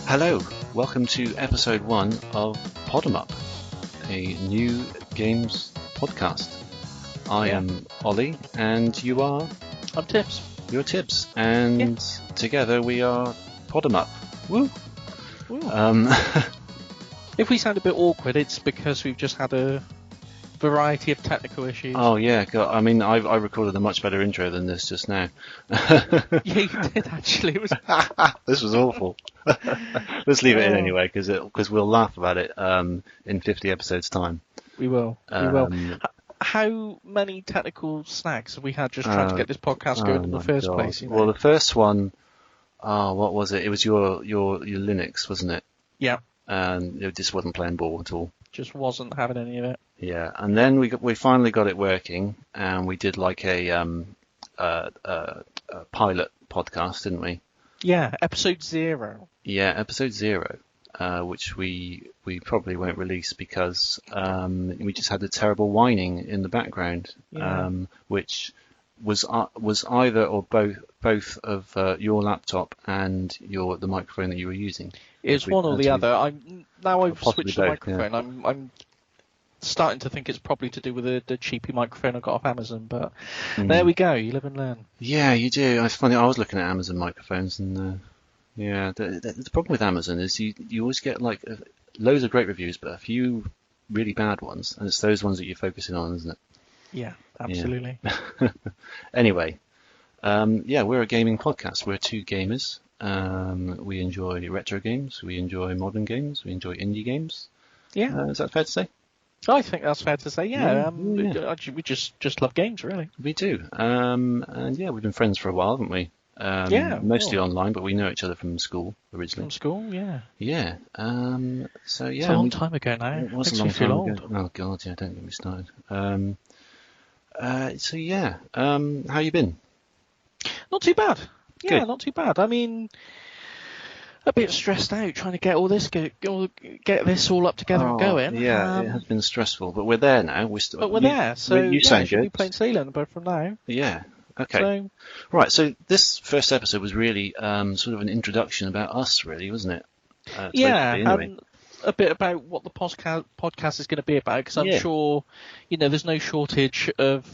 Hello, welcome to episode 1 of Pod 'em Up, a new games podcast. I am Ollie, and you are? I'm Tibbs. You're Tibbs, and together we are Pod 'em Up. Woo! Woo. If we sound a bit awkward, it's because we've just had a variety of technical issues. Oh yeah, God, I mean, I recorded a much better intro than this just now. Yeah, you did actually. It was... This was awful. Let's leave it in anyway, because we'll laugh about it in 50 episodes' time. We will. We will. How many technical snags have we had just trying to get this podcast going in the first place? You know? Well, the first one, what was it? It was your Linux, wasn't it? Yeah. And it just wasn't playing ball at all. Just wasn't having any of it. Yeah, and then we finally got it working, and we did like a pilot podcast, didn't we? Yeah, episode 0. Yeah, episode 0, which we probably won't release because we just had a terrible whining in the background, which was either or both of your laptop and the microphone that you were using. It's one or the other. I've switched the microphone. Yeah. I'm starting to think it's probably to do with the cheapy microphone I got off Amazon, but there we go. You live and learn. Yeah, you do. It's funny. I was looking at Amazon microphones, and the problem with Amazon is you always get like loads of great reviews, but a few really bad ones, and it's those ones that you're focusing on, isn't it? Yeah, absolutely. Yeah. Anyway, we're a gaming podcast. We're two gamers. We enjoy retro games. We enjoy modern games. We enjoy indie games. Yeah. Is that fair to say? I think that's fair to say. Yeah. We just love games, really. We do. And we've been friends for a while, haven't we? Mostly online, but we know each other from school originally. From school, yeah. Yeah. It's a long time ago now. It was Makes a long me feel time old. ago. Oh God, yeah. Don't get me started. How you been? Not too bad. Yeah, Good. not too bad. I mean, a bit stressed out trying to get all this get this all up together and going. Yeah, it has been stressful, but we're there now. But we're there, so you sound should good. be plain sailing, but from now. Yeah. Okay. So, right. So this first episode was really sort of an introduction about us, really, wasn't it? Anyway. A bit about what the podcast is going to be about, because I'm sure, there's no shortage of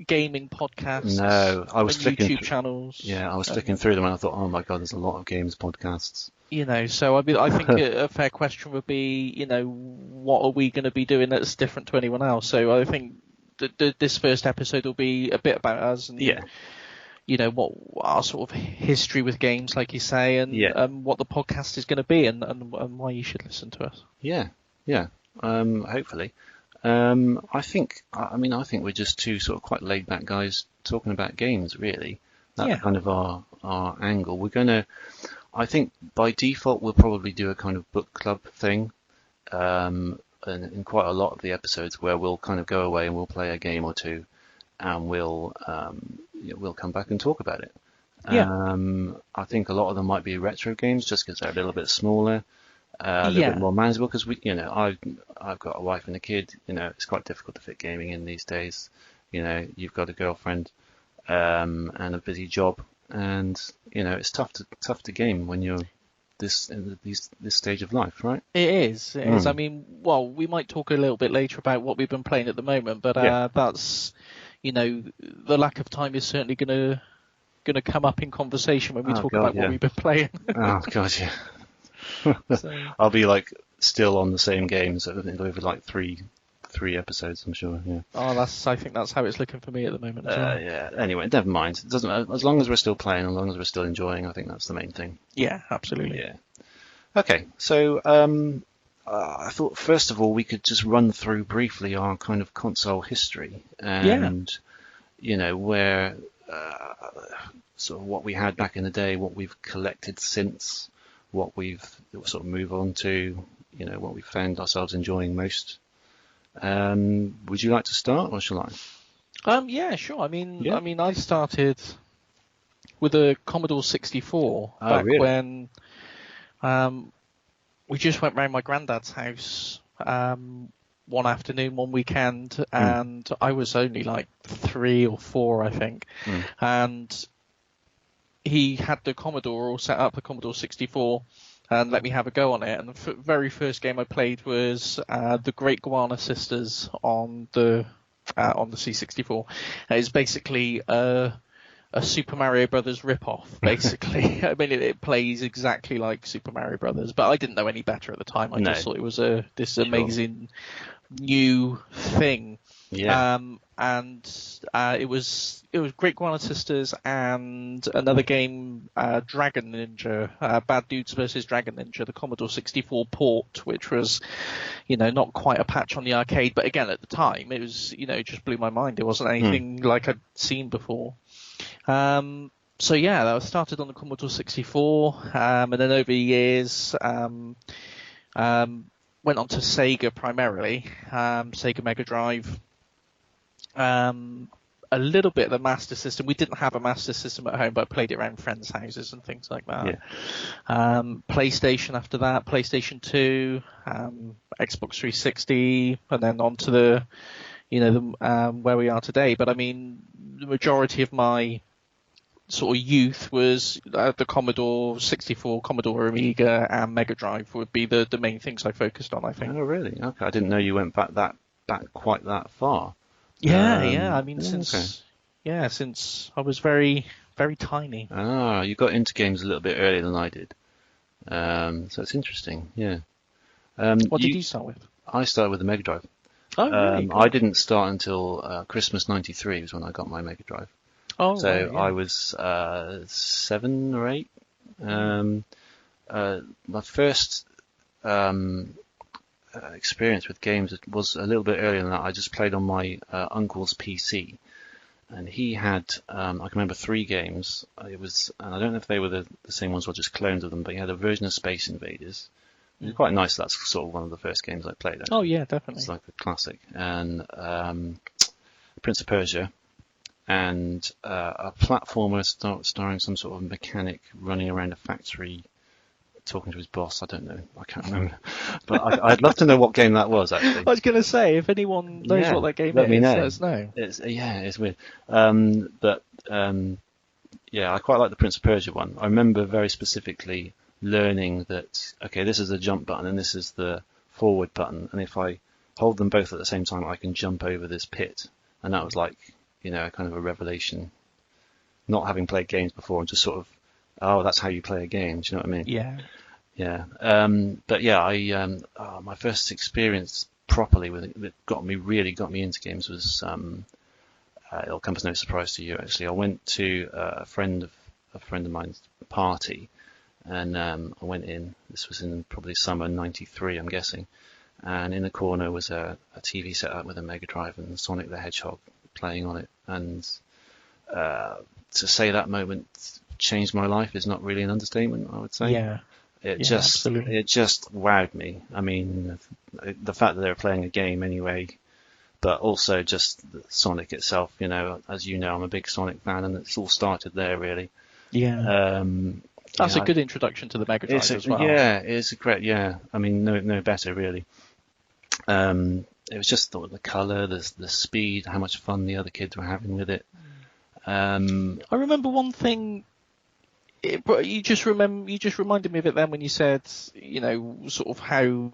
gaming podcasts. No, I was flicking YouTube channels. Yeah, I was flicking through them and I thought, oh my God, there's a lot of games podcasts. So I think a fair question would be, what are we going to be doing that's different to anyone else? So I think this first episode will be a bit about us and what our sort of history with games, like you say, and what the podcast is going to be and why you should listen to us. Yeah. Hopefully. I think we're just two sort of quite laid back guys talking about games, really. That's kind of our angle. I think by default we'll probably do a kind of book club thing, and in quite a lot of the episodes where we'll kind of go away and we'll play a game or two, and we'll come back and talk about it. I think a lot of them might be retro games just because they're a little bit smaller. A little bit more manageable because I've got a wife and a kid. It's quite difficult to fit gaming in these days. You've got a girlfriend and a busy job, and it's tough to game when you're this stage of life, right? It is. I mean, we might talk a little bit later about what we've been playing at the moment, but that's the lack of time is certainly going to come up in conversation when we talk about what we've been playing. Oh God, yeah. I'll be like still on the same games over like three episodes, I'm sure. Yeah. I think that's how it's looking for me at the moment. Yeah. Anyway, never mind. It doesn't. As long as we're still playing, as long as we're still enjoying, I think that's the main thing. Yeah, absolutely. Yeah. Okay, so I thought first of all we could just run through briefly our kind of console history and where sort of what we had back in the day, what we've collected since. What we've sort of moved on to, what we found ourselves enjoying most. Would you like to start, or shall I? Yeah, sure. I mean, I started with a Commodore 64 back when we just went round my granddad's house one afternoon, one weekend, and I was only like 3 or 4, I think, and he had the Commodore all set up, the Commodore 64, and let me have a go on it. And the very first game I played was the Great Guana Sisters on the C64. It's basically a Super Mario Brothers rip-off, basically. I mean, it plays exactly like Super Mario Brothers, but I didn't know any better at the time. I just thought it was this amazing new thing. Yeah. And it was Great Guana Sisters and another game, Dragon Ninja, Bad Dudes versus Dragon Ninja, the Commodore 64 port, which was, not quite a patch on the arcade, but again, at the time, it was, it just blew my mind. It wasn't anything like I'd seen before. So yeah, that was started on the Commodore 64, and then over the years, went on to Sega primarily, Sega Mega Drive, a little bit of the Master System. We didn't have a Master System at home, but I played it around friends' houses and things like that. Yeah. PlayStation after that, PlayStation 2, Xbox 360, and then on to the, where we are today. But I mean, the majority of my sort of youth was the Commodore 64, Commodore Amiga, and Mega Drive would be the main things I focused on, I think. Oh, really? Okay. I didn't know you went back quite that far. Yeah. I mean, since I was very, very tiny. Ah, you got into games a little bit earlier than I did. So it's interesting. Yeah. What did you start with? I started with the Mega Drive. Oh, really? Cool. I didn't start until Christmas '93 was when I got my Mega Drive. Oh, so right, yeah. I was 7 or 8. My first experience with games was a little bit earlier than that. I just played on my uncle's PC, and he had I can remember 3 games. It was, and I don't know if they were the same ones or just clones of them, but he had a version of Space Invaders. It was quite nice. That's sort of one of the first games I played. Actually. Oh yeah, definitely. It's like a classic. And Prince of Persia, and a platformer starring some sort of mechanic running around a factory talking to his boss. I don't know. I can't remember. But I'd love to know what game that was, actually. I was going to say, if anyone knows what that game let me know. Let us know. It's weird. I quite like the Prince of Persia one. I remember very specifically learning that, okay, this is the jump button and this is the forward button. And if I hold them both at the same time, I can jump over this pit. And that was like, kind of a revelation. Not having played games before and just sort of, oh, that's how you play a game. Do you know what I mean? Yeah. Yeah. My first experience properly with it that really got me into games was, it'll come as no surprise to you actually. I went to a friend of mine's party, and I went in. This was in probably summer '93, I'm guessing. And in the corner was a TV set up with a Mega Drive and Sonic the Hedgehog playing on it. And to say that moment changed my life is not really an understatement, I would say. Yeah. It just wowed me. I mean, the fact that they were playing a game anyway, but also just Sonic itself. As you know, I'm a big Sonic fan, and it's all started there really. Yeah. That's a good introduction to the Mega Drive as well. Yeah, it's a great. Yeah, I mean, no better really. It was just the color, the speed, how much fun the other kids were having with it. I remember one thing. You just reminded me of it then when you said, sort of how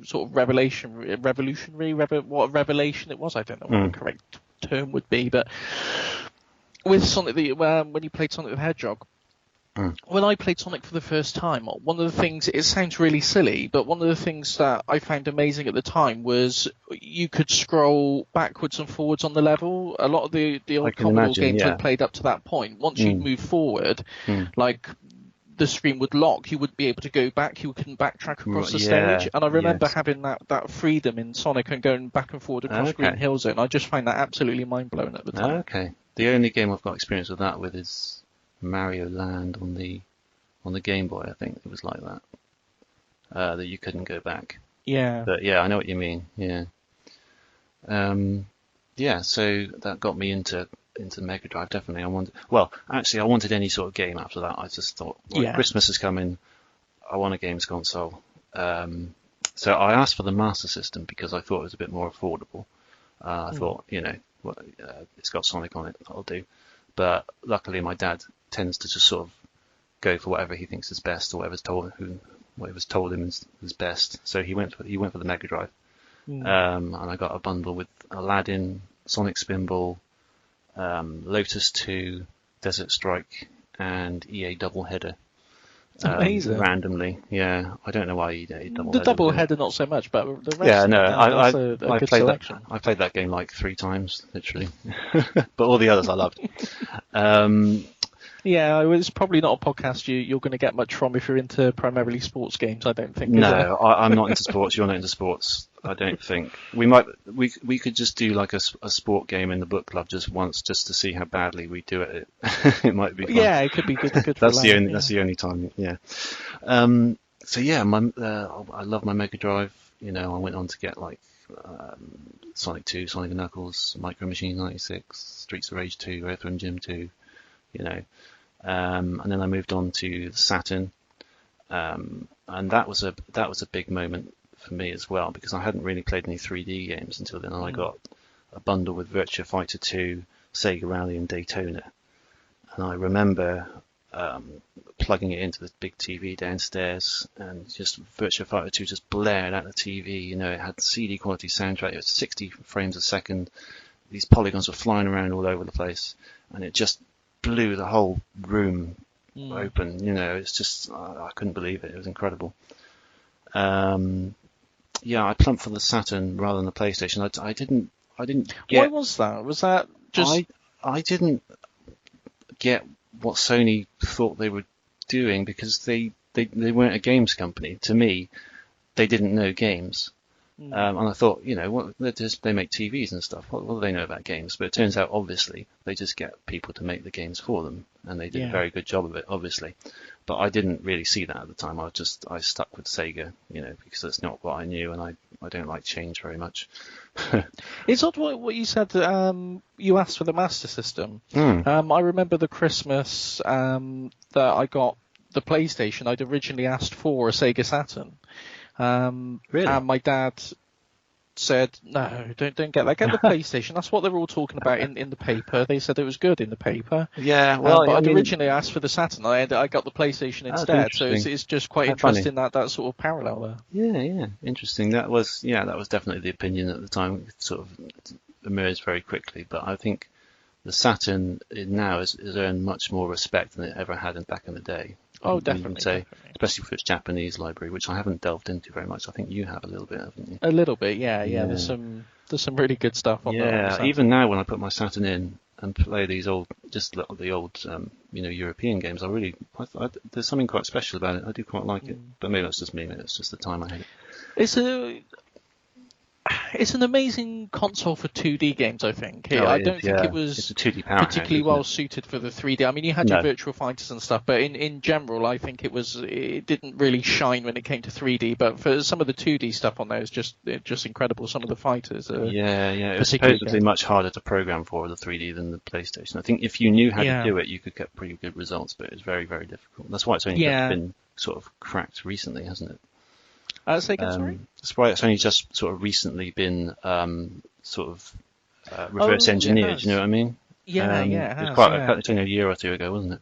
sort of revolutionary, what a revelation it was. I don't know what the correct term would be, but with Sonic when you played Sonic the Hedgehog. When I played Sonic for the first time, one of the things, it sounds really silly, but one of the things that I found amazing at the time was you could scroll backwards and forwards on the level. A lot of the old Commodore games I played up to that point, once you move forward, like the screen would lock, you wouldn't be able to go back, you couldn't backtrack across the stage. And I remember having that freedom in Sonic and going back and forward across Green Hill Zone. I just find that absolutely mind-blowing at the time. Okay. The only game I've got experience with that with is Mario Land on the Game Boy. I think it was like that. That you couldn't go back. Yeah. But yeah, I know what you mean. Yeah. So that got me into Mega Drive definitely. I wanted any sort of game after that. I just thought, Christmas is coming. I want a games console. So I asked for the Master System because I thought it was a bit more affordable. I thought, it's got Sonic on it, that'll do. But luckily, my dad tends to just sort of go for whatever he thinks is best or whatever's told what it was told him was best. So he went for the Mega Drive, and I got a bundle with Aladdin, Sonic Spinball, Lotus 2, Desert Strike, and EA Doubleheader. Amazing. Randomly, yeah. I don't know why he double. The Doubleheader not so much, but the rest. Yeah, no. That's a good played selection. I played that game like 3 times, literally, but all the others I loved. Yeah, it's probably not a podcast you're going to get much from if you're into primarily sports games. I don't think. No, I'm not into sports. You're not into sports. I don't think we could just do like a sport game in the book club just once, just to see how badly we do it. It might be fun. Yeah, it could be good. That's the only time. Yeah. So yeah, I love my Mega Drive. You know, I went on to get like Sonic 2, Sonic & Knuckles, Micro Machines 96, Streets of Rage 2, Earthworm Jim 2. You know, and then I moved on to the Saturn, and that was a big moment for me as well, because I hadn't really played any 3D games until then. And I got a bundle with Virtua Fighter 2, Sega Rally, and Daytona. And I remember plugging it into the big TV downstairs, and just Virtua Fighter 2 just blared at the TV. You know, it had CD quality soundtrack. It was 60 frames a second. These polygons were flying around all over the place, and it just blew the whole room open. You know, it's just I couldn't believe it. It was incredible. Yeah, I plumped for the Saturn rather than the PlayStation. I didn't get. Why was that? Was that just? I didn't get what Sony thought they were doing, because they weren't a games company. To me, they didn't know games. And I thought, you know, they make TVs and stuff. What do they know about games? But it turns out, obviously, they just get people to make the games for them, and they did a very good job of it, obviously. But I didn't really see that at the time. I stuck with Sega, you know, because that's not what I knew, and I don't like change very much. It's odd what you said. You asked for the Master System. I remember the Christmas that I got the PlayStation. I'd originally asked for a Sega Saturn. Really? And my dad said, no, don't get that. Get the PlayStation. That's what they were all talking about in the paper. They said it was good in the paper. Yeah, well, but I'd originally asked for the Saturn. I got the PlayStation instead. So it's just quite interesting that sort of parallel there. Yeah, interesting. That was definitely the opinion at the time. It sort of emerged very quickly. But I think the Saturn now has earned much more respect than it ever had back in the day. Oh, definitely. Especially for its Japanese library, which I haven't delved into very much. I think you have a little bit, haven't you? A little bit, yeah. There's some really good stuff on there. Yeah, even now when I put my Saturn in and play these old European games, there's something quite special about it. I do quite like it, but maybe that's just me. Maybe it's just the time I had it. It's an amazing console for 2D games, I think. I don't think it was particularly well suited for the 3D. I mean, you had your Virtual Fighters and stuff, but in general, I think it didn't really shine when it came to 3D. But for some of the 2D stuff on there, it's just incredible. Some of the fighters. It was supposedly much harder to program for the 3D than the PlayStation. I think if you knew how to do it, you could get pretty good results, but it was very, very difficult. That's why it's only just been sort of cracked recently, hasn't it? Say again, sorry? That's why it's only just sort of recently been reverse engineered. You know what I mean? Yeah, It's only a year or two ago, wasn't it?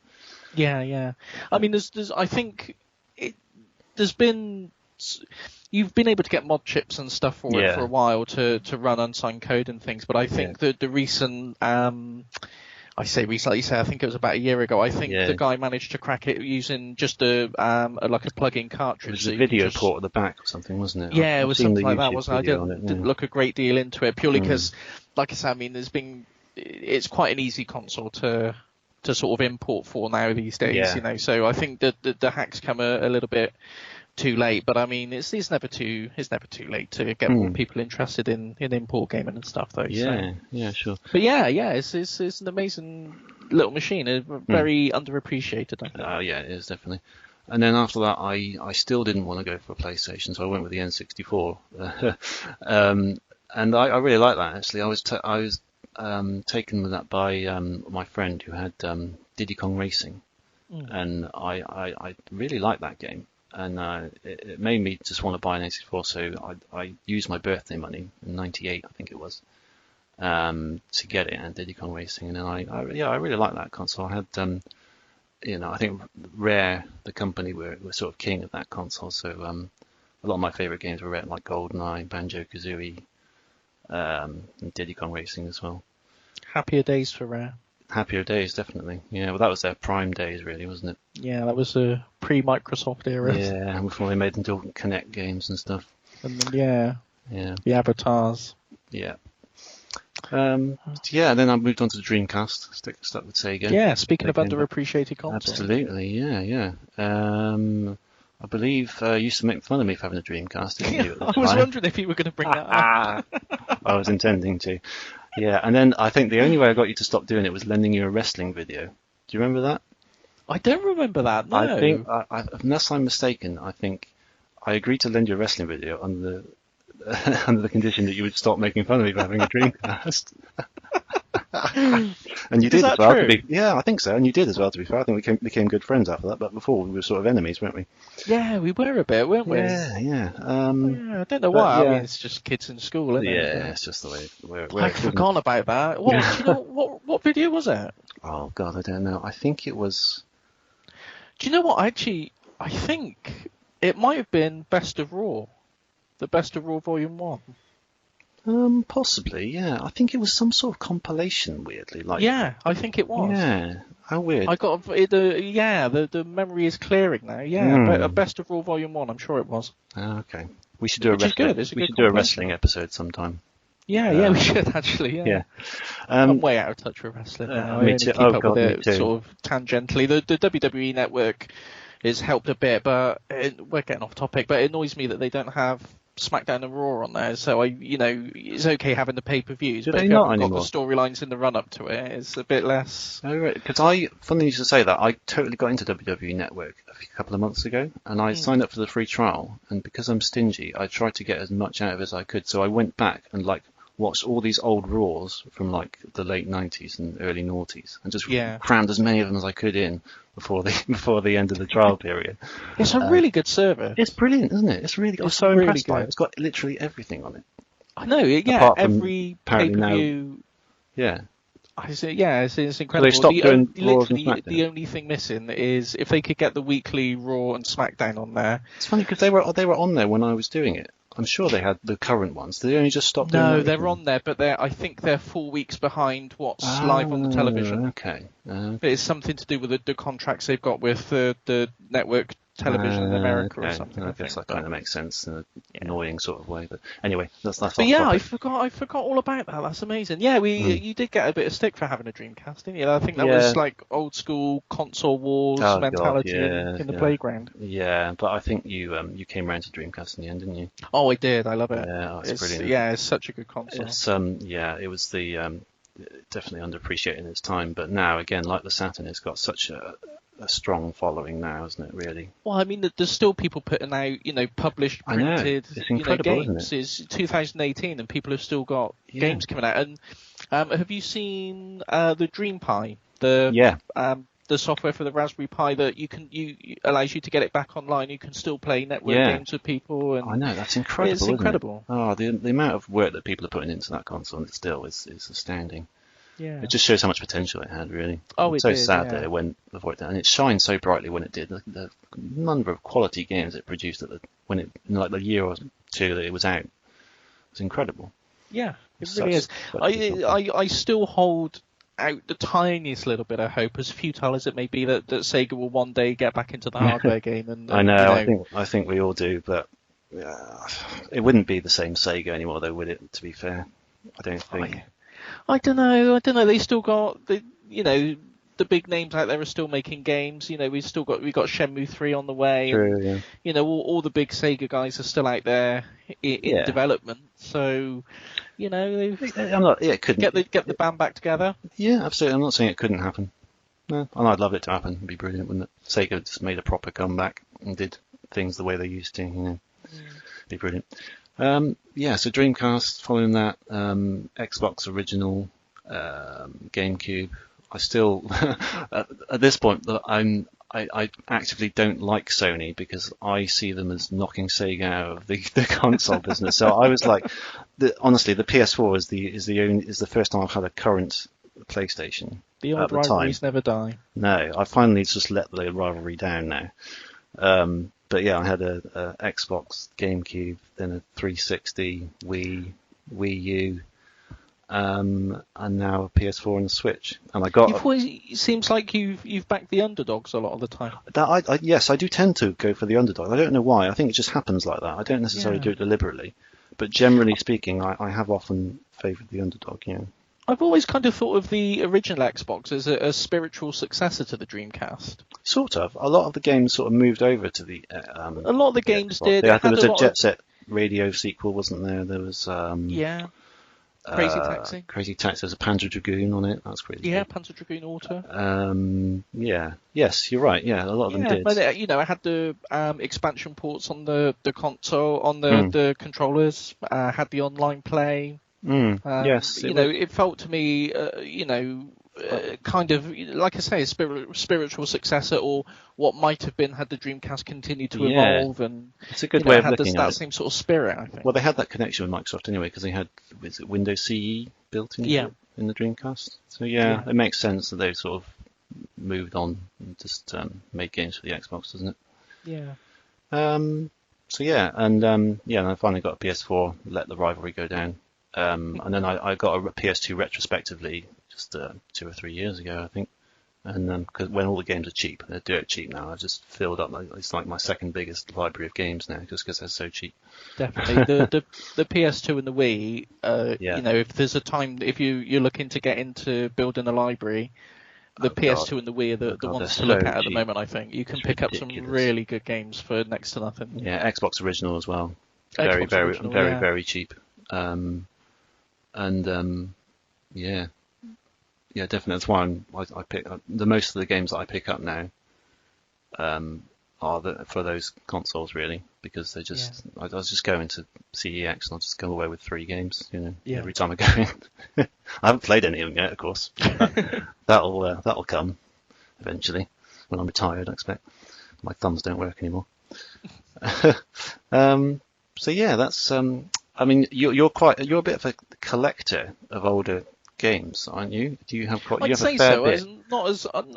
Yeah. I mean, I think there's been. You've been able to get mod chips and stuff for it for a while to run unsigned code and things, but I think that the recent. I say recently, I think it was about a year ago. I think the guy managed to crack it using just a plug-in cartridge. It was a video port at the back or something, wasn't it? Yeah, it was something like that, wasn't it? I didn't look a great deal into it purely because, like I said, I mean, it's quite an easy console to sort of import for now these days, you know. So I think that the hacks come a little bit too late, but I mean, it's never too late to get more people interested in import gaming and stuff, though. Yeah, sure. But it's an amazing little machine, very underappreciated, I think. Oh yeah, it is definitely. And then after that, I still didn't want to go for a PlayStation, so I went with the N64. And I really like that, actually. I was taken with that by my friend who had Diddy Kong Racing, and I really liked that game. And it made me just want to buy an N64, so I used my birthday money in '98, I think it was, to get it, and Diddy Kong Racing. And then I really liked that console. I had I think Rare, the company, were sort of king of that console. So a lot of my favorite games were Rare, like GoldenEye, Banjo-Kazooie, and Diddy Kong Racing as well. Happier days for Rare. Happier days, definitely. Yeah, well, that was their prime days, really, wasn't it? Yeah, that was a pre-Microsoft era. Yeah, before they made into Kinect games and stuff. And then, the avatars. Yeah. And then I moved on to the Dreamcast. Stuck with Sega. Yeah, speaking of underappreciated console. Absolutely, yeah. I believe you used to make fun of me for having a Dreamcast, didn't you? I was wondering if you were going to bring that up. I was intending to. Yeah, and then I think the only way I got you to stop doing it was lending you a wrestling video. Do you remember that? I don't remember that, no. I think, unless I'm mistaken, I think I agreed to lend you a wrestling video under the condition that you would stop making fun of me for having a Dreamcast. And you did as well. I think so. And you did as well, to be fair. I think we became good friends after that. But before, we were sort of enemies, weren't we? Yeah, we were a bit, weren't we? Yeah. I don't know why. I mean, it's just kids in school, isn't it? Yeah, it's just the way I'd forgotten about that. Do you know what video was it? Oh, God, I don't know. I think it was... Do you know what? Actually, I think it might have been Best of Raw. The Best of Raw Volume 1. Possibly, yeah. I think it was some sort of compilation, weirdly. Yeah, I think it was. Yeah, how weird. I got the memory is clearing now. Yeah, Best of Raw Volume 1. I'm sure it was. Okay, we should do a wrestling episode sometime. Yeah, we should actually. Yeah. I'm way out of touch with wrestling now. I too. Keep up with it sort of tangentially. The WWE Network has helped a bit, but we're getting off topic. But it annoys me that they don't have SmackDown and Raw on there, so it's okay having the pay-per-views, but if you haven't got the storylines in the run-up to it, it's a bit less. Oh, right, because funnily you should say that, I totally got into WWE Network a couple of months ago, and I signed up for the free trial, and because I'm stingy, I tried to get as much out of it as I could, so I went back and watched all these old Raws from the late 90s and early noughties, and just crammed as many of them as I could in before the end of the trial period. It's a really good service. It's brilliant, isn't it? It's really. I'm so impressed by it. It's got literally everything on it. I know. Yeah, every pay-per-view. Yeah. It's incredible. They stopped doing Raws and SmackDown. The only thing missing is if they could get the weekly Raw and SmackDown on there. It's funny because they were on there when I was doing it. I'm sure they had the current ones. They only just stopped doing No, they're on there, but I think they're 4 weeks behind what's live on the television. Okay. But it's something to do with the contracts they've got with the network television in America or something. I guess that kind of makes sense in an annoying sort of way. But anyway, that's But yeah, I forgot all about that. That's amazing. Yeah, you did get a bit of stick for having a Dreamcast, didn't you? I think that was like old school console wars mentality in the playground. Yeah, but I think you came around to Dreamcast in the end, didn't you? Oh, I did. I love it. Yeah, it's brilliant. Yeah, it's such a good console. It's it was the definitely underappreciated in its time, but now again, like the Saturn, it's got such a strong following now, isn't it? Really. Well, I mean, there's still people putting out, published, printed, it's incredible, games. Isn't it? It's 2018, and people have still got games coming out. And have you seen the Dream Pi? The software for the Raspberry Pi that allows you to get it back online. You can still play network games with people. And I know, that's incredible. It's incredible. Oh, the amount of work that people are putting into that console is astounding. Yeah. It just shows how much potential it had, really. Oh, it's so sad that it went before it did, and it shined so brightly when it did. The number of quality games it produced when it in the year or two that it was out, was incredible. Yeah, it really is. I still hold out the tiniest little bit of hope, as futile as it may be, that Sega will one day get back into the hardware game. And I know. I think we all do, but it wouldn't be the same Sega anymore, though, would it? To be fair, I don't think. I don't know. They still got the big names out there are still making games. We got Shenmue 3 on the way. True, and, all the big Sega guys are still out there in development. So, it couldn't get the band back together. Yeah, absolutely. I'm not saying it couldn't happen. No, and I'd love it to happen. It'd be brilliant, wouldn't it? Sega just made a proper comeback and did things the way they used to. It'd be brilliant. So Dreamcast, following that, Xbox original, GameCube. I still, at this point, I actively don't like Sony because I see them as knocking Sega out of the console business. So I was like, honestly, the PS4 is the first time I've had a current PlayStation. The old rivalries never die. No, I finally just let the rivalry down now. But yeah, I had a Xbox, GameCube, then a 360, Wii U, and now a PS4 and a Switch. And I got. It seems like you've backed the underdogs a lot of the time. Yes, I do tend to go for the underdog. I don't know why. I think it just happens like that. I don't necessarily do it deliberately, but generally speaking, I have often favoured the underdog. You know. I've always kind of thought of the original Xbox as a spiritual successor to the Dreamcast. Sort of. A lot of the games sort of moved over to the. A lot of the games did. There was a Jet Set Radio sequel, wasn't there? There was. Crazy Taxi. Crazy Taxi. There's a Panzer Dragoon on it. That's crazy. Yeah, Panzer Dragoon Auto. Yes, you're right. Yeah, a lot of them did. But I had the expansion ports on the console, on the controllers. Had the online play. Yes. It felt to me, kind of, like I say, a spiritual successor, or what might have been had the Dreamcast continued to evolve, and it's a good way of looking at it. That same sort of spirit, I think. Well, they had that connection with Microsoft anyway, because they had Windows CE built in the Dreamcast. So it makes sense that they've sort of moved on and just made games for the Xbox, doesn't it? Yeah. And I finally got a PS4, let the rivalry go down. And then I got a PS2 retrospectively just 2 or 3 years ago, I think. And because when all the games are cheap, they're dirt cheap now, I just filled up. It's like my second biggest library of games now, just because they're so cheap. Definitely, the PS2 and the Wii. If there's a time, if you're looking to get into building a library, the PS2 and the Wii are the ones to look at the moment. I think you can pick up some really good games for next to nothing. Yeah, Xbox original as well. Very cheap. Definitely. That's why I pick up the most of the games that I pick up now are for those consoles, really, because they just I just go into CEX and I'll just go away with 3 games, every time I go in. I haven't played any of them yet, of course. That'll come eventually when I'm retired, I expect. My thumbs don't work anymore. That's. I mean, you're a bit of a collector of older games, aren't you? Do you have quite? I'd you have say a fair so. bit. Not as I'm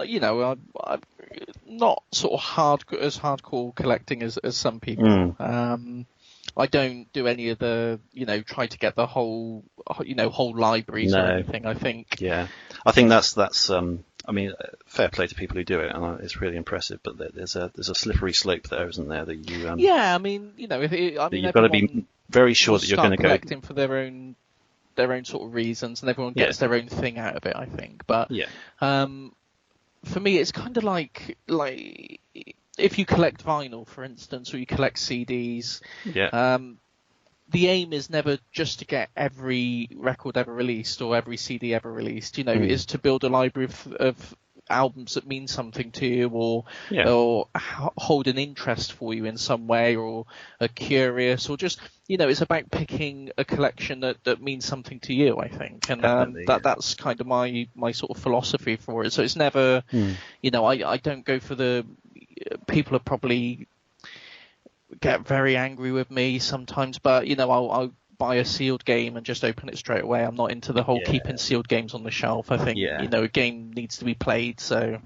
not sort of hardcore collecting as some people. I don't do any of the try to get the whole libraries or anything. I think. Yeah, I think that's. I mean, fair play to people who do it, and it's really impressive. But there's a slippery slope there, isn't there? That you. I mean, you've got to be very sure that you're going to go collecting for their own sort of reasons, and everyone gets their own thing out of it, I think. But for me, it's kind of like if you collect vinyl, for instance, or you collect CDs. The aim is never just to get every record ever released or every CD ever released. Is to build a library of albums that mean something to you, or hold an interest for you in some way, or are curious, or just it's about picking a collection that means something to you, I think, and that's kind of my sort of philosophy for it. So it's never I don't go for the people are probably get very angry with me sometimes, but I'll buy a sealed game and just open it straight away. I'm not into the whole keeping sealed games on the shelf. I think a game needs to be played. So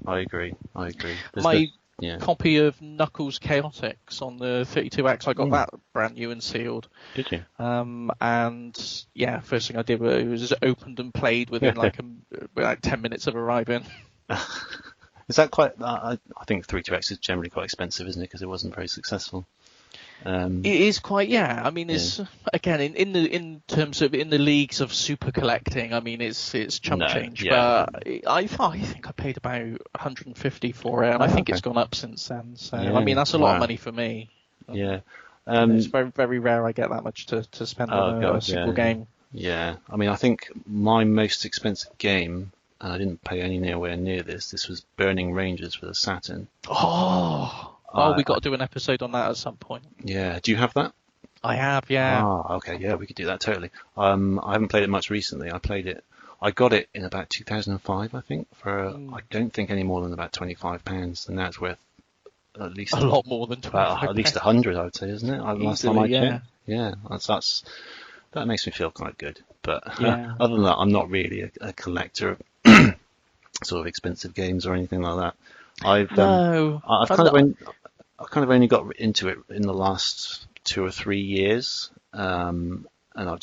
I agree. My copy of Knuckles Chaotix on the 32X, I got that brand new and sealed. Did you? And first thing I did was opened and played within like 10 minutes of arriving. Is that quite? I think 32X is generally quite expensive, isn't it? Because it wasn't very successful. It is quite, I mean, it's again in terms of in the leagues of super collecting. I mean, it's chump change, but I think I paid about 150 for it, and I think it's gone up since then. So I mean, that's a lot of money for me. Yeah, it's very very rare I get that much to spend on a single game. Yeah, I mean, I think my most expensive game. And I didn't pay anywhere near this. This was Burning Rangers for the Saturn. We got to do an episode on that at some point. Yeah. Do you have that? I have, yeah. Oh, okay. Yeah, we could do that totally. I haven't played it much recently. I got it in about 2005, I think, for I don't think any more than about £25, and now it's worth at least a lot more than 25. At least 100, I would say, isn't it? Last time I checked. Yeah, that makes me feel quite good. But other than that, I'm not really a collector sort of expensive games or anything like that. I've kind of only got into it in the last 2 or 3 years, and I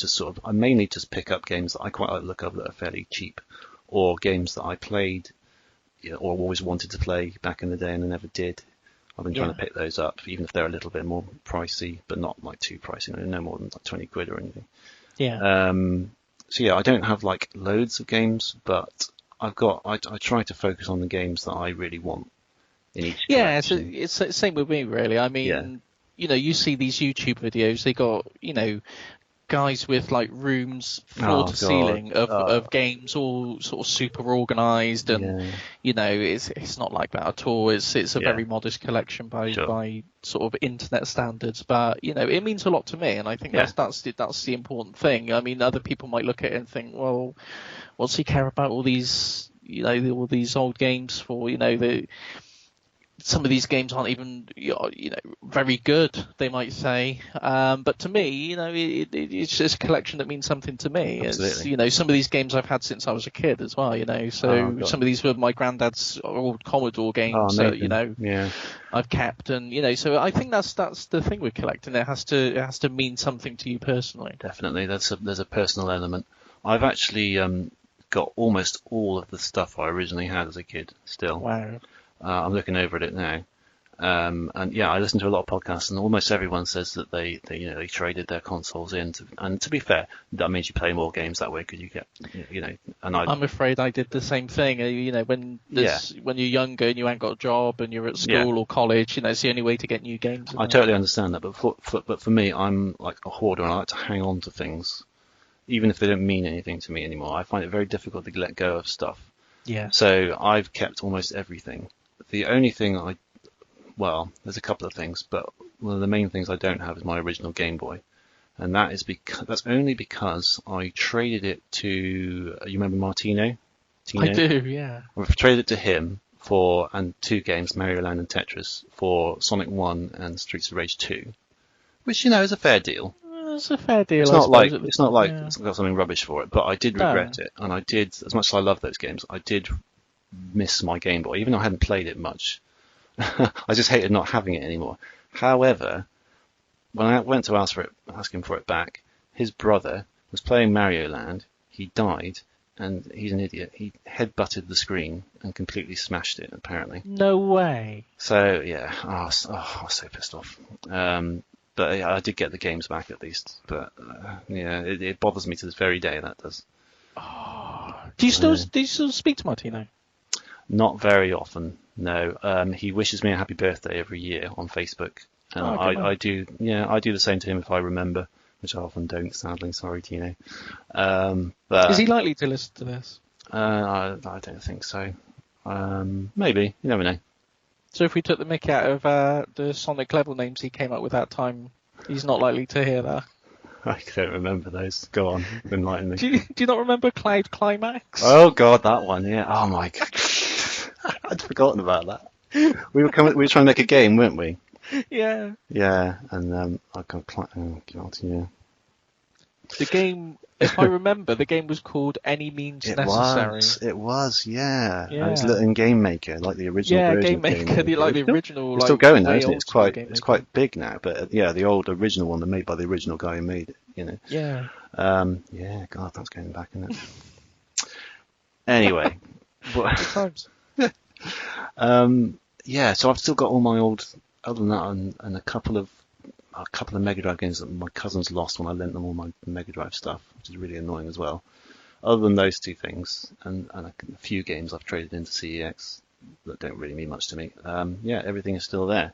mainly just pick up games that I quite like to look up that are fairly cheap, or games that I played, or always wanted to play back in the day and I never did. I've been trying to pick those up, even if they're a little bit more pricey, but not like too pricey, no more than like 20 quid or anything. Yeah. So yeah, I don't have like loads of games, but I try to focus on the games that I really want in each collection. It's the same with me, really. I mean, you see these YouTube videos, they got, guys with like rooms floor to ceiling of games, all sort of super organized, and it's not like that at all. It's a very modest collection by sort of internet standards, but it means a lot to me, and I think that's the important thing. I mean, other people might look at it and think, well, what's he care about all these all these old games for? Some of these games aren't even, very good, they might say. But to me, it's just a collection that means something to me. Absolutely. It's, some of these games I've had since I was a kid as well, So some of these were my granddad's old Commodore games that, I've kept. And, so I think that's the thing with collecting. It has to mean something to you personally. Definitely. There's a personal element. I've actually got almost all of the stuff I originally had as a kid still. Wow. I'm looking over at it now, and I listen to a lot of podcasts, and almost everyone says that they traded their consoles in. And to be fair, that means you play more games that way because you get, And I'm afraid I did the same thing. When you're younger and you ain't got a job and you're at school or college, it's the only way to get new games. I totally understand that, but for me, I'm like a hoarder, and I like to hang on to things, even if they don't mean anything to me anymore. I find it very difficult to let go of stuff. Yeah. So I've kept almost everything. The only thing there's a couple of things, but one of the main things I don't have is my original Game Boy, and that's only because I traded it to. You remember Martino? I do, yeah. I traded it to him and 2 games, Mario Land and Tetris, for Sonic 1 and Streets of Rage 2, which is a fair deal. It's a fair deal. It's not like it's got something rubbish for it, but I did regret it, and I did, as much as I love those games, I did miss my Game Boy, even though I hadn't played it much. I just hated not having it anymore. However, when I went to ask him for it back, his brother was playing Mario Land. He died, and he's an idiot. He headbutted the screen and completely smashed it, apparently. No way. So yeah, I was so pissed off. But I did get the games back at least. But it bothers me to this very day. That does. Oh. Do you still speak to Martino? Not very often, no. He wishes me a happy birthday every year on Facebook, and I do. Yeah, I do the same to him if I remember, which I often don't. Sadly, sorry, Tino. But is he likely to listen to this? I don't think so. Maybe, you never know. So if we took the mick out of the Sonic level names he came up with that time, he's not likely to hear that. I don't remember those. Go on, enlighten me. Do you not remember Cloud Climax? Oh God, that one. Yeah. Oh my God. I'd forgotten about that. We were trying to make a game, weren't we? Yeah. Yeah, and I got oh God, yeah. The game, if I remember, the game was called Any Means Necessary. It was, yeah. It was in Game Maker, like the original version. Game Maker, the original. It's still going now, isn't it? It's quite big now, but the old original one, made by the original guy who made it. Yeah. Yeah. God, that's going back, isn't it? Anyway. Good times. So I've still got all my old, other than that, and a couple of Mega Drive games that my cousins lost when I lent them all my Mega Drive stuff, which is really annoying as well. Other than those 2 things, and a few games I've traded into CEX that don't really mean much to me, everything is still there.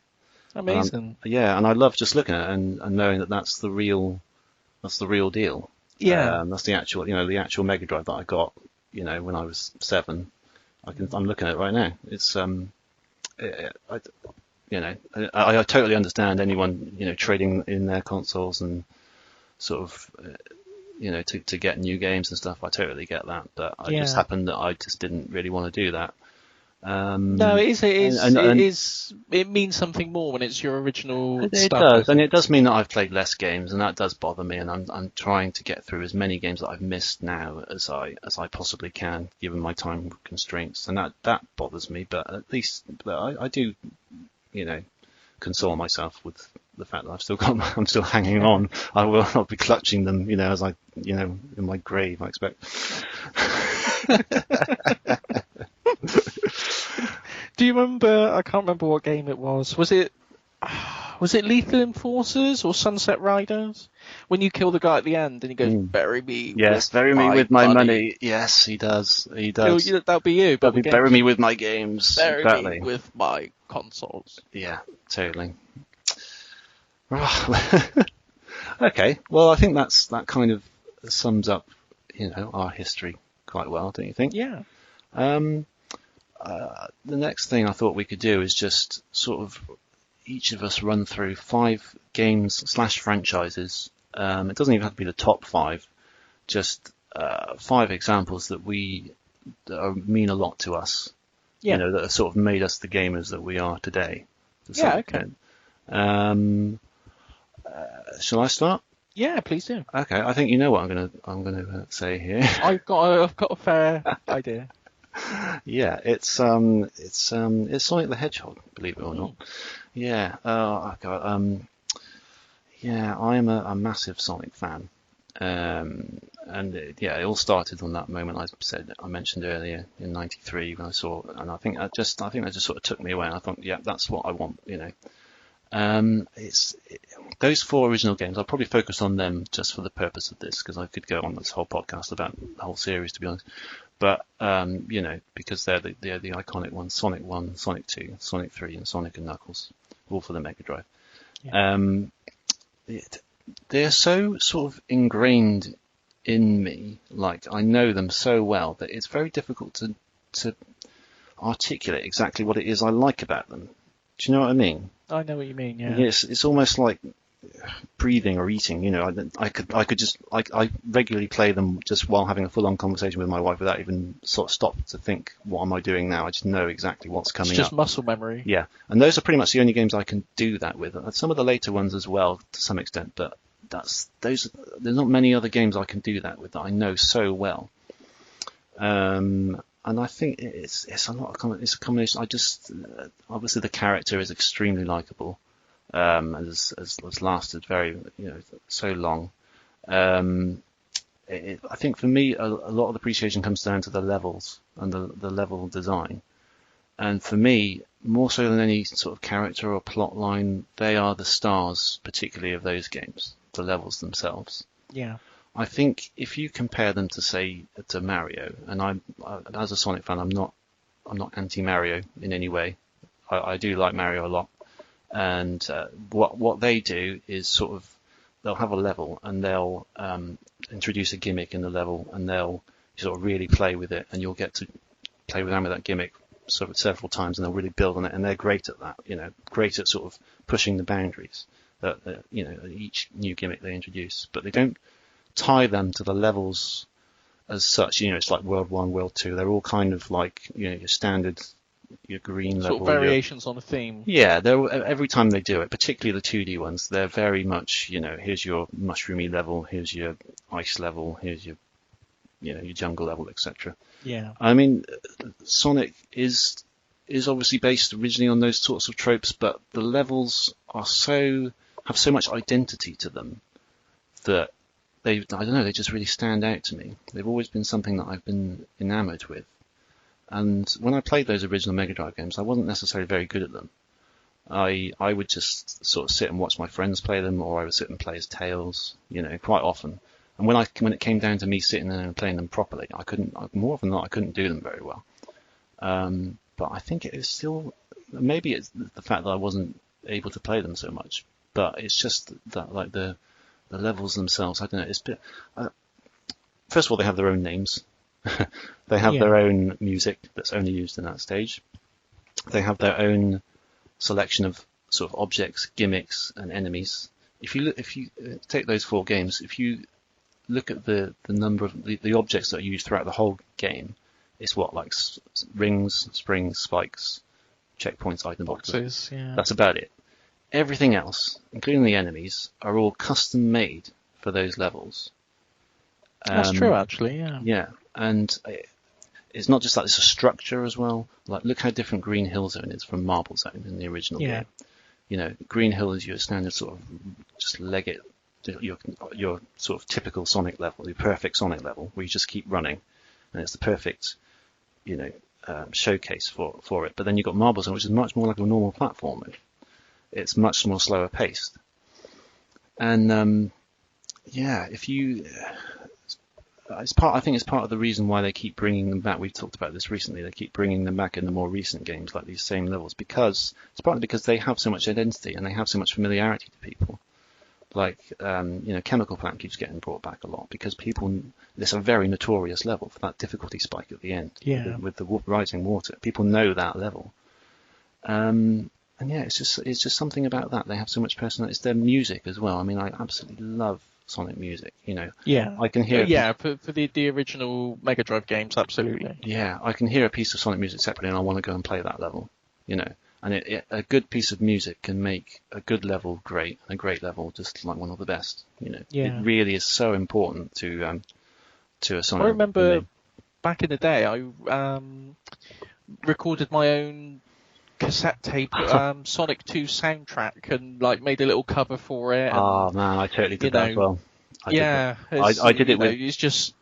Amazing. And I love just looking at it and knowing that that's the real deal. Yeah. That's the actual Mega Drive that I got, when I was 7. I'm looking at it right now. It's I totally understand anyone trading in their consoles and sort of to get new games and stuff. I totally get that, but I just happened that I just didn't really want to do that. No, it is. It means something more when it's your original it stuff. Does, and it does mean that I've played less games, and that does bother me. And I'm trying to get through as many games that I've missed now as I possibly can, given my time constraints, and that bothers me. But at least I do, console myself with the fact that I'm still hanging on. I'll be clutching them, as in my grave, I expect. Do you remember? I can't remember what game it was. Was it Lethal Enforcers or Sunset Riders? When you kill the guy at the end and he goes, "Bury me." Yes, bury me with my money. Yes, he does. He does. That'll be you. But bury me with my games. Bury me with my consoles. Yeah, totally. Okay. Well, I think that kind of sums up, our history quite well, don't you think? Yeah. The next thing I thought we could do is just sort of each of us run through 5 games / franchises. It doesn't even have to be the top 5, just 5 examples that mean a lot to us. Yeah. That have sort of made us the gamers that we are today. Yeah. Okay. Shall I start? Yeah, please do. Okay, I think you know what I'm gonna say here. I've got a fair idea. Yeah, it's Sonic the Hedgehog, believe it or not. Yeah. Oh God. Yeah, I'm a massive Sonic fan. And it all started on that moment I mentioned earlier in '93 when I saw, and I think that just sort of took me away. And I thought, yeah, that's what I want. Those 4 original games. I'll probably focus on them just for the purpose of this, because I could go on this whole podcast about the whole series, to be honest. But because they're the iconic ones: Sonic 1, Sonic 2, Sonic 3, and Sonic and Knuckles, all for the Mega Drive. Yeah. They're so sort of ingrained in me, like I know them so well that it's very difficult to articulate exactly what it is I like about them. Do you know what I mean? I know what you mean. Yeah. Yes, it's almost like breathing or eating. I regularly play them just while having a full-on conversation with my wife without even sort of stop to think, what am I doing now? I just know exactly what's coming up. It's just muscle memory. Yeah, and those are pretty much the only games I can do that with. Some of the later ones as well, to some extent, but there's not many other games I can do that with that I know so well. And I think it's a combination. Obviously the character is extremely likable. Has lasted very, so long. I think for me, a lot of the appreciation comes down to the levels and the level design. And for me, more so than any sort of character or plot line, they are the stars, particularly of those games, the levels themselves. Yeah. I think if you compare them to Mario, and as a Sonic fan, I'm not anti-Mario in any way. I do like Mario a lot. And what they do is sort of, they'll have a level and they'll introduce a gimmick in the level, and they'll sort of really play with it, and you'll get to play around with that gimmick sort of several times, and they'll really build on it, and they're great at that. Great at sort of pushing the boundaries that each new gimmick they introduce, but they don't tie them to the levels as such. It's like World 1, World 2. They're all kind of like your standard. Your green level, sort of variations on a theme. Yeah, every time they do it, particularly the 2D ones, they're very much, here's your mushroomy level, here's your ice level, here's your jungle level, etc. Yeah. I mean, Sonic is obviously based originally on those sorts of tropes, but the levels have so much identity to them that they just really stand out to me. They've always been something that I've been enamored with. And when I played those original Mega Drive games, I wasn't necessarily very good at them. I would just sort of sit and watch my friends play them, or I would sit and play as Tails, quite often. And when it came down to me sitting there and playing them properly, more often than not, I couldn't do them very well. But I think it is still, maybe it's the fact that I wasn't able to play them so much, but it's just that, like, the levels themselves, I don't know, it's a bit, first of all, they have their own names. They have their own music that's only used in that stage. They have their own selection of sort of objects, gimmicks, and enemies. If you take those 4 games, if you look at the number of the objects that are used throughout the whole game, it's what, like rings, springs, spikes, checkpoints, item boxes. Yeah. That's about it. Everything else, including the enemies, are all custom made for those levels. That's true, actually. Yeah. Yeah, and it's not just that; it's a structure as well. Like, look how different Green Hill Zone is from Marble Zone in the original game. You know, Green Hill is your standard sort of just leg it, your sort of typical Sonic level, your perfect Sonic level, where you just keep running, and it's the perfect, you know, showcase for it. But then you've got Marble Zone, which is much more like a normal platformer. It's much more slower paced, and if you, I think it's part of the reason why they keep bringing them back. We've talked about this recently. They keep bringing them back in the more recent games, like these same levels, because it's partly because they have so much identity and they have so much familiarity to people. Like, Chemical Plant keeps getting brought back a lot because it's a very notorious level for that difficulty spike at the end. Yeah. With the rising water. People know that level. And yeah, it's just something about that. They have so much personality. It's their music as well. I mean, I absolutely love Sonic music, you know. Yeah. I can hear. Yeah, for the original Mega Drive games, absolutely. Yeah, I can hear a piece of Sonic music separately, and I want to go and play that level, you know. And a good piece of music can make a good level great, and a great level just like one of the best, you know. Yeah. It really is so important to a Sonic. I remember back in the day, I recorded my own cassette tape Sonic 2 soundtrack and like made a little cover for it. Oh man, I totally did that as well. I did it with. It's just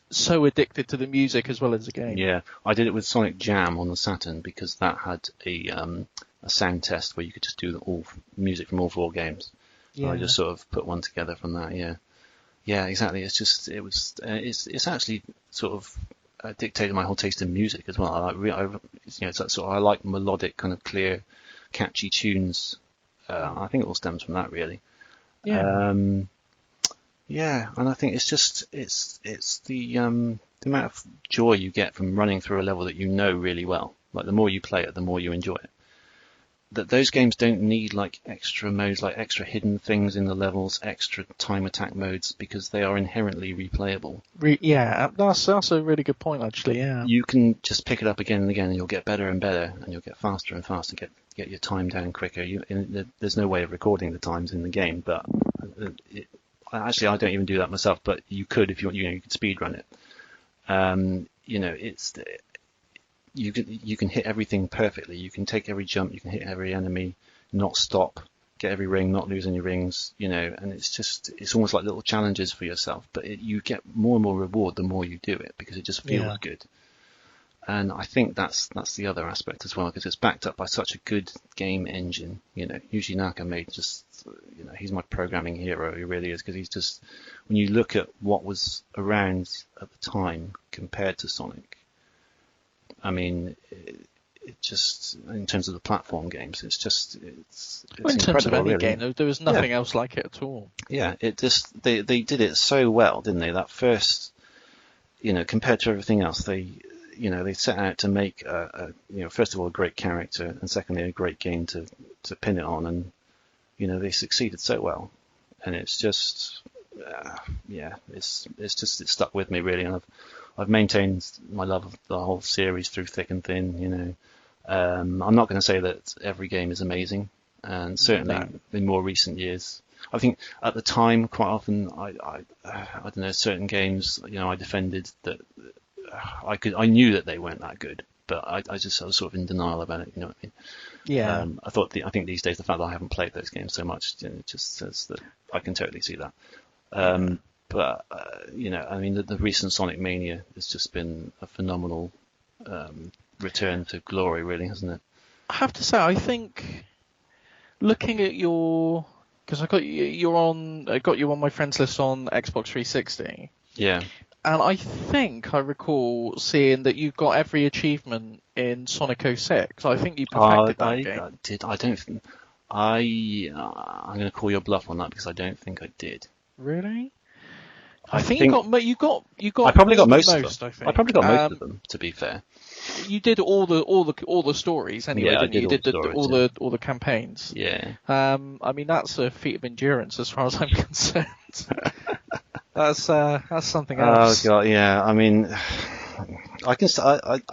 so addicted to the music as well as the game. Yeah, I did it with Sonic Jam on the Saturn because that had a sound test where you could just do all music from all 4 games. Yeah. I just sort of put one together from that. Yeah, exactly. It's actually sort of dictated my whole taste in music as well. I like melodic, kind of clear, catchy tunes. I think it all stems from that, really. Yeah. And I think it's the amount of joy you get from running through a level that you know really well. Like, the more you play it, the more you enjoy it. That those games don't need like extra modes, like extra hidden things in the levels, extra time attack modes, because they are inherently replayable. That's a really good point, actually. Yeah, you can just pick it up again and again, and you'll get better and better, and you'll get faster and faster, get your time down quicker. There's no way of recording the times in the game, but I don't even do that myself. But you could if you could speed run it. You can hit everything perfectly. You can take every jump. You can hit every enemy, not stop, get every ring, not lose any rings. And it's almost like little challenges for yourself. But you get more and more reward the more you do it because it just feels good. And I think that's the other aspect as well, because it's backed up by such a good game engine. Yuji Naka he's my programming hero. He really is, because he's just, when you look at what was around at the time compared to Sonic. I mean, it just, in terms of the platform games, it's in terms of any game, there was nothing else like it at all. Yeah, they did it so well, didn't they? That first, compared to everything else, they set out to make first of all a great character, and secondly a great game to pin it on, and they succeeded so well, and it's just it's stuck with me really, and I've maintained my love of the whole series through thick and thin. I'm not going to say that every game is amazing, and certainly in more recent years, I think at the time quite often I don't know, certain games I defended that I knew that they weren't that good, but I was sort of in denial about it. You know what I mean? Yeah. I think these days the fact that I haven't played those games so much just says that I can totally see that. But I mean, the recent Sonic Mania has just been a phenomenal return to glory, really, hasn't it? I have to say, I think looking at because I got you on my friends list on Xbox 360. Yeah. And I think I recall seeing that you've got every achievement in Sonic 06. I think you perfected that game. I'm going to call your bluff on that because I don't think I did. Really? I think you got. I probably got most of them. I think. I probably got most of them. To be fair, you did all the stories anyway, didn't you? You did all the campaigns. Yeah. I mean, that's a feat of endurance as far as I'm concerned. That's something else. Oh god, yeah. I mean, I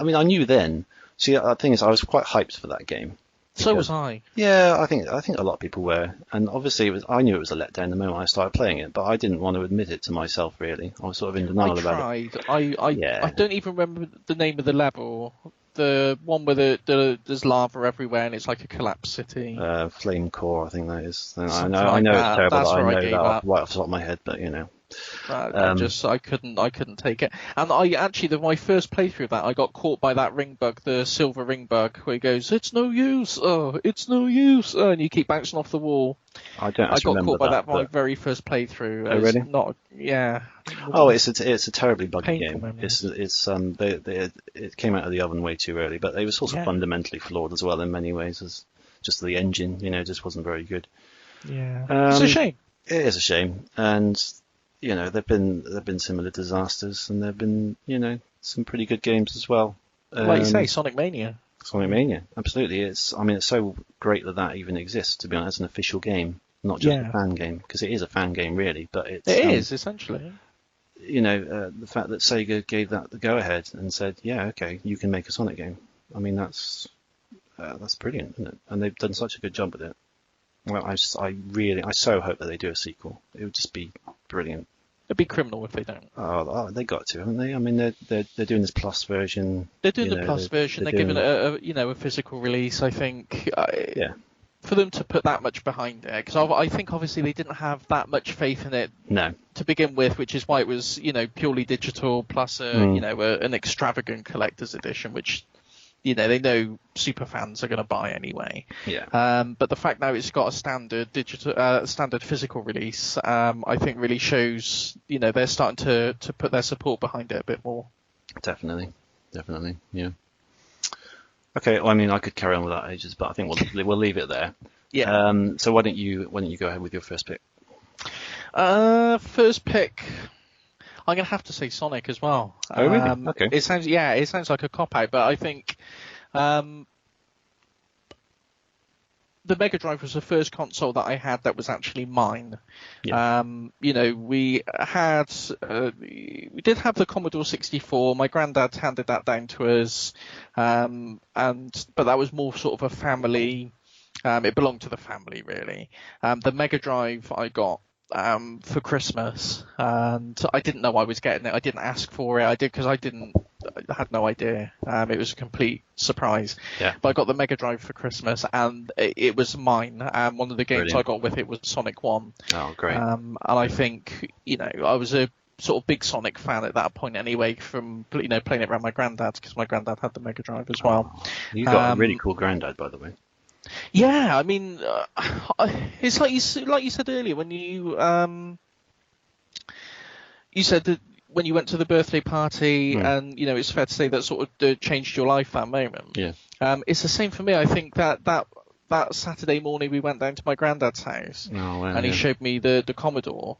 mean, I knew then. See, the thing is, I was quite hyped for that game. So was I. Yeah, I think a lot of people were, and obviously I knew it was a letdown the moment I started playing it, but I didn't want to admit it to myself really. I was sort of in denial about it. I don't even remember the name of the level. The one where there's lava everywhere and it's like a collapsed city. Flame Core, I think that is. I know it's terrible. That's I where know I gave that up. right off the top of my head, but I couldn't take it. And my first playthrough of that, I got caught by that ring bug, the silver ring bug, where he goes, "It's no use, it's no use," and you keep bouncing off the wall. I got caught by that my very first playthrough. Oh, really? Oh, it's a terribly buggy game. Memory. It came out of the oven way too early, but it was also fundamentally flawed as well in many ways. As just the engine, just wasn't very good. Yeah, it's a shame. It is a shame, and there've been similar disasters, and there've been some pretty good games as well. Like you say, Sonic Mania. Sonic Mania, absolutely. It's so great that even exists, to be honest, as an official game, not just a fan game, because it is a fan game really, but it is essentially. The fact that Sega gave that the go-ahead and said, yeah, okay, you can make a Sonic game. I mean, that's brilliant, isn't it? And they've done such a good job with it. Well, I so hope that they do a sequel. It would just be brilliant. It'd be criminal if they don't. Oh, they got to, haven't they? I mean, they're doing this Plus version. They're doing the Plus version. They're giving it a physical release. I think. For them to put that much behind it, because I think obviously they didn't have that much faith in it. No. To begin with, which is why it was purely digital plus an extravagant collector's edition, which they know super fans are going to buy anyway. Yeah. But the fact now it's got a standard physical release, I think really shows, they're starting to put their support behind it a bit more. Definitely, yeah. Okay, well, I mean, I could carry on with that ages, but I think we'll leave it there. Yeah. So why don't you go ahead with your first pick? First pick. I'm going to have to say Sonic as well. Oh, really? Okay. It sounds like a cop-out, but I think the Mega Drive was the first console that I had that was actually mine. Yeah. We did have the Commodore 64. My granddad handed that down to us, but that was more sort of a family. It belonged to the family, really. The Mega Drive I got for Christmas, and I didn't know I was getting it. I didn't ask for it. I did because I had no idea. It was a complete surprise. Yeah. But I got the Mega Drive for Christmas, and it was mine. One of the games Brilliant. I got with it was Sonic 1. Oh, great. And I think, I was a sort of big Sonic fan at that point anyway, from playing it around my granddad's, because my granddad had the Mega Drive as well. You got a really cool granddad, by the way. Yeah, I mean, it's like you said earlier when you said that when you went to the birthday party, and it's fair to say that sort of changed your life that moment. Yeah. It's the same for me. I think that Saturday morning we went down to my granddad's house, and he showed me the Commodore.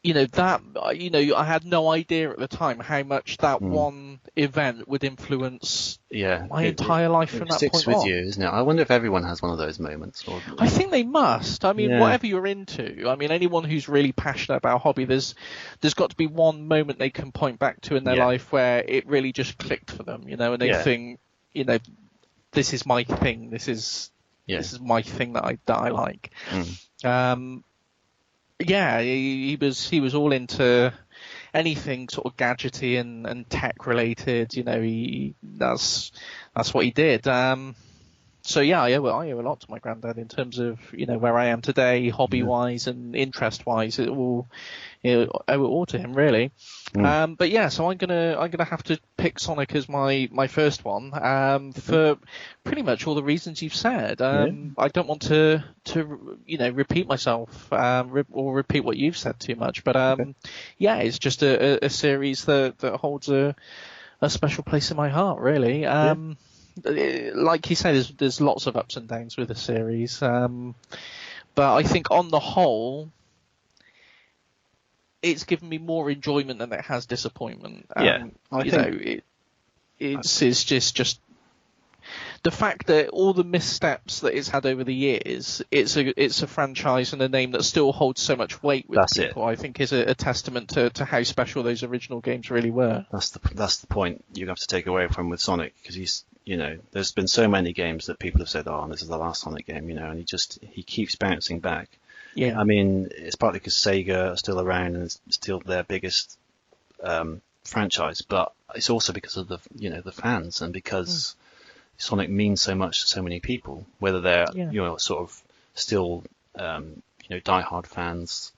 I had no idea at the time how much that one event would influence my entire life from that point on. It sticks with you, isn't it? I wonder if everyone has one of those moments. I think they must. I mean, whatever you're into, anyone who's really passionate about a hobby, there's got to be one moment they can point back to in their life where it really just clicked for them, and they think, this is my thing. This is my thing that I like. Yeah, he was all into anything sort of gadgety and tech related. That's what he did. So yeah, I owe a lot to my granddad in terms of where I am today, hobby wise and interest wise. I owe it all to him, really. But yeah, so I'm gonna have to pick Sonic as my first one for pretty much all the reasons you've said. I don't want to repeat myself or repeat what you've said too much, but yeah, it's just a series that holds a special place in my heart, really. Like you say, there's lots of ups and downs with the series, but I think on the whole, it's given me more enjoyment than it has disappointment. I think it's just the fact that all the missteps that it's had over the years, it's a franchise and a name that still holds so much weight with people. I think is a testament to how special those original games really were. That's the point you have to take away from with Sonic, because there's been so many games that people have said, oh, this is the last Sonic game, and he keeps bouncing back. Yeah. I mean, it's partly because Sega are still around and it's still their biggest franchise, but it's also because of the fans, and because Sonic means so much to so many people, whether they're sort of still diehard fans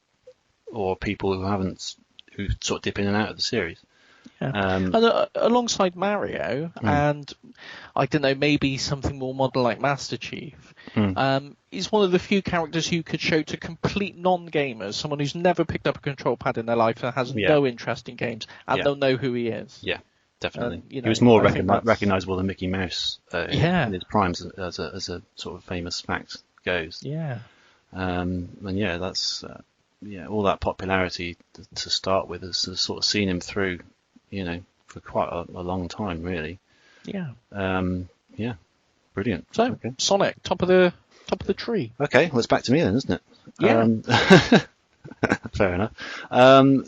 or people who sort of dip in and out of the series. Yeah. And alongside Mario, and I don't know, maybe something more modern like Master Chief, he's one of the few characters you could show to complete non-gamers, someone who's never picked up a control pad in their life and has no interest in games, and they'll know who he is. Yeah, definitely. He was more recognisable than Mickey Mouse in his primes, as a sort of famous fact goes. Yeah. And that's all that popularity to start with has sort of seen him through, for quite a long time, really. Yeah. Brilliant. So, okay. Sonic, top of the tree. Okay, well, it's back to me then, isn't it? Yeah. Fair enough.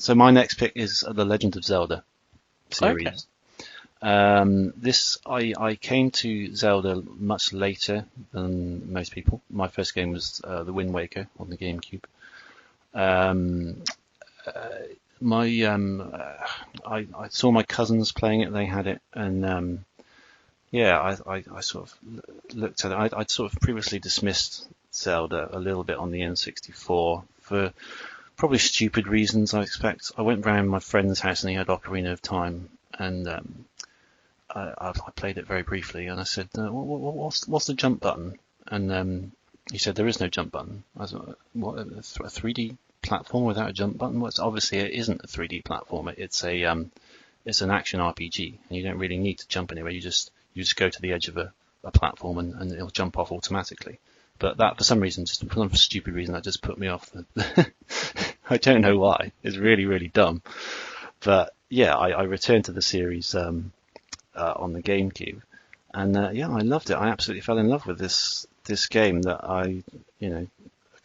So my next pick is the Legend of Zelda series. Okay. I came to Zelda much later than most people. My first game was the Wind Waker on the GameCube. I saw my cousins playing it. They had it, and I sort of looked at it. I'd sort of previously dismissed Zelda a little bit on the N64 for probably stupid reasons, I expect. I went round my friend's house and he had Ocarina of Time, and I played it very briefly, and I said, what's the jump button? And he said, there is no jump button. I was like, what, a 3D platform without a jump button? Well, obviously it isn't a 3D platform. It's an action RPG, and you don't really need to jump anywhere. You just go to the edge of a platform and it'll jump off automatically. But that, for some reason, just for some stupid reason, that just put me off. I don't know why. It's really, really dumb. But yeah, I returned to the series on the GameCube, and I loved it. I absolutely fell in love with this game that a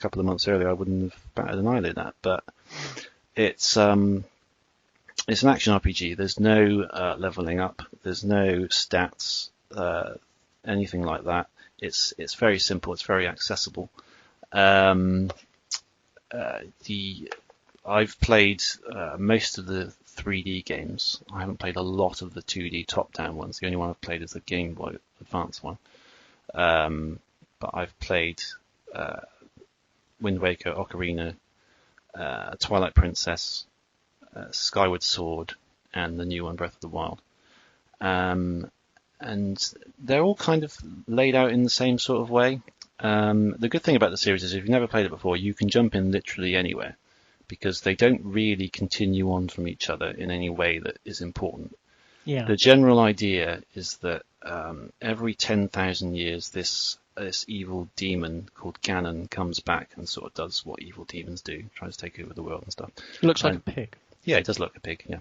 couple of months earlier I wouldn't have batted an eyelid at. But it's an action RPG. There's no leveling up. There's no stats, anything like that. It's very simple. It's very accessible. I've played most of the 3D games. I haven't played a lot of the 2D top-down ones. The only one I've played is the Game Boy Advance one. But I've played Wind Waker, Ocarina, Twilight Princess, Skyward Sword, and the new one, Breath of the Wild. And they're all kind of laid out in the same sort of way. The good thing about the series is if you've never played it before, you can jump in literally anywhere, because they don't really continue on from each other in any way that is important. Yeah. The general idea is that every 10,000 years, this evil demon called Ganon comes back and sort of does what evil demons do, tries to take over the world and stuff. He looks like a pig. Yeah, he does look like a pig, yeah.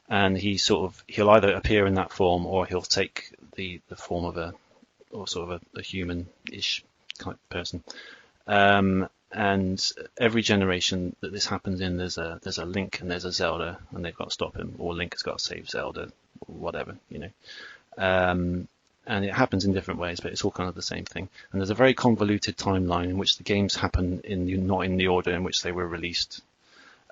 And he'll either appear in that form, or he'll take the form of a human-ish type person. And every generation that this happens in, there's a Link and there's a Zelda, and they've got to stop him, or Link has got to save Zelda, or whatever, And it happens in different ways, but it's all kind of the same thing. And there's a very convoluted timeline in which the games happen not in the order in which they were released.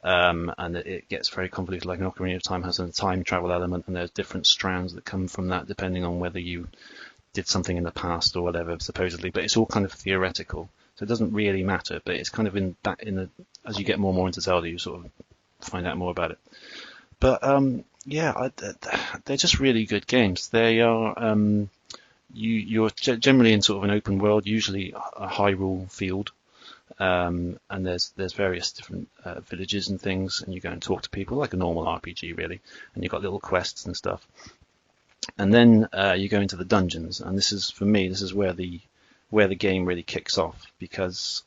And it gets very convoluted, like an Ocarina of Time has a time travel element, and there's different strands that come from that depending on whether you did something in the past or whatever, supposedly. But it's all kind of theoretical, so it doesn't really matter. But it's kind of as you get more and more into Zelda, you sort of find out more about it. But they're just really good games. They are you're generally in sort of an open world, usually a Hyrule field. And there's various different villages and things, and you go and talk to people like a normal RPG, really. And you've got little quests and stuff. And then you go into the dungeons, and this is where the game really kicks off, because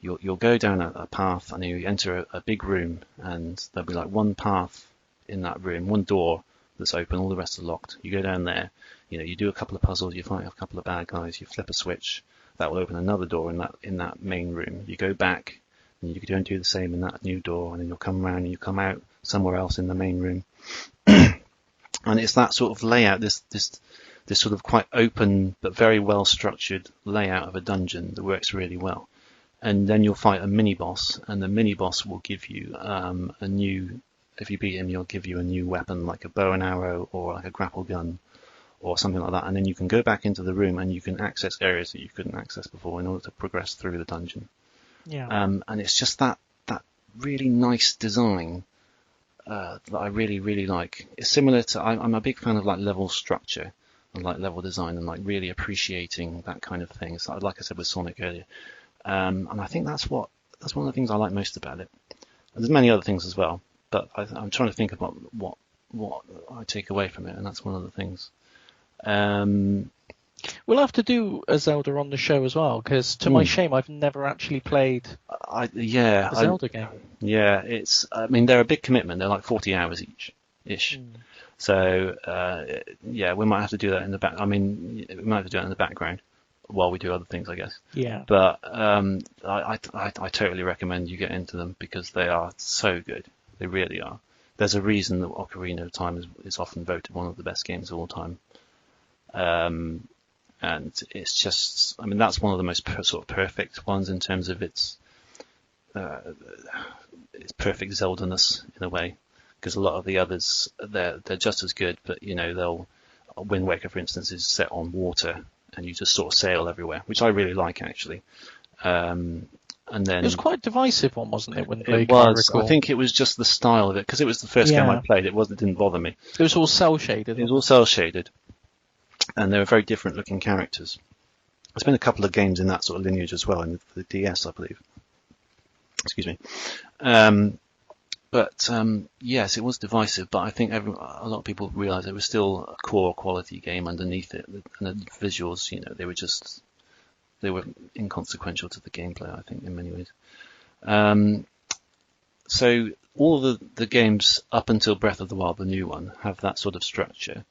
you'll go down a path and you enter a big room, and there'll be like one path in that room, one door that's open, all the rest are locked. You go down there, You do a couple of puzzles, you fight a couple of bad guys, you flip a switch, that will open another door in that main room. You go back, and you can do the same in that new door, and then you'll come around and you come out somewhere else in the main room. And it's that sort of layout, this sort of quite open but very well structured layout of a dungeon that works really well. And then you'll fight a mini boss, and the mini boss will give you a new. If you beat him, he'll give you a new weapon, like a bow and arrow or like a grapple gun or something like that. And then you can go back into the room and you can access areas that you couldn't access before in order to progress through the dungeon. Yeah. And it's just that really nice design that I really, really like. It's similar to, I'm a big fan of like level structure and like level design and like really appreciating that kind of thing. So like I said with Sonic earlier. And I think that's one of the things I like most about it. And there's many other things as well, but I'm trying to think about what I take away from it, and that's one of the things. We'll have to do a Zelda on the show as well, because to my shame, I've never actually played a Zelda game. Yeah, they're a big commitment. They're like 40 hours ish. So we might have to do that in the back. We might have to do it in the background while we do other things, I guess. Yeah. But I totally recommend you get into them because they are so good. They really are. There's a reason that Ocarina of Time is often voted one of the best games of all time. And it's just, that's one of the most sort of perfect ones in terms of its perfect Zelda-ness in a way. Because a lot of the others, they're just as good, but Wind Waker, for instance, is set on water, and you just sort of sail everywhere, which I really like actually. And then it was quite a divisive one, wasn't it? It was. I think it was just the style of it, because it was the first game I played. It didn't bother me. It was all cell shaded. It was all cell shaded, and they were very different looking characters. There's been a couple of games in that sort of lineage as well, in the DS, I believe. Excuse me. Yes, it was divisive, but I think a lot of people realised it was still a core quality game underneath it, and the visuals, they were inconsequential to the gameplay, I think, in many ways. So all the games up until Breath of the Wild, the new one, have that sort of structure,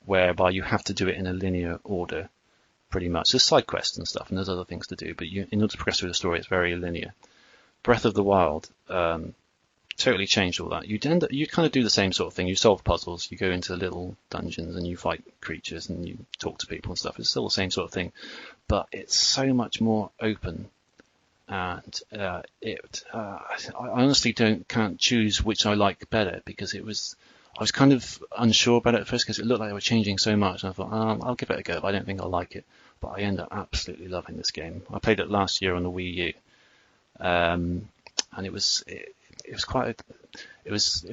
whereby you have to do it in a linear order, pretty much. There's side quests and stuff, and there's other things to do, but in order to progress through the story, it's very linear. Breath of the Wild totally changed all that. You kind of do the same sort of thing. You solve puzzles, you go into little dungeons, and you fight creatures, and you talk to people and stuff. It's still the same sort of thing, but it's so much more open. And I honestly can't choose which I like better, because I was kind of unsure about it at first because it looked like they were changing so much, and I thought, I'll give it a go, but I don't think I'll like it. But I end up absolutely loving this game. I played it last year on the Wii U, and it was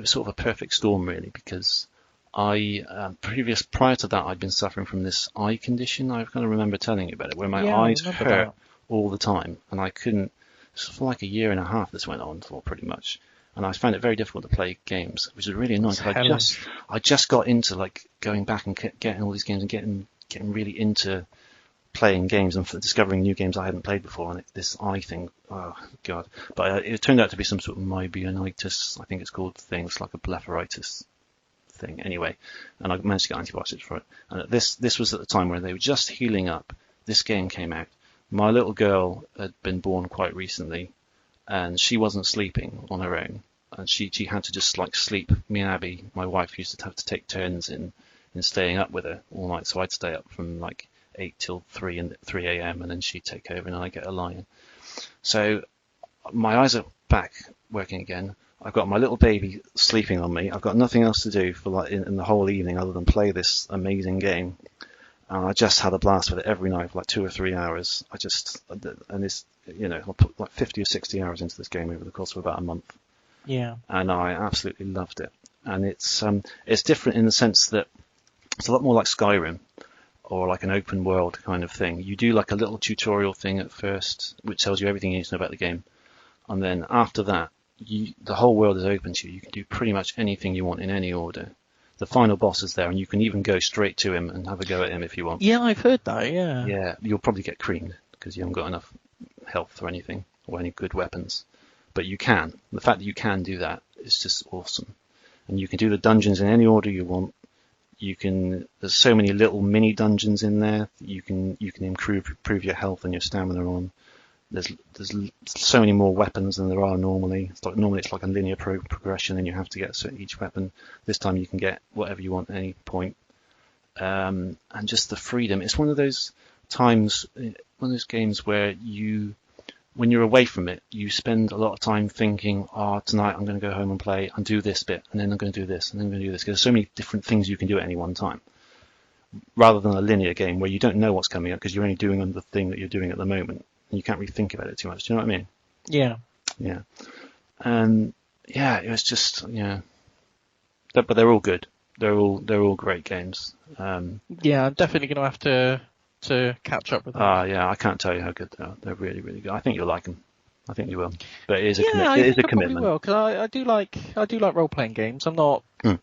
sort of a perfect storm, really, because prior to that, I'd been suffering from this eye condition. I kind of remember telling you about it, where my eyes hurt all the time, and I couldn't. For like a year and a half, this went on for pretty much, and I found it very difficult to play games, which is really annoying. I just got into like going back and getting all these games and getting really into playing games and discovering new games I hadn't played before, and this eye thing, oh god. But it turned out to be some sort of myobenitis, I think it's called, thing. It's like a blepharitis thing anyway, and I managed to get antibiotics for it. And this was at the time where they were just healing up. This game came out. My little girl had been born quite recently, and she wasn't sleeping on her own, and she had to just like sleep. Me and Abby, my wife, used to have to take turns in staying up with her all night, so I'd stay up from like 8 till 3 a.m. and then she'd take over and I'd get a lie-in. So my eyes are back working again. I've got my little baby sleeping on me. I've got nothing else to do for like in the whole evening other than play this amazing game. And I just had a blast with it every night for like 2 or 3 hours. I put like 50 or 60 hours into this game over the course of about a month. Yeah. And I absolutely loved it. And it's different in the sense that it's a lot more like Skyrim, or like an open world kind of thing. You do like a little tutorial thing at first, which tells you everything you need to know about the game. And then after that, the whole world is open to you. You can do pretty much anything you want in any order. The final boss is there, and you can even go straight to him and have a go at him if you want. Yeah, I've heard that, yeah. Yeah, you'll probably get creamed because you haven't got enough health or anything, or any good weapons. But you can. The fact that you can do that is just awesome. And you can do the dungeons in any order you want. There's so many little mini dungeons in there. You can improve your health and your stamina on. There's so many more weapons than there are normally. Normally it's like a linear progression, and you have to get each weapon. This time you can get whatever you want at any point. And just the freedom. It's one of those times, one of those games where when you're away from it, you spend a lot of time thinking, tonight I'm going to go home and play and do this bit, and then I'm going to do this, and then I'm going to do this. There's so many different things you can do at any one time, rather than a linear game where you don't know what's coming up because you're only doing the thing that you're doing at the moment, and you can't really think about it too much. Do you know what I mean? Yeah. Yeah. And it was just, but they're all good. They're all great games. I'm definitely going to have to catch up with them. I can't tell you how good they are. They're really, really good. I think you'll like them. I think you will. But it is a commitment. Will, because I do like role playing games. I'm not, again,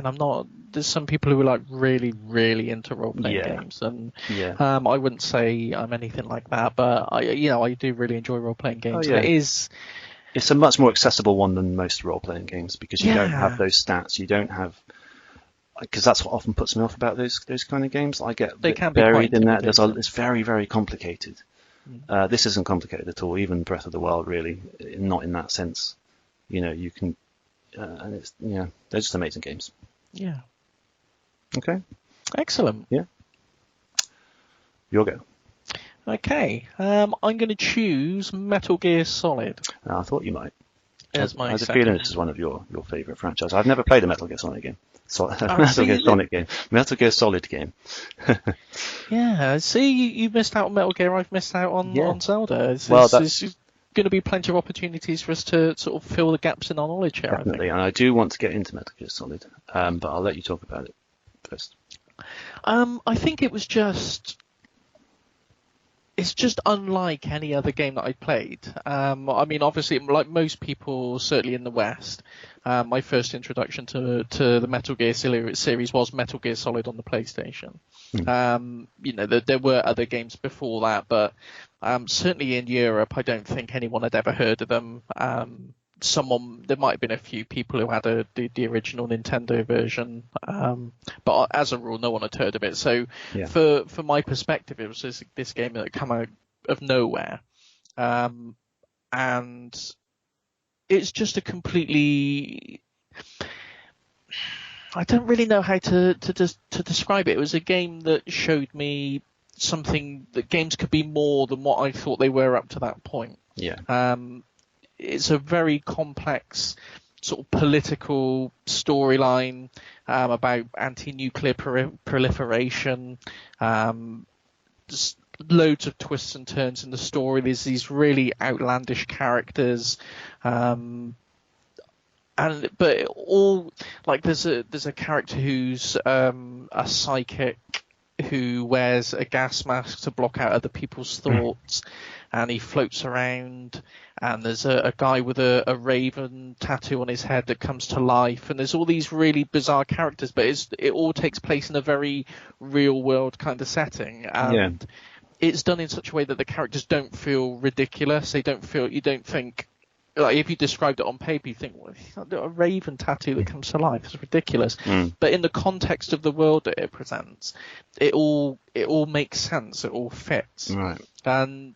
I'm not. There's some people who are like really, really into role playing games, and I wouldn't say I'm anything like that. But I do really enjoy role playing games. Oh, yeah. It is. It's a much more accessible one than most role playing games because you don't have those stats. You don't have. Because that's what often puts me off about those kind of games. I get buried in that. It's very, very complicated. This isn't complicated at all. Even Breath of the Wild, really, not in that sense. You can, and it's they're just amazing games. Yeah. Okay. Excellent. Yeah. Your go. Okay. I'm going to choose Metal Gear Solid. I thought you might. I have a feeling this is one of your favourite franchises. I've never played a Metal Gear Solid game. Metal Gear Solid game. Yeah, see, you missed out on Metal Gear. I've missed out on Zelda. There's going to be plenty of opportunities for us to sort of fill the gaps in our knowledge here. Definitely, and I do want to get into Metal Gear Solid, but I'll let you talk about it first. I think it was just. It's just unlike any other game that I played. I mean, obviously, like most people, certainly in the West, my first introduction to the Metal Gear series was Metal Gear Solid on the PlayStation. There were other games before that, but certainly in Europe, I don't think anyone had ever heard of them. There might have been a few people who had the original Nintendo version, but as a rule, no one had heard of it. So, for my perspective, it was this game that came out of nowhere, and it's just a completely. I don't really know how to describe it. It was a game that showed me something that games could be more than what I thought they were up to that point. Yeah. It's a very complex sort of political storyline about anti-nuclear proliferation. Just loads of twists and turns in the story. There's these really outlandish characters, but all like there's a character who's a psychic who wears a gas mask to block out other people's thoughts, and he floats around, and there's a guy with a raven tattoo on his head that comes to life, and there's all these really bizarre characters, but it all takes place in a very real world kind of setting, and it's done in such a way that the characters don't feel ridiculous. You don't think, like, if you described it on paper, you think, well, a raven tattoo that comes to life. It's ridiculous. But in the context of the world that it presents, it all makes sense. It all fits. Right. And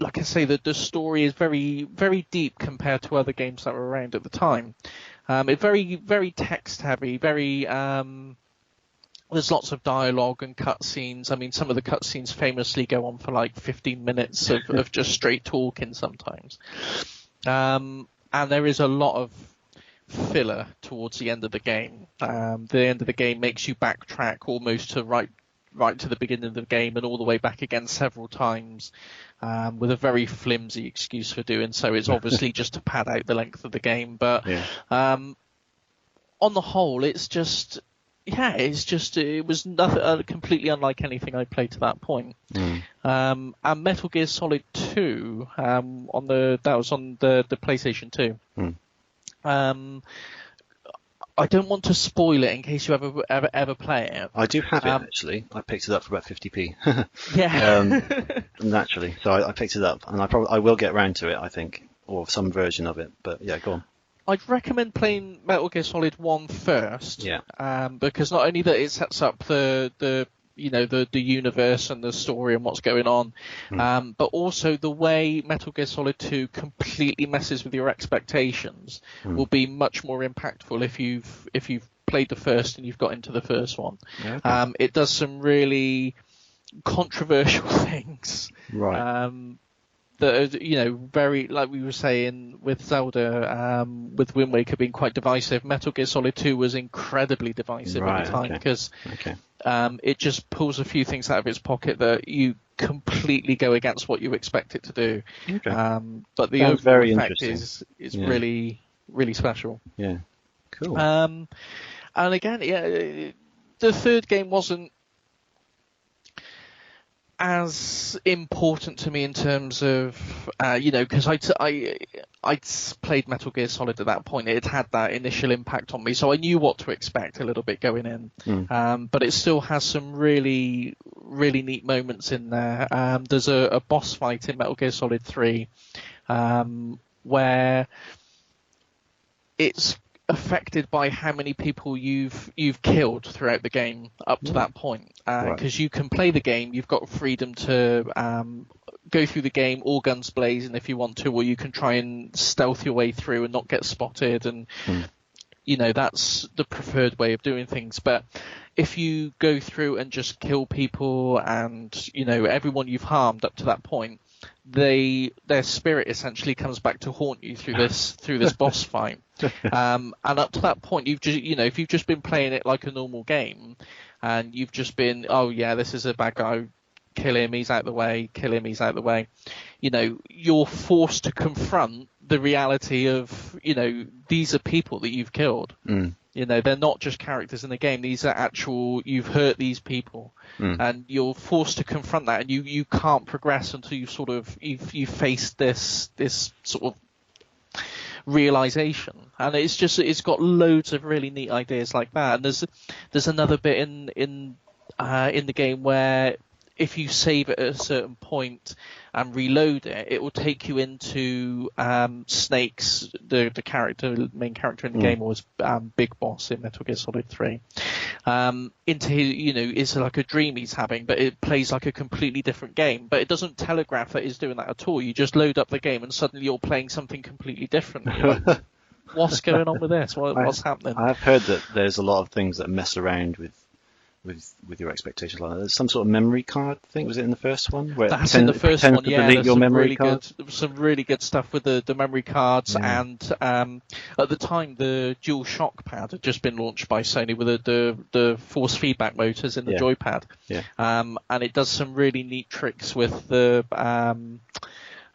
like I say, the story is very, very deep compared to other games that were around at the time. It's very, very text heavy. Very. There's lots of dialogue and cutscenes. I mean, some of the cutscenes famously go on for like 15 minutes of just straight talking sometimes. And there is a lot of filler towards the end of the game. The end of the game makes you backtrack almost to right to the beginning of the game and all the way back again several times, with a very flimsy excuse for doing so. It's obviously just to pad out the length of the game. But on the whole, it's just... Yeah, it was nothing, completely unlike anything I played to that point. And Metal Gear Solid 2, that was on the PlayStation 2. I don't want to spoil it in case you ever play it. I do have it, actually. I picked it up for about 50p. Yeah. Naturally. So I picked it up, and I will get round to it, I think, or some version of it. But yeah, go on. I'd recommend playing Metal Gear Solid 1 first. Yeah. Because not only that it sets up the universe and the story and what's going on, but also the way Metal Gear Solid 2 completely messes with your expectations will be much more impactful if you've played the first and you've got into the first one. Yeah, okay. It does some really controversial things. Right. That are, very, like we were saying with Zelda, with Wind Waker being quite divisive. Metal Gear Solid 2 was incredibly divisive at the time because it just pulls a few things out of its pocket that you completely go against what you expect it to do. Okay. But the overall effect is really, really special. Yeah. Cool. And again, the third game wasn't as important to me in terms of, because I'd played Metal Gear Solid at that point. It had that initial impact on me, so I knew what to expect a little bit going in. But it still has some really, really neat moments in there. There's a boss fight in Metal Gear Solid 3 where it's affected by how many people you've killed throughout the game up to that point, because you can play the game, you've got freedom to go through the game all guns blazing if you want to, or you can try and stealth your way through and not get spotted, and that's the preferred way of doing things. But if you go through and just kill people and everyone you've harmed up to that point, their spirit essentially comes back to haunt you through this boss fight. And up to that point, you've just if you've just been playing it like a normal game, and you've just been, oh yeah, this is a bad guy, kill him, he's out the way, kill him, he's out the way. You're forced to confront the reality of these are people that you've killed. They're not just characters in the game. These are actual, you've hurt these people. And you're forced to confront that, and you can't progress until you've faced this sort of realization. And it's got loads of really neat ideas like that. And there's another bit in the game where if you save it at a certain point and reload it, it will take you into Snake's, the main character in the game, was Big Boss in Metal Gear Solid 3. Into his, it's like a dream he's having, but it plays like a completely different game. But it doesn't telegraph that he's doing that at all. You just load up the game and suddenly you're playing something completely different. You're like, what's going on with this? What's happening? I've heard that there's a lot of things that mess around with your expectations. Like there's some sort of memory card thing. Was it in the first one? Where that's in the first one. Yeah, delete your memory card. Some really good stuff with the memory cards, and at the time the Dual Shock pad had just been launched by Sony with the force feedback motors in the joypad. Yeah. And it does some really neat tricks with the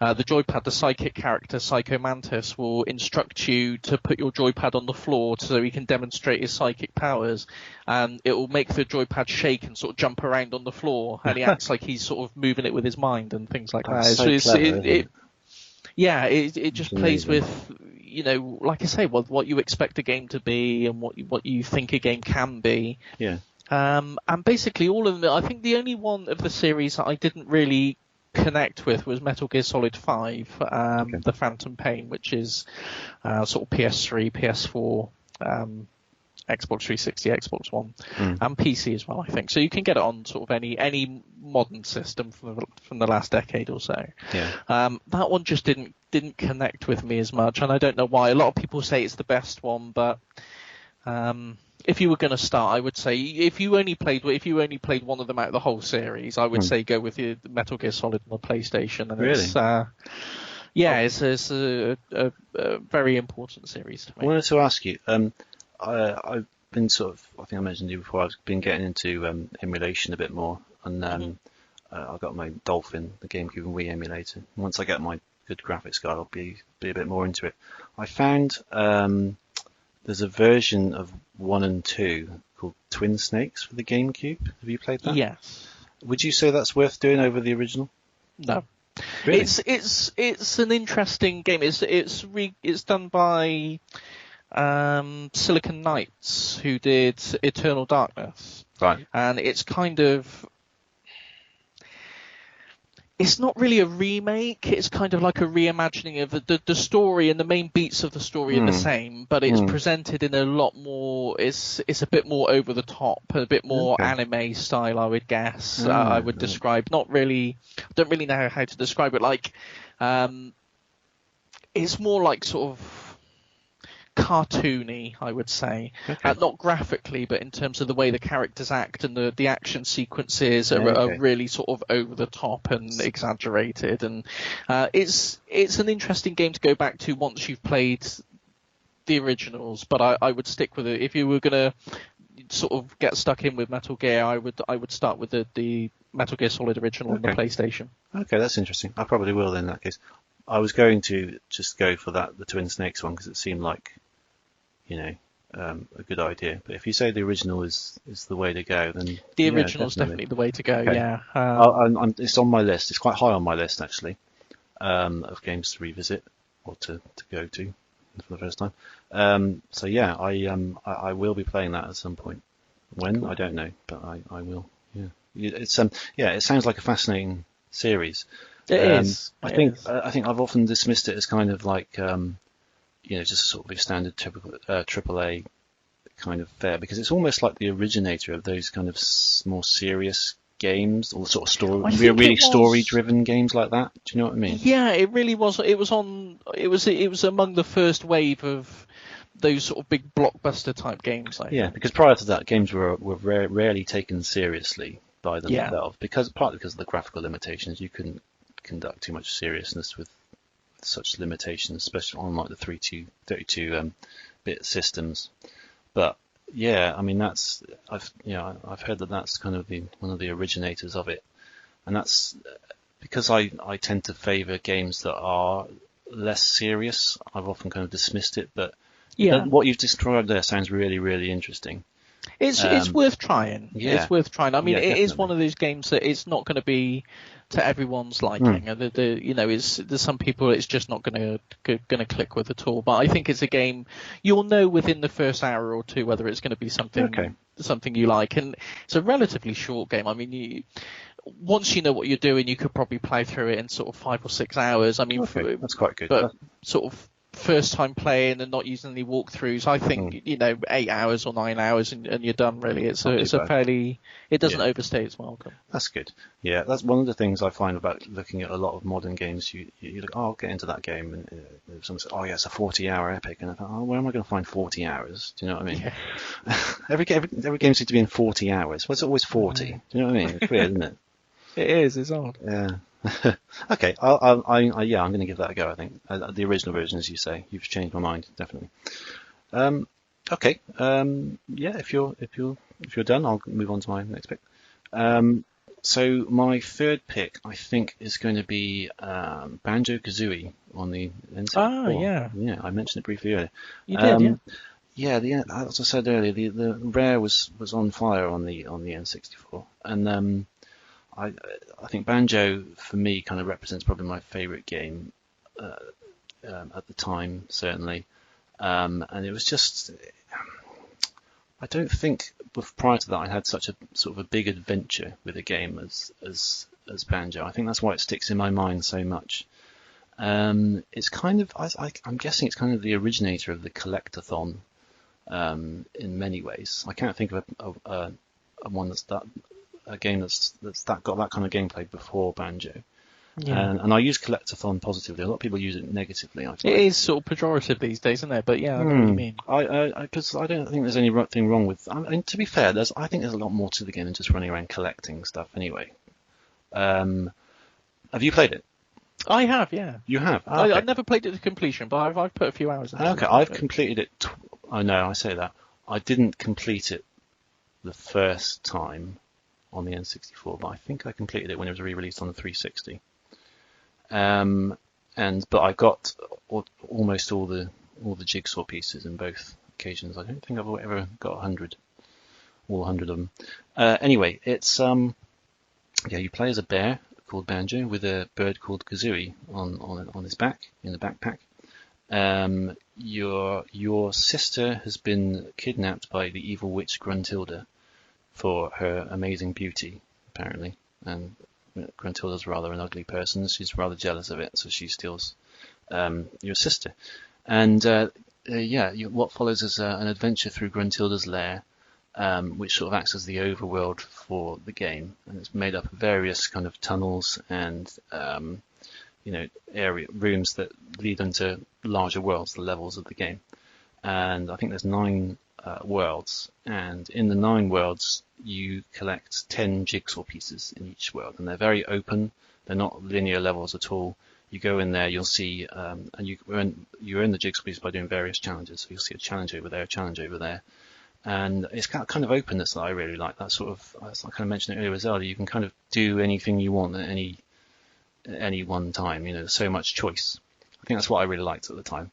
joypad. The psychic character, Psycho Mantis, will instruct you to put your joypad on the floor so he can demonstrate his psychic powers, and it will make the joypad shake and sort of jump around on the floor, and he acts like he's sort of moving it with his mind and things like that. So clever, it just plays with, like I say, what you expect a game to be and what you think a game can be. Yeah. And basically all of them, I think the only one of the series that I didn't really connect with was Metal Gear Solid 5, The Phantom Pain, which is sort of PS3, PS4, Xbox 360, Xbox One, and PC as well, I think. So you can get it on sort of any modern system from the last decade or so. Yeah. That one just didn't connect with me as much, and I don't know why. A lot of people say it's the best one, but if you were going to start, I would say if you only played one of them out of the whole series, I would say go with the Metal Gear Solid on the PlayStation. And really? It's a very important series to me. I wanted to ask you. I've been I think I mentioned to you before, I've been getting into emulation a bit more, and I got my Dolphin, the GameCube and Wii emulator. Once I get my good graphics card, I'll be a bit more into it. I found there's a version of 1 and 2 called Twin Snakes for the GameCube. Have you played that? Yes. Would you say that's worth doing over the original? No. Really? It's an interesting game. It's done by Silicon Knights, who did Eternal Darkness. Right. And it's kind of, it's not really a remake. It's kind of like a reimagining of the story, and the main beats of the story are the same, but it's presented in a lot more. It's a bit more over the top, a bit more anime style, I would guess. I would describe. Not really. I don't really know how to describe it. Like, it's more like sort of cartoony, I would say. Not graphically, but in terms of the way the characters act, and the action sequences are really sort of over the top and exaggerated. And it's an interesting game to go back to once you've played the originals. But I would stick with it. If you were going to sort of get stuck in with Metal Gear, I would start with the Metal Gear Solid original on the PlayStation. Okay, that's interesting. I probably will in that case. I was going to just go for the Twin Snakes one because it seemed like, a good idea. But if you say the original is the way to go, then the original is definitely the way to go. Okay. Yeah, it's on my list. It's quite high on my list actually, of games to revisit or to go to for the first time. So yeah, I will be playing that at some point. When I don't know, but I will. Yeah, it's it sounds like a fascinating series. It is. I think I've often dismissed it as kind of like just sort of a standard AAA kind of fare, because it's almost like the originator of those kind of more serious games, or sort of really story-driven games like that. Do you know what I mean? Yeah, it really was. It was among the first wave of those sort of big blockbuster type games. Because prior to that, games were rarely taken seriously by themselves, partly because of the graphical limitations. You couldn't conduct too much seriousness with such limitations, especially on like the 32-bit systems. But yeah, I mean I've heard that's kind of one of the originators of it, and that's because I tend to favour games that are less serious. I've often kind of dismissed it, but what you've described there sounds really, really interesting. It's worth trying. Yeah. It's worth trying. I mean, it is one of those games that it's not going to be to everyone's liking. There's some people it's just not going to click with at all. But I think it's a game you'll know within the first hour or two whether it's going to be something you like. And it's a relatively short game. I mean, once you know what you're doing, you could probably play through it in sort of 5 or 6 hours. I mean, that's quite good. But sort of first time playing and not using any walkthroughs, I think 8 hours or 9 hours and you're done. Really, it's a fairly, it doesn't overstay its welcome. That's good. Yeah, that's one of the things I find about looking at a lot of modern games. You look, I'll get into that game, and someone says, it's a 40-hour epic, and I thought, where am I going to find 40 hours? Do you know what I mean? Yeah. every game seems to be in 40 hours. Well, it's always 40. Do you know what I mean? It's weird, isn't it? It is. It's odd. Yeah. Okay, I'm going to give that a go. I think the original version, as you say, you've changed my mind definitely. Okay, if you're done, I'll move on to my next pick. So my third pick, I think, is going to be Banjo-Kazooie on the N64. Yeah, I mentioned it briefly earlier. You did, yeah. As I said earlier, the Rare was on fire on the N64, and I think Banjo, for me, kind of represents probably my favourite game at the time, certainly. And it was just, I don't think prior to that I had such a sort of a big adventure with a game as Banjo. I think that's why it sticks in my mind so much. It's kind of, I'm guessing it's kind of the originator of the collectathon in many ways. I can't think of a one that's a game that's got that kind of gameplay before Banjo. Yeah. And I use collectathon positively. A lot of people use it negatively. I find. It is sort of pejorative these days, isn't it? But yeah, I know what you mean. Because I don't think there's anything wrong with. I mean, to be fair, I think there's a lot more to the game than just running around collecting stuff. Anyway, have you played it? I have, yeah. You have? Oh, okay. I've never played it to completion, but I've put a few hours into it. Okay, I've completed it. I know, I say that. I didn't complete it the first time on the N64, but I think I completed it when it was re-released on the 360. But I got almost all the jigsaw pieces in both occasions. I don't think I've ever got all 100 of them. Anyway, it's you play as a bear called Banjo with a bird called Kazooie on his back in the backpack. Your sister has been kidnapped by the evil witch Gruntilda for her amazing beauty, apparently, and Gruntilda's rather an ugly person. She's rather jealous of it, so she steals your sister. And what follows is an adventure through Gruntilda's lair, which sort of acts as the overworld for the game, and it's made up of various kind of tunnels and rooms that lead into larger worlds, the levels of the game. And I think there's 9 worlds, and in the 9 worlds you collect 10 jigsaw pieces in each world, and they're very open. They're not linear levels at all. You go in there, you'll see, and you earn the jigsaw pieces by doing various challenges. So you'll see a challenge over there, a challenge over there, and it's kind of openness that I really like. That sort of, as I kind of mentioned earlier with Zelda, you can kind of do anything you want at any one time. There's so much choice. I think that's what I really liked at the time.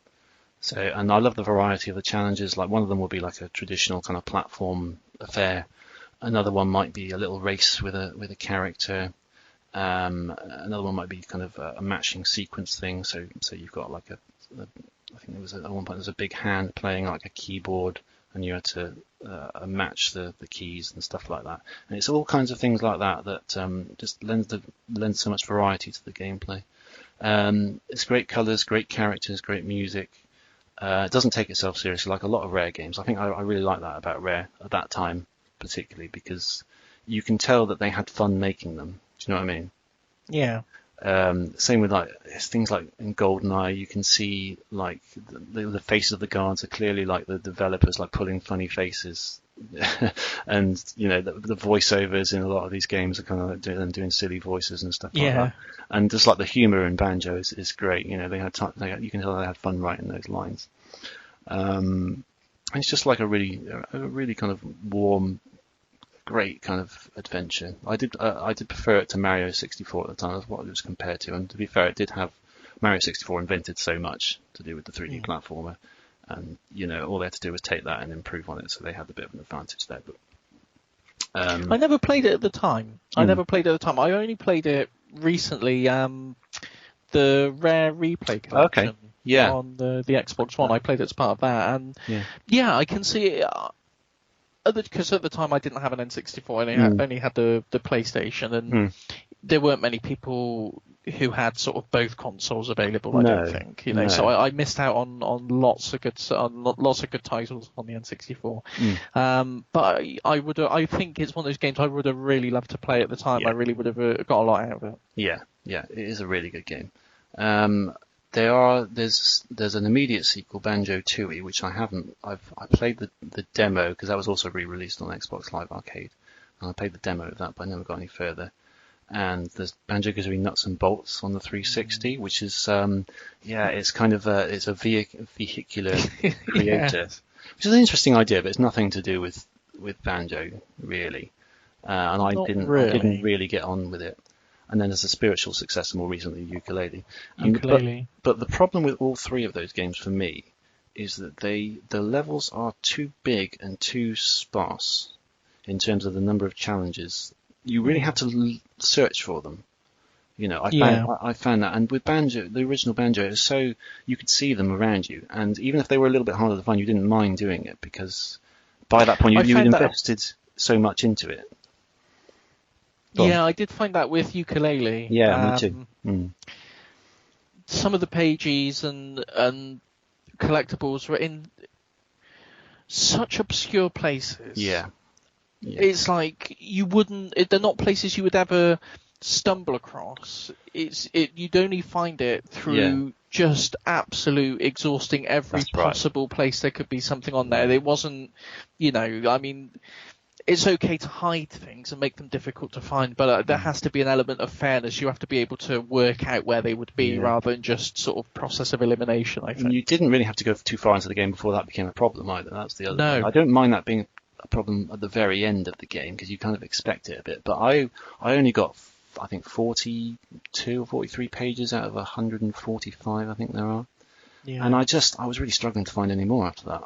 So, and I love the variety of the challenges. Like one of them will be like a traditional kind of platform affair. Another one might be a little race with a character. Another one might be kind of a matching sequence thing. So you've got like I think there was at one point there was a big hand playing like a keyboard, and you had to match the keys and stuff like that. And it's all kinds of things like that just lends so much variety to the gameplay. It's great colours, great characters, great music. It doesn't take itself seriously like a lot of Rare games. I think I really like that about Rare at that time, particularly because you can tell that they had fun making them. Do you know what I mean? Yeah. Same with like things like in GoldenEye, you can see like the faces of the guards are clearly like the developers like pulling funny faces, and the voiceovers in a lot of these games are kind of like doing silly voices and stuff like that. And just like the humor in Banjo is great. You can tell they had fun writing those lines. It's just like a really kind of warm, great kind of adventure. I did prefer it to Mario 64 at the time. That's what it was compared to. And to be fair, it did have Mario 64 invented so much to do with the 3D platformer, and all they had to do was take that and improve on it. So they had a bit of an advantage there. But I never played it at the time. I only played it recently. The Rare Replay collection. Okay. Yeah. On the Xbox One, I played it as part of that, and I can see it. Because at the time I didn't have an N64, I only had the PlayStation, and there weren't many people who had sort of both consoles available. I don't think, So I missed out on lots of good titles on the N64. But I think it's one of those games I would have really loved to play at the time. I really would have got a lot out of it. Yeah, it is a really good game. There's an immediate sequel, Banjo Tooie, which I haven't. I played the demo because that was also re-released on Xbox Live Arcade, and I played the demo of that, but I never got any further. And there's Banjo-Kazooie Nuts and Bolts on the 360, which is it's kind of it's a vehicular creator, which is an interesting idea, but it's nothing to do with Banjo really, and I didn't really get on with it. And then there's a spiritual successor more recently, Yooka-Laylee. But the problem with all 3 of those games for me is that the levels are too big and too sparse in terms of the number of challenges. You really have to search for them. I found that. And with Banjo, the original Banjo, it was so you could see them around you. And even if they were a little bit harder to find, you didn't mind doing it because by that point you had invested so much into it. Yeah, I did find that with Yooka-Laylee. Yeah, me too. Some of the pages and collectibles were in such obscure places. Yeah. It's like they're not places you would ever stumble across. You'd only find it through just absolute exhausting every possible place there could be something on there. It wasn't, it's okay to hide things and make them difficult to find, but there has to be an element of fairness. You have to be able to work out where they would be rather than just sort of process of elimination, I think. And you didn't really have to go too far into the game before that became a problem either. That's the other thing. I don't mind that being a problem at the very end of the game because you kind of expect it a bit. But I only got, I think, 42 or 43 pages out of 145, I think there are. Yeah. And I was really struggling to find any more after that.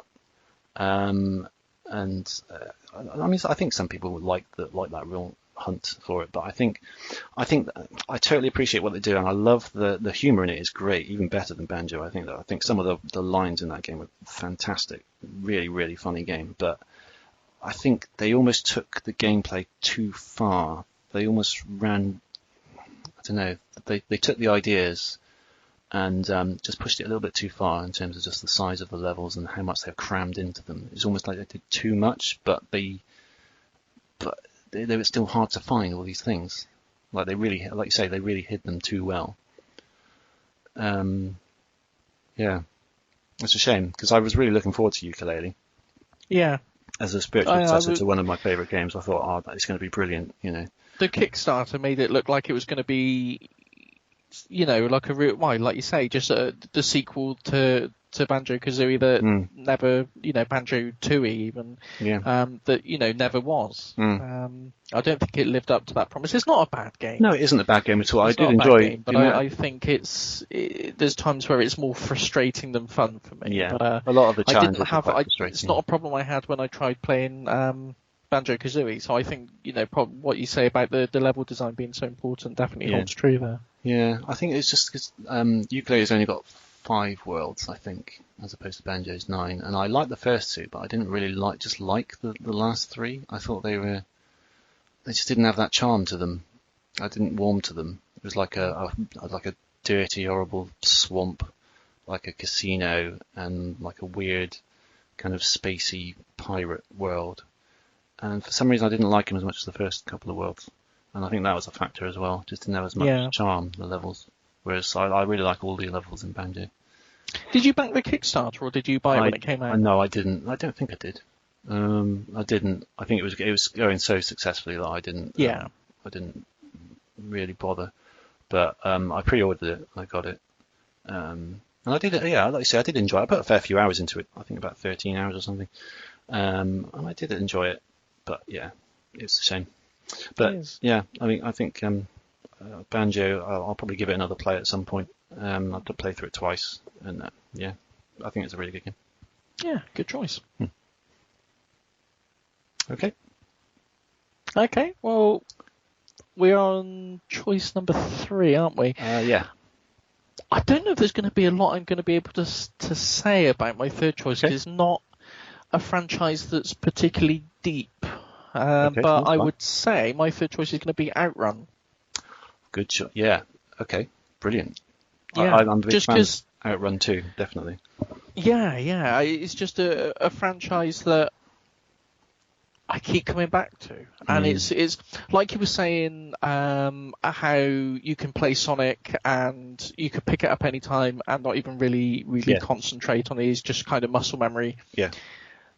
I think some people would like that real hunt for it, but I think I totally appreciate what they do, and I love the humor in it is great, even better than Banjo. I think some of the lines in that game were fantastic, really really funny game, but I think they almost took the gameplay too far. They almost ran don't know. They took the ideas and just pushed it a little bit too far in terms of just the size of the levels and how much they've crammed into them. It's almost like they did too much, but they were still hard to find, all these things. Like you say, they really hid them too well. Yeah, it's a shame because I was really looking forward to Yooka-Laylee. Yeah. As a spiritual successor to one of my favourite games, I thought, it's going to be brilliant, you know. The Kickstarter made it look like it was going to be, you know, like a real, like you say, just the sequel to Banjo-Kazooie that never, you know, Banjo-Tooie even, that, you know, never was. I don't think it lived up to that promise. It's not a bad game. No, it isn't a bad game at all. I did enjoy it. But I think there's times where it's more frustrating than fun for me. Yeah, but, a lot of the challenges are quite frustrating. It's not a problem I had when I tried playing Banjo-Kazooie. So I think, you know, what you say about the level design being so important definitely holds true there. Yeah, I think it's just because Yooka-Laylee's only got 5 worlds, I think, as opposed to Banjo's 9. And I liked the first 2, but I didn't really like the last 3. I thought they just didn't have that charm to them. I didn't warm to them. It was like a dirty, horrible swamp, like a casino, and like a weird kind of spacey pirate world. And for some reason, I didn't like him as much as the first couple of worlds. And I think that was a factor as well. Just didn't have as much charm, the levels. Whereas I really like all the levels in Banjo. Did you back the Kickstarter, or did you buy it when it came out? No, I didn't. I don't think I did. I didn't. I think it was going so successfully that I didn't. I didn't really bother. But I pre-ordered it. I got it. And I did it. Yeah, like I say, I did enjoy it. I put a fair few hours into it. I think about 13 hours or something. And I did enjoy it. But yeah, it's a shame. But yeah, I mean, I think Banjo, I'll probably give it another play at some point. I've had to play through it twice, and yeah, I think it's a really good game. Yeah, good choice. Okay, well, we're on choice number 3, aren't we? Yeah. I don't know if there's going to be a lot I'm going to be able to say about my third choice, because it's not a franchise that's particularly deep. But I would say my third choice is going to be Outrun. Good shot. Yeah. Okay. Brilliant. Yeah. I'm a big fan of Outrun 2, definitely. Yeah. It's just a franchise that I keep coming back to, and it's like you were saying, how you can play Sonic and you can pick it up anytime and not even really concentrate on it. It's just kind of muscle memory. Yeah.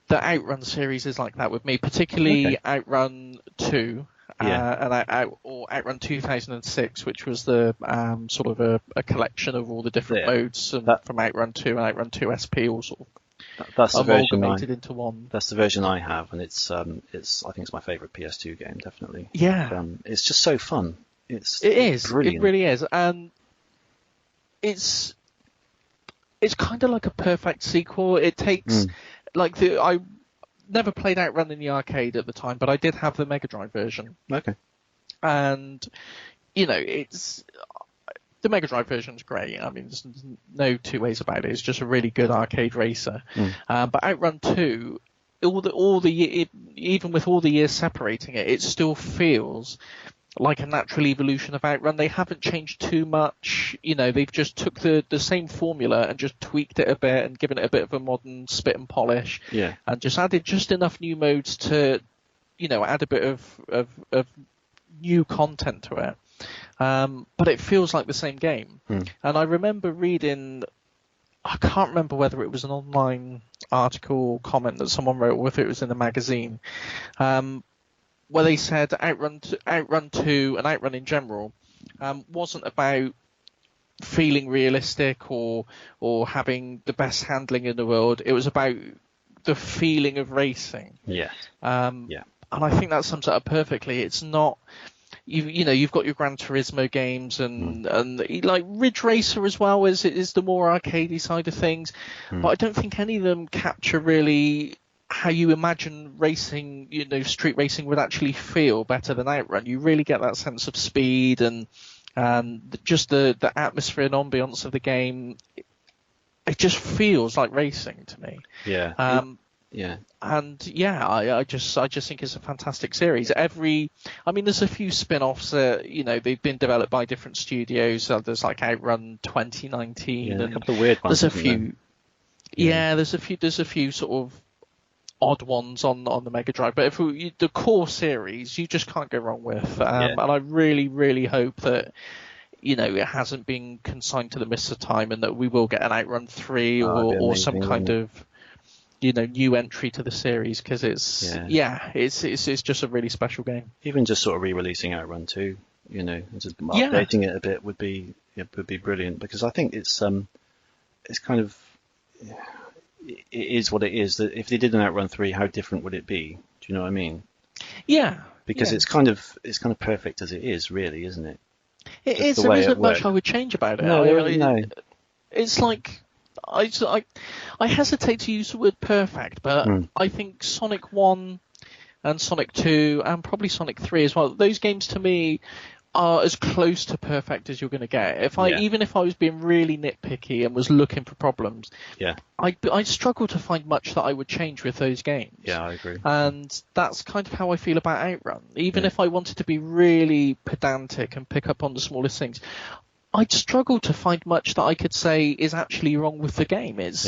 The Outrun series is like that with me, particularly Outrun 2, or Outrun 2006, which was the sort of a collection of all the different modes from Outrun 2 and Outrun 2 SP, all sort of that's the version into one. That's the version I have, and it's I think it's my favourite PS2 game, definitely. Yeah, it's just so fun. It is brilliant. It really is, and it's kind of like a perfect sequel. It takes I never played Outrun in the arcade at the time, but I did have the Mega Drive version. Okay. And, you know, the Mega Drive version's great. I mean, there's no two ways about it. It's just a really good arcade racer. But Outrun 2, even with all the years separating it, it still feels like a natural evolution of Outrun. They haven't changed too much. You know, they've just took the same formula and just tweaked it a bit and given it a bit of a modern spit and polish. Yeah. And just added just enough new modes to, you know, add a bit of new content to it. But it feels like the same game. And I remember reading, I can't remember whether it was an online article or comment that someone wrote or if it was in a magazine, where they said Outrun 2 and Outrun in general wasn't about feeling realistic or having the best handling in the world. It was about the feeling of racing. Yes. And I think that sums it up perfectly. It's not, you know, you've got your Gran Turismo games and like Ridge Racer as well is the more arcadey side of things. But I don't think any of them capture really how you imagine racing, you know, street racing would actually feel better than Outrun. You really get that sense of speed and just the atmosphere and ambience of the game. It just feels like racing to me. Yeah. Yeah. And yeah, I just think it's a fantastic series. There's a few spin-offs that, they've been developed by different studios. There's like Outrun 2019. Yeah, a couple of weird ones. There's a few. Yeah, there's a few sort of odd ones on the Mega Drive. But the core series, you just can't go wrong with. And I really, really hope that, it hasn't been consigned to the mists of time, and that we will get an Outrun 3 or some kind of new entry to the series, because it's just a really special game. Even just sort of re-releasing Outrun 2, just updating it a bit would be brilliant, because I think it's kind of, it is what it is. That if they did an Outrun 3, how different would it be? Do you know what I mean? Yeah. Because it's kind of perfect as it is, really, isn't it? It is. There isn't much I would change about it. No. It's like, I hesitate to use the word perfect, but I think Sonic 1 and Sonic 2 and probably Sonic 3 as well, those games to me are as close to perfect as you're going to get. Even if I was being really nitpicky and was looking for problems, I struggle to find much that I would change with those games. Yeah, I agree. And that's kind of how I feel about Outrun. Even if I wanted to be really pedantic and pick up on the smallest things, I'd struggle to find much that I could say is actually wrong with the game. It's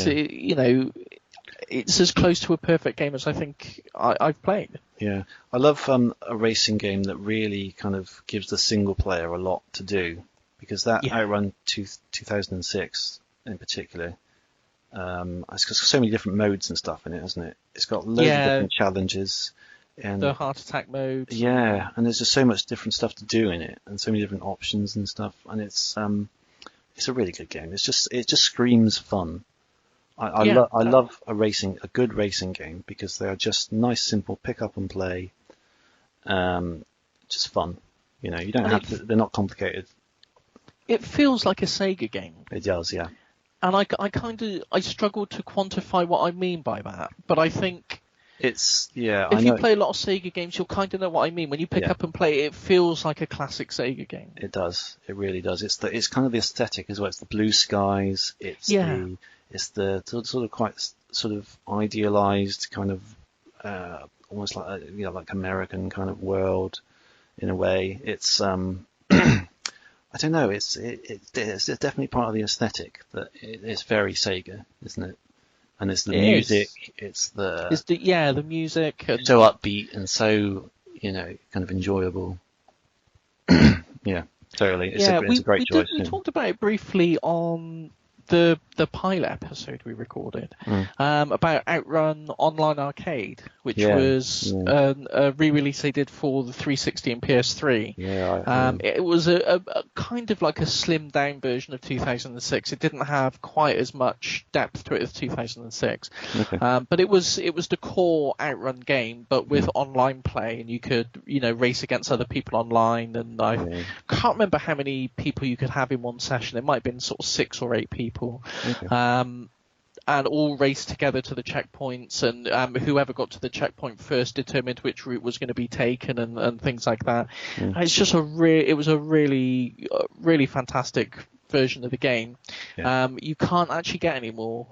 as close to a perfect game as I think I've played. Yeah, I love a racing game that really kind of gives the single player a lot to do, because that Outrun 2006 in particular, it's got so many different modes and stuff in it, hasn't it? It's got loads of different challenges. And the heart attack mode. Yeah, and there's just so much different stuff to do in it, and so many different options and stuff, and it's a really good game. It just screams fun. I love a good racing game, because they are just nice, simple, pick up and play, just fun. You don't have to. They're not complicated. It feels like a Sega game. It does, yeah. And I struggle to quantify what I mean by that, but I think. If you play a lot of Sega games, you'll kind of know what I mean. When you pick up and play it feels like a classic Sega game. It does. It really does. It's kind of the aesthetic as well. It's the blue skies. It's the sort of quite sort of idealized kind of almost like like American kind of world in a way. It's I don't know. It's definitely part of the aesthetic that it's very Sega, isn't it? And it's the music, it's the music. So upbeat and so, kind of enjoyable. Yeah, totally. It's a great choice. We talked about it briefly on the pilot episode we recorded about Outrun Online Arcade, which was a re-release they did for the 360 and PS3. It was a kind of like a slimmed down version of 2006. It didn't have quite as much depth to it as 2006, but it was the core Outrun game, but with online play, and you could race against other people online. And I can't remember how many people you could have in one session. It might have been sort of 6 or 8 people. And all raced together to the checkpoints, and whoever got to the checkpoint first determined which route was going to be taken, and things like that. It's just it was a really, really fantastic version of the game. You can't actually get any more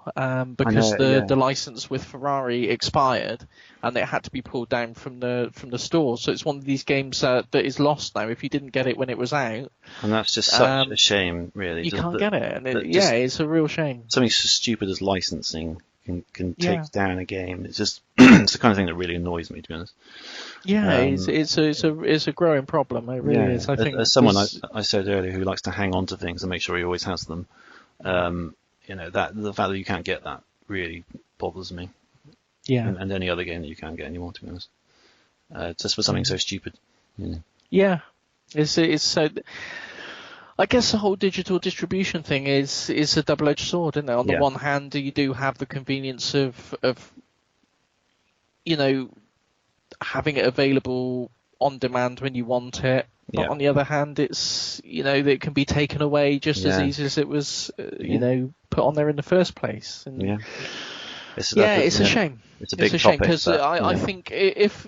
because the license with Ferrari expired, and it had to be pulled down from the store. So it's one of these games that is lost now if you didn't get it when it was out. And that's just such a shame, really. You can't get it, and it's a real shame. Something so stupid as licensing can take down a game. It's just it's the kind of thing that really annoys me, to be honest. It's a growing problem. It really is. I think as someone I said earlier who likes to hang on to things and make sure he always has them, that the fact that you can't get that really bothers me. Yeah. And any other game that you can't get anymore, to be honest. Just for something so stupid. Yeah. It's so. I guess the whole digital distribution thing is a double-edged sword, isn't it? On the one hand, you do have the convenience of having it available on demand when you want it. But on the other hand, it's it can be taken away just as easy as it was put on there in the first place. And it's a shame. It's a big shame, because I think if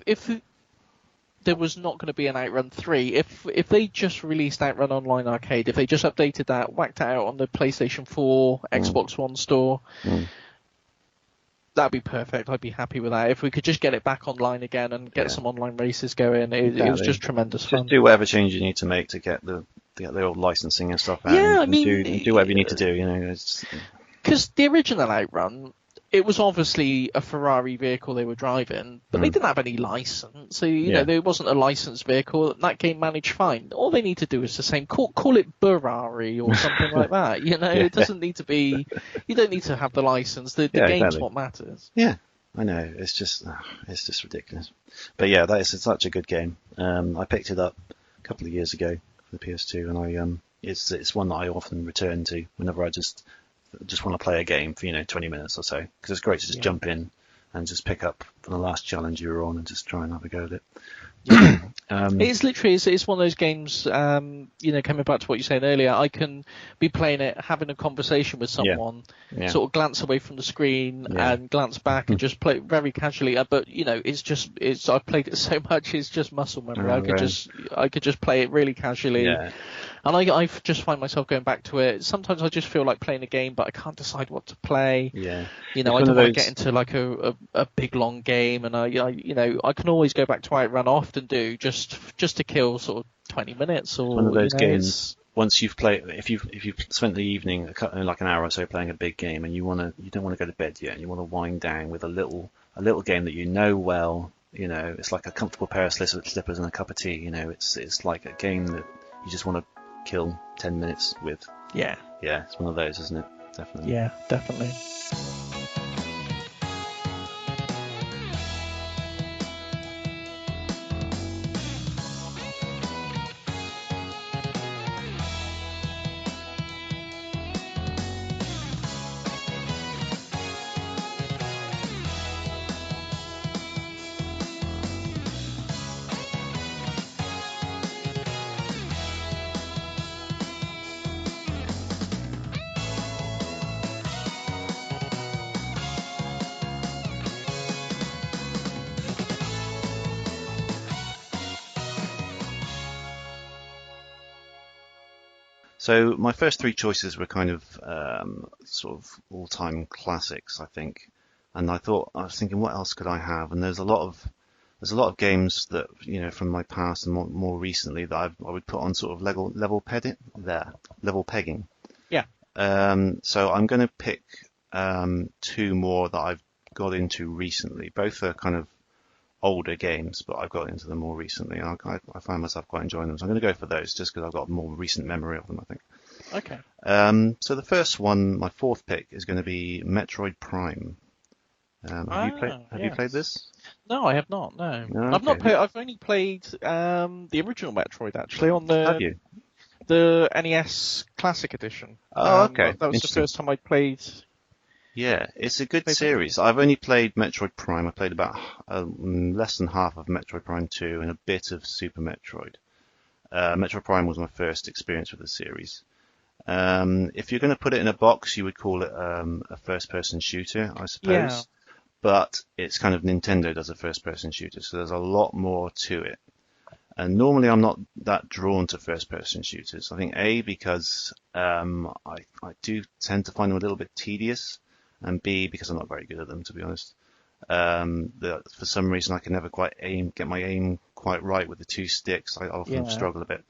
there was not going to be an Outrun 3, if they just released Outrun Online Arcade, if they just updated that, whacked it out on the PlayStation 4, Xbox One store, That'd be perfect. I'd be happy with that. If we could just get it back online again and get some online races going, it was just tremendous fun. Just do whatever change you need to make to get the old licensing and stuff out. Yeah, and do whatever you need to do. You know, because the original Outrun, it was obviously a Ferrari vehicle they were driving, but they didn't have any license. So, you know, there wasn't a licensed vehicle. That game managed fine. All they need to do is the same. Call it Ferrari or something like that. You know, it doesn't need to be, you don't need to have the license. The game's what matters. Yeah, I know. It's just ridiculous. But yeah, that is such a good game. I picked it up a couple of years ago for the PS2, and it's one that I often return to whenever I just want to play a game for 20 minutes or so, because it's great to just jump in and just pick up from the last challenge you were on and just try and have a go at it. It's literally it's one of those games. Coming back to what you were saying earlier, I can be playing it, having a conversation with someone, sort of glance away from the screen and glance back and just play it very casually. But it's I've played it so much, it's just muscle memory. I could just play it really casually. And I just find myself going back to it. Sometimes I just feel like playing a game, but I can't decide what to play. Yeah. I don't want to get into like a big long game, and I can always go back to Outrun. I often do just to kill sort of 20 minutes or one of those games. Once you've played, if you've spent the evening like an hour or so playing a big game, and you don't want to go to bed yet, and you want to wind down with a little game that you know well. It's like a comfortable pair of slippers and a cup of tea. It's like a game that you just want to kill 10 minutes with. Yeah, it's one of those, isn't it? Definitely. Yeah, definitely. So my first three choices were kind of sort of all-time classics, I think. And I was thinking, what else could I have? And there's a lot of games that from my past and more recently that I would put on sort of level pegging. Yeah. So I'm going to pick two more that I've got into recently. Both are kind of older games, but I've got into them more recently, and I find myself quite enjoying them. So I'm going to go for those, just because I've got more recent memory of them, I think. Okay. So the first one, my fourth pick, is going to be Metroid Prime. Have you played this? No, I have not. No, okay. I've not played. I've only played the original Metroid actually on Have you? The NES Classic Edition. Oh, okay. That was the first time I played. Yeah, it's a good series. I've only played Metroid Prime. I played about less than half of Metroid Prime 2 and a bit of Super Metroid. Metroid Prime was my first experience with the series. If you're going to put it in a box, you would call it a first-person shooter, I suppose. Yeah. But it's kind of Nintendo does a first-person shooter, so there's a lot more to it. And normally I'm not that drawn to first-person shooters. I think because I do tend to find them a little bit tedious, and B, because I'm not very good at them, to be honest. For some reason, I can never quite get my aim quite right with the two sticks. I often struggle a bit.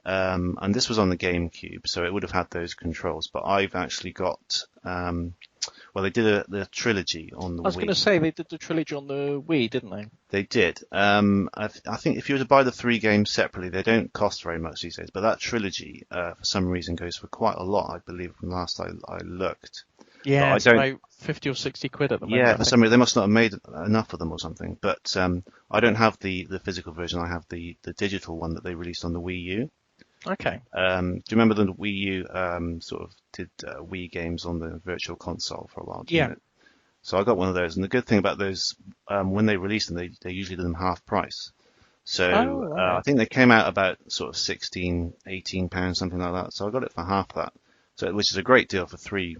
And this was on the GameCube, so it would have had those controls. But I've actually got, they did the trilogy on the Wii. I was going to say, they did the trilogy on the Wii, didn't they? They did. I think if you were to buy the three games separately, they don't cost very much these days. But that trilogy, for some reason, goes for quite a lot, I believe, from last I looked. Yeah, it's about 50 or 60 quid at the moment. Yeah, for some reason they must not have made enough of them or something. But I don't have the physical version. I have the digital one that they released on the Wii U. Okay. Do you remember the Wii U sort of did Wii games on the Virtual Console for a while? Yeah. So I got one of those, and the good thing about those, when they released them, they usually did them half price. So I think they came out about sort of 16, 18 pounds, something like that. So I got it for half that. So which is a great deal for three,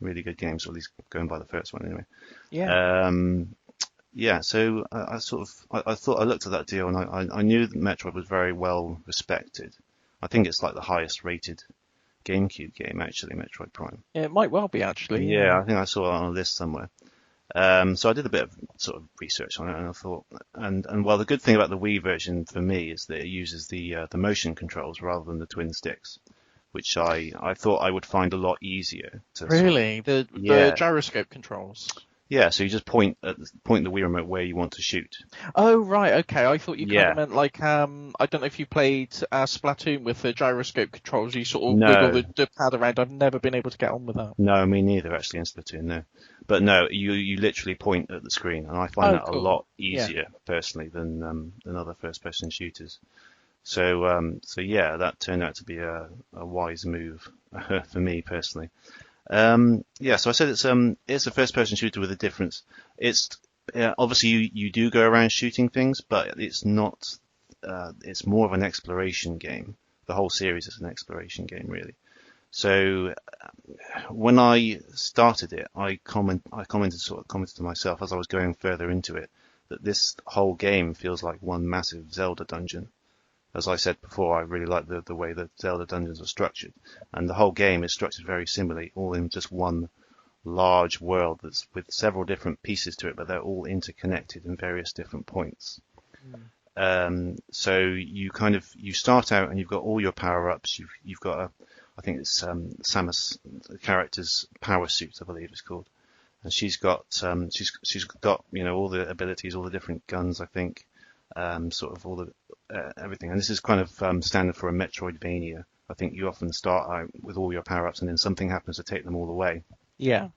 really good games, or at least going by the first one anyway. Yeah. So I thought I looked at that deal, and I knew that Metroid was very well respected. I think it's like the highest rated GameCube game, actually, Metroid Prime. Yeah, it might well be, actually. Yeah, I think I saw it on a list somewhere. So I did a bit of sort of research on it, and I thought, and well, the good thing about the Wii version for me is that it uses the motion controls rather than the twin sticks, which I thought I would find a lot easier to Really? The gyroscope controls? Yeah, so you just point the Wii remote where you want to shoot. Oh, right, okay. I thought you kind of meant like, I don't know if you played Splatoon with the gyroscope controls. You sort of wiggle the pad around. I've never been able to get on with that. No, me neither, actually, in Splatoon, no. But no, you literally point at the screen, and I find that cool. A lot easier, personally, than other first-person shooters. So yeah, that turned out to be a wise move for me, personally. So I said it's a first-person shooter with a difference. It's obviously you do go around shooting things, but it's not. It's more of an exploration game. The whole series is an exploration game, really. So when I started it, I commented to myself as I was going further into it that this whole game feels like one massive Zelda dungeon. As I said before, I really like the way that Zelda dungeons are structured, and the whole game is structured very similarly, all in just one large world that's with several different pieces to it, but they're all interconnected in various different points. So you start out and you've got all your power-ups. You've got I think it's Samus, the character's power suit, I believe it's called, and she's got all the abilities, all the different guns, I think. Sort of all the everything, and this is kind of standard for a Metroidvania. I think you often start out with all your power-ups, and then something happens to take them all away. Yeah.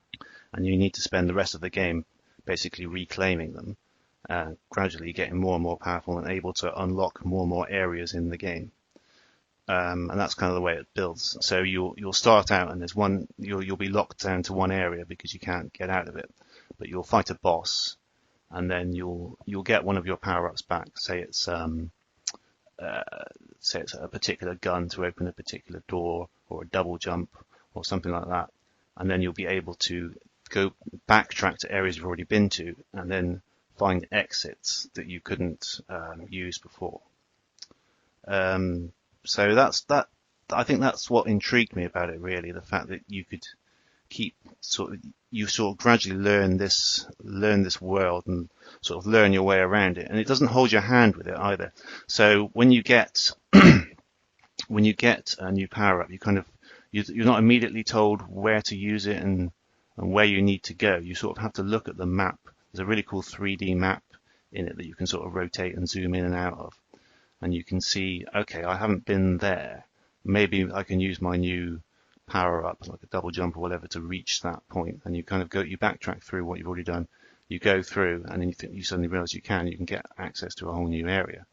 And you need to spend the rest of the game basically reclaiming them, gradually getting more and more powerful and able to unlock more and more areas in the game. And that's kind of the way it builds. So you'll start out, and there's you'll be locked down to one area because you can't get out of it, but you'll fight a boss. And then you'll get one of your power-ups back. Say it's a particular gun to open a particular door, or a double jump, or something like that. And then you'll be able to go backtrack to areas you've already been to, and then find exits that you couldn't use before. So that's that. I think that's what intrigued me about it, really, the fact that you could you gradually learn this world and sort of learn your way around it, and it doesn't hold your hand with it either. So when you get a new power up, you're not immediately told where to use it and where you need to go. You sort of have to look at the map. There's a really cool 3D map in it that you can sort of rotate and zoom in and out of, and you can see, okay, I haven't been there. Maybe I can use my new power up, like a double jump or whatever, to reach that point. And you backtrack through what you've already done. You go through, and then you suddenly realize you can get access to a whole new area.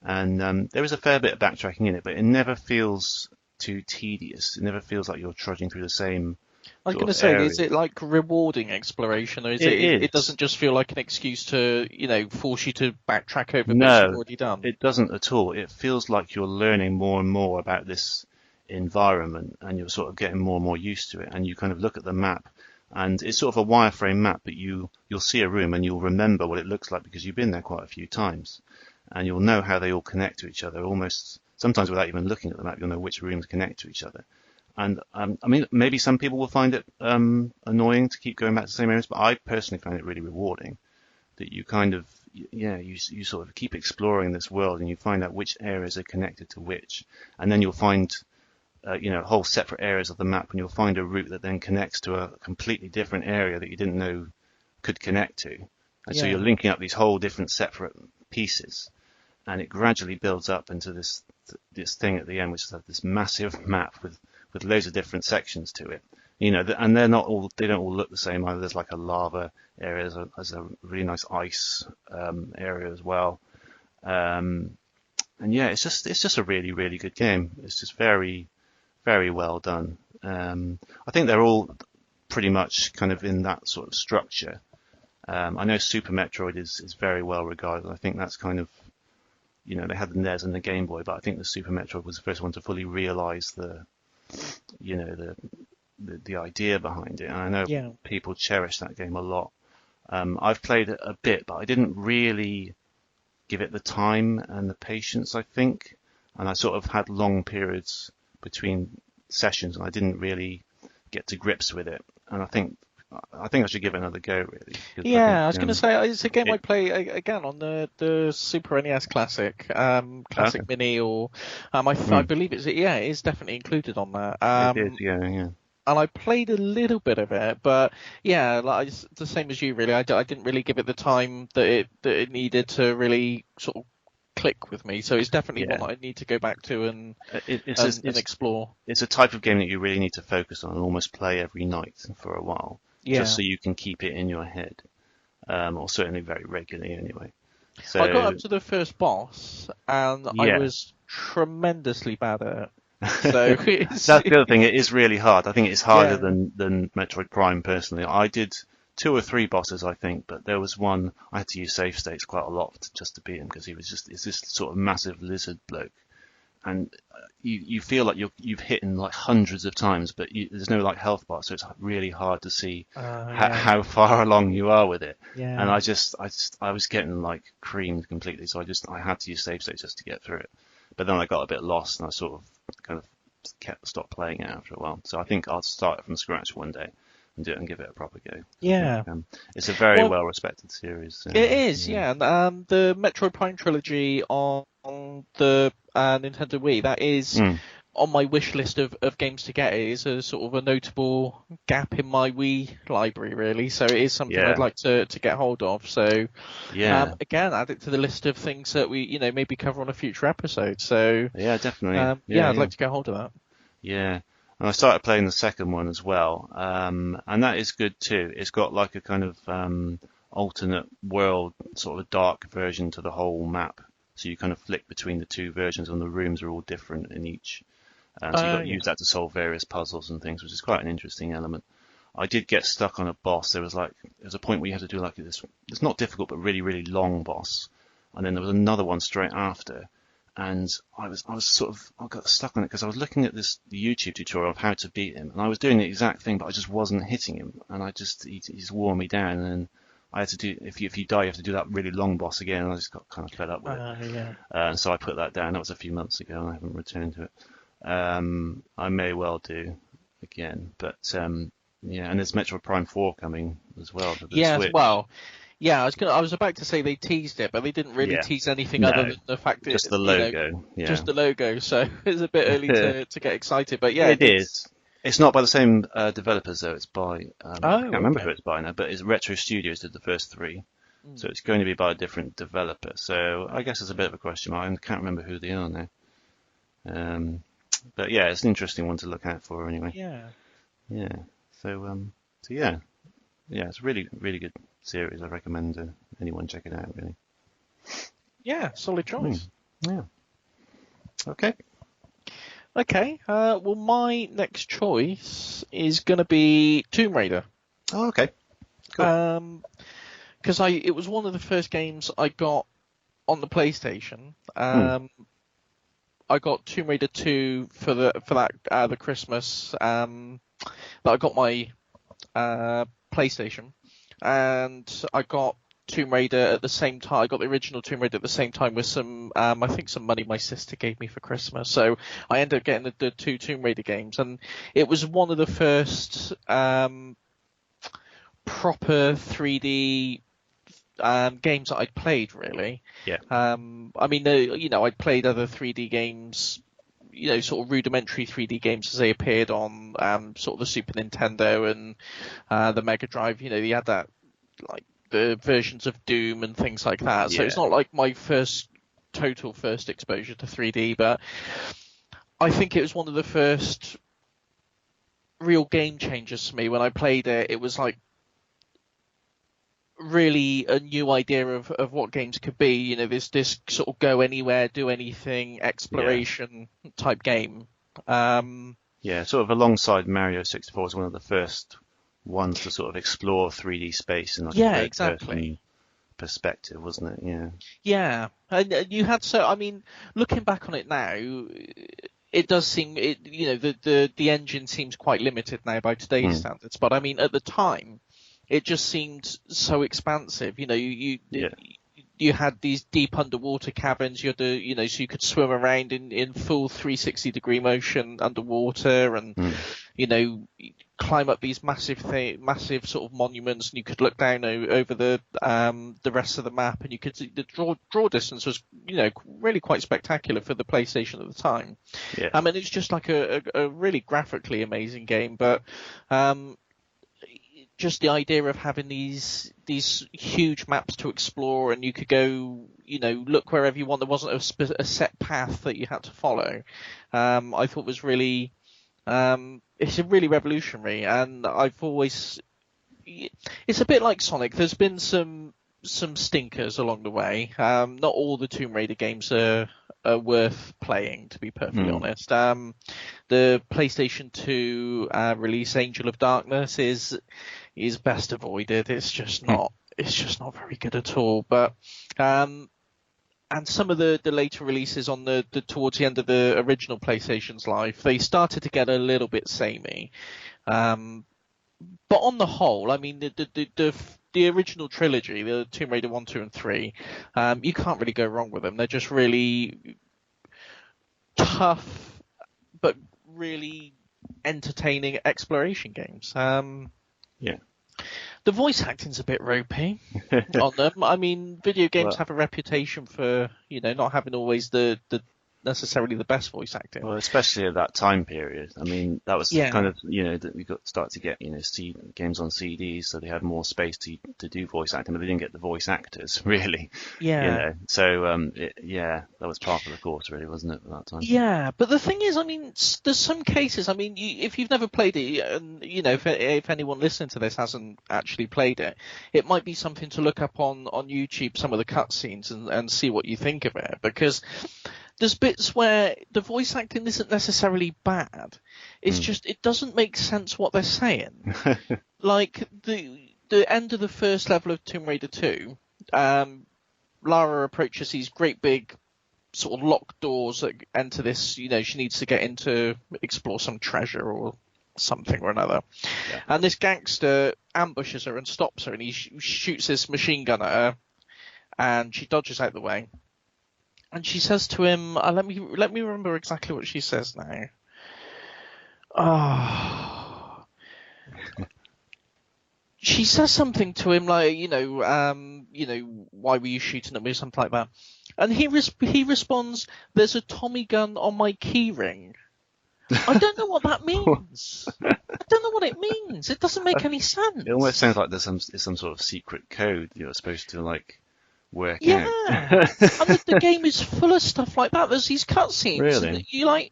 And there is a fair bit of backtracking in it, but it never feels too tedious. It never feels like you're trudging through the same. I was going to say, is it like rewarding exploration, or is it doesn't just feel like an excuse to, force you to backtrack over bits you've already done? It doesn't at all. It feels like you're learning more and more about this environment, and you're sort of getting more and more used to it, and you kind of look at the map, and it's sort of a wireframe map, but you'll see a room and you'll remember what it looks like because you've been there quite a few times, and you'll know how they all connect to each other, almost sometimes without even looking at the map. You'll know which rooms connect to each other. And I mean, maybe some people will find it annoying to keep going back to the same areas, but I personally find it really rewarding that you kind of you sort of keep exploring this world, and you find out which areas are connected to which, and then you'll find whole separate areas of the map, and you'll find a route that then connects to a completely different area that you didn't know could connect to. And so you're linking up these whole different separate pieces, and it gradually builds up into this thing at the end, which is like this massive map with loads of different sections to it. And they don't all look the same either. There's like a lava area, there's a really nice ice area as well. And yeah, it's just a really, really good game. It's just very, very well done. I think they're all pretty much kind of in that sort of structure. I know Super Metroid is very well regarded. I think that's kind of, they had the NES and the Game Boy, but I think the Super Metroid was the first one to fully realize the idea behind it. And I know people cherish that game a lot. I've played it a bit, but I didn't really give it the time and the patience, I think. And I sort of had long periods between sessions, and I didn't really get to grips with it. And I think I think I should give it another go, really. Yeah, I was going to say it's a game I play again on the Super NES Classic, Classic Mini, or I believe it is definitely included on that. It is, yeah. And I played a little bit of it, but yeah, like it's the same as you, really. I didn't really give it the time that it needed to really sort of click with me. So it's definitely one that I need to go back to and explore. It's a type of game that you really need to focus on and almost play every night for a while, just so you can keep it in your head, or certainly very regularly anyway. So I got up to the first boss, and I was tremendously bad at it. So that's the other thing. It is really hard. I think it's harder than Metroid Prime personally. I did 2 or 3 bosses, I think, but there was one I had to use save states quite a lot just to beat him because it's this sort of massive lizard bloke, and you feel like you've hit him like hundreds of times, but there's no like health bar, so it's really hard to see how far along you are with it. Yeah. And I was getting like creamed completely, so I had to use save states just to get through it. But then I got a bit lost, and I sort of kind of stopped playing it after a while. So I think I'll start it from scratch one day and do it and give it a proper go. Yeah. It's a very well-respected series. It is, yeah. And the Metroid Prime trilogy on the Nintendo Wii, that is on my wish list of games to get. It is a sort of a notable gap in my Wii library, really. So it is something I'd like to get hold of. So again, add it to the list of things that we maybe cover on a future episode. So yeah, definitely. I'd like to get hold of that. Yeah. And I started playing the second one as well, and that is good too. It's got like a kind of alternate world, sort of a dark version to the whole map. So you kind of flick between the two versions, and the rooms are all different in each. So you've got to use that to solve various puzzles and things, which is quite an interesting element. I did get stuck on a boss. There was a point where you had to do like this. It's not difficult, but really, really long boss. And then there was another one straight after. And I got stuck on it because I was looking at the YouTube tutorial of how to beat him, and I was doing the exact thing, but I just wasn't hitting him, and he just wore me down. And then I had to do, if you die, you have to do that really long boss again, and I just got kind of fed up with it. And so I put that down. That was a few months ago, and I haven't returned to it. I may well do again, but and there's Metroid Prime 4 coming as well for the Switch. Well. Yeah, I was about to say they teased it, but they didn't really tease anything other than the fact that just the logo. Just the logo. So it's a bit early to get excited, but yeah, it is. It's not by the same developers though. It's by I can't remember who it's by now, but it's Retro Studios did the first 3, so it's going to be by a different developer. So I guess it's a bit of a question mark. I can't remember who they are now. But yeah, it's an interesting one to look out for anyway. Yeah. So yeah, it's a really, really good series. I recommend anyone check it out, really. Yeah, solid choice. Yeah. Okay. Well, my next choice is going to be Tomb Raider. Oh, okay. Cool. Because it was one of the first games I got on the PlayStation. I got Tomb Raider 2 for the Christmas that I got my PlayStation. And I got Tomb Raider at the same time. I got the original Tomb Raider at the same time with some, I think some money my sister gave me for Christmas. So I ended up getting the 2 Tomb Raider games, and it was one of the first proper 3D games that I'd played, really. Yeah. I mean, I'd played other 3D games, sort of rudimentary 3D games as they appeared on sort of the Super Nintendo and the Mega Drive. You had that, like the versions of Doom and things like that. So it's not like my first exposure to 3D, but I think it was one of the first real game changers for me. When I played it, it was like really a new idea of what games could be. This sort of go anywhere, do anything, exploration type game. Sort of alongside Mario 64 was one of the first ones to sort of explore 3D space in like a exactly perspective, wasn't it? Yeah, and you had looking back on it now, it does seem the engine seems quite limited now by today's standards, but I mean at the time it just seemed so expansive. You had these deep underwater caverns. You had so you could swim around in full 360 degree motion underwater, and climb up these massive sort of monuments, and you could look down over the rest of the map, and you could see the draw distance was really quite spectacular for the PlayStation at the time. Yeah. I mean, it's just like a really graphically amazing game, but just the idea of having these huge maps to explore, and you could go, look wherever you want. There wasn't a set path that you had to follow. I thought was really, it's a really revolutionary, and it's a bit like Sonic. There's been some stinkers along the way. Not all the Tomb Raider games are worth playing, to be perfectly honest. The PlayStation 2 release, Angel of Darkness, is best avoided. It's just not very good at all. But and some of the later releases on the towards the end of the original PlayStation's life, they started to get a little bit samey. But on the whole, I mean, the original trilogy, the Tomb Raider 1, 2, and 3, you can't really go wrong with them. They're just really tough, but really entertaining exploration games. Yeah. The voice acting's a bit ropey on them. I mean, video games have a reputation for, not having always the necessarily the best voice acting. Well, especially at that time period. I mean, that was kind of, that we start to get, games on CDs, so they had more space to do voice acting, but they didn't get the voice actors, really. Yeah. So, that was part of the course, really, wasn't it, at that time? Yeah, but the thing is, I mean, there's some cases, I mean, if you've never played it, and, if anyone listening to this hasn't actually played it, it might be something to look up on YouTube, some of the cutscenes, and see what you think of it, because there's bits where the voice acting isn't necessarily bad. It's just, it doesn't make sense what they're saying. Like, the end of the first level of Tomb Raider 2, Lara approaches these great big sort of locked doors that enter this, she needs to get in to explore some treasure or something or another. Yeah. And this gangster ambushes her and stops her, and he shoots this machine gun at her, and she dodges out the way. And she says to him, let me remember exactly what she says now. Oh. She says something to him like, why were you shooting at me, or something like that. And he responds, "There's a Tommy gun on my keyring." I don't know what that means. I don't know what it means. It doesn't make any sense. It almost sounds like there's some sort of secret code you're supposed to work out. Yeah, and the game is full of stuff like that. There's these cutscenes. Really? And you're like,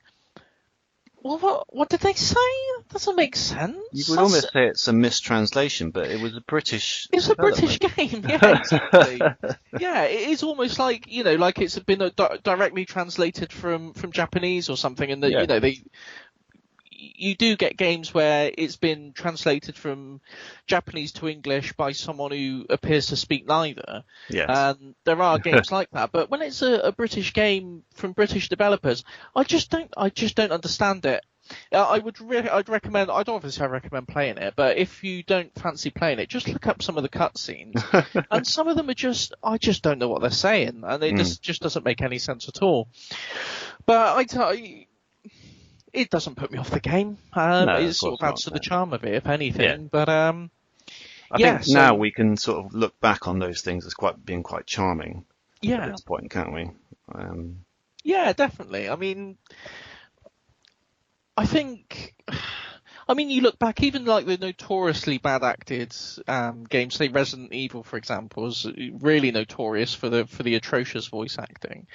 well, what did they say? That doesn't make sense. You would almost say it's a mistranslation, but it was a British. It's a British game, yeah, exactly. Yeah, it is almost like like it's been directly translated from Japanese or something, and you do get games where it's been translated from Japanese to English by someone who appears to speak neither. Yes. And there are games like that. But when it's a British game from British developers, I just don't understand it. I'd recommend playing it, but if you don't fancy playing it, just look up some of the cutscenes. And some of them are I just don't know what they're saying, and it just doesn't make any sense at all. But I tell you, it doesn't put me off the game. It sort of adds to the charm of it, if anything. Yeah. But I think now we can sort of look back on those things as being quite charming. Yeah. At this point, can't we? Yeah, definitely. I mean, you look back, even like the notoriously bad acted games, say Resident Evil, for example, is really notorious for the atrocious voice acting.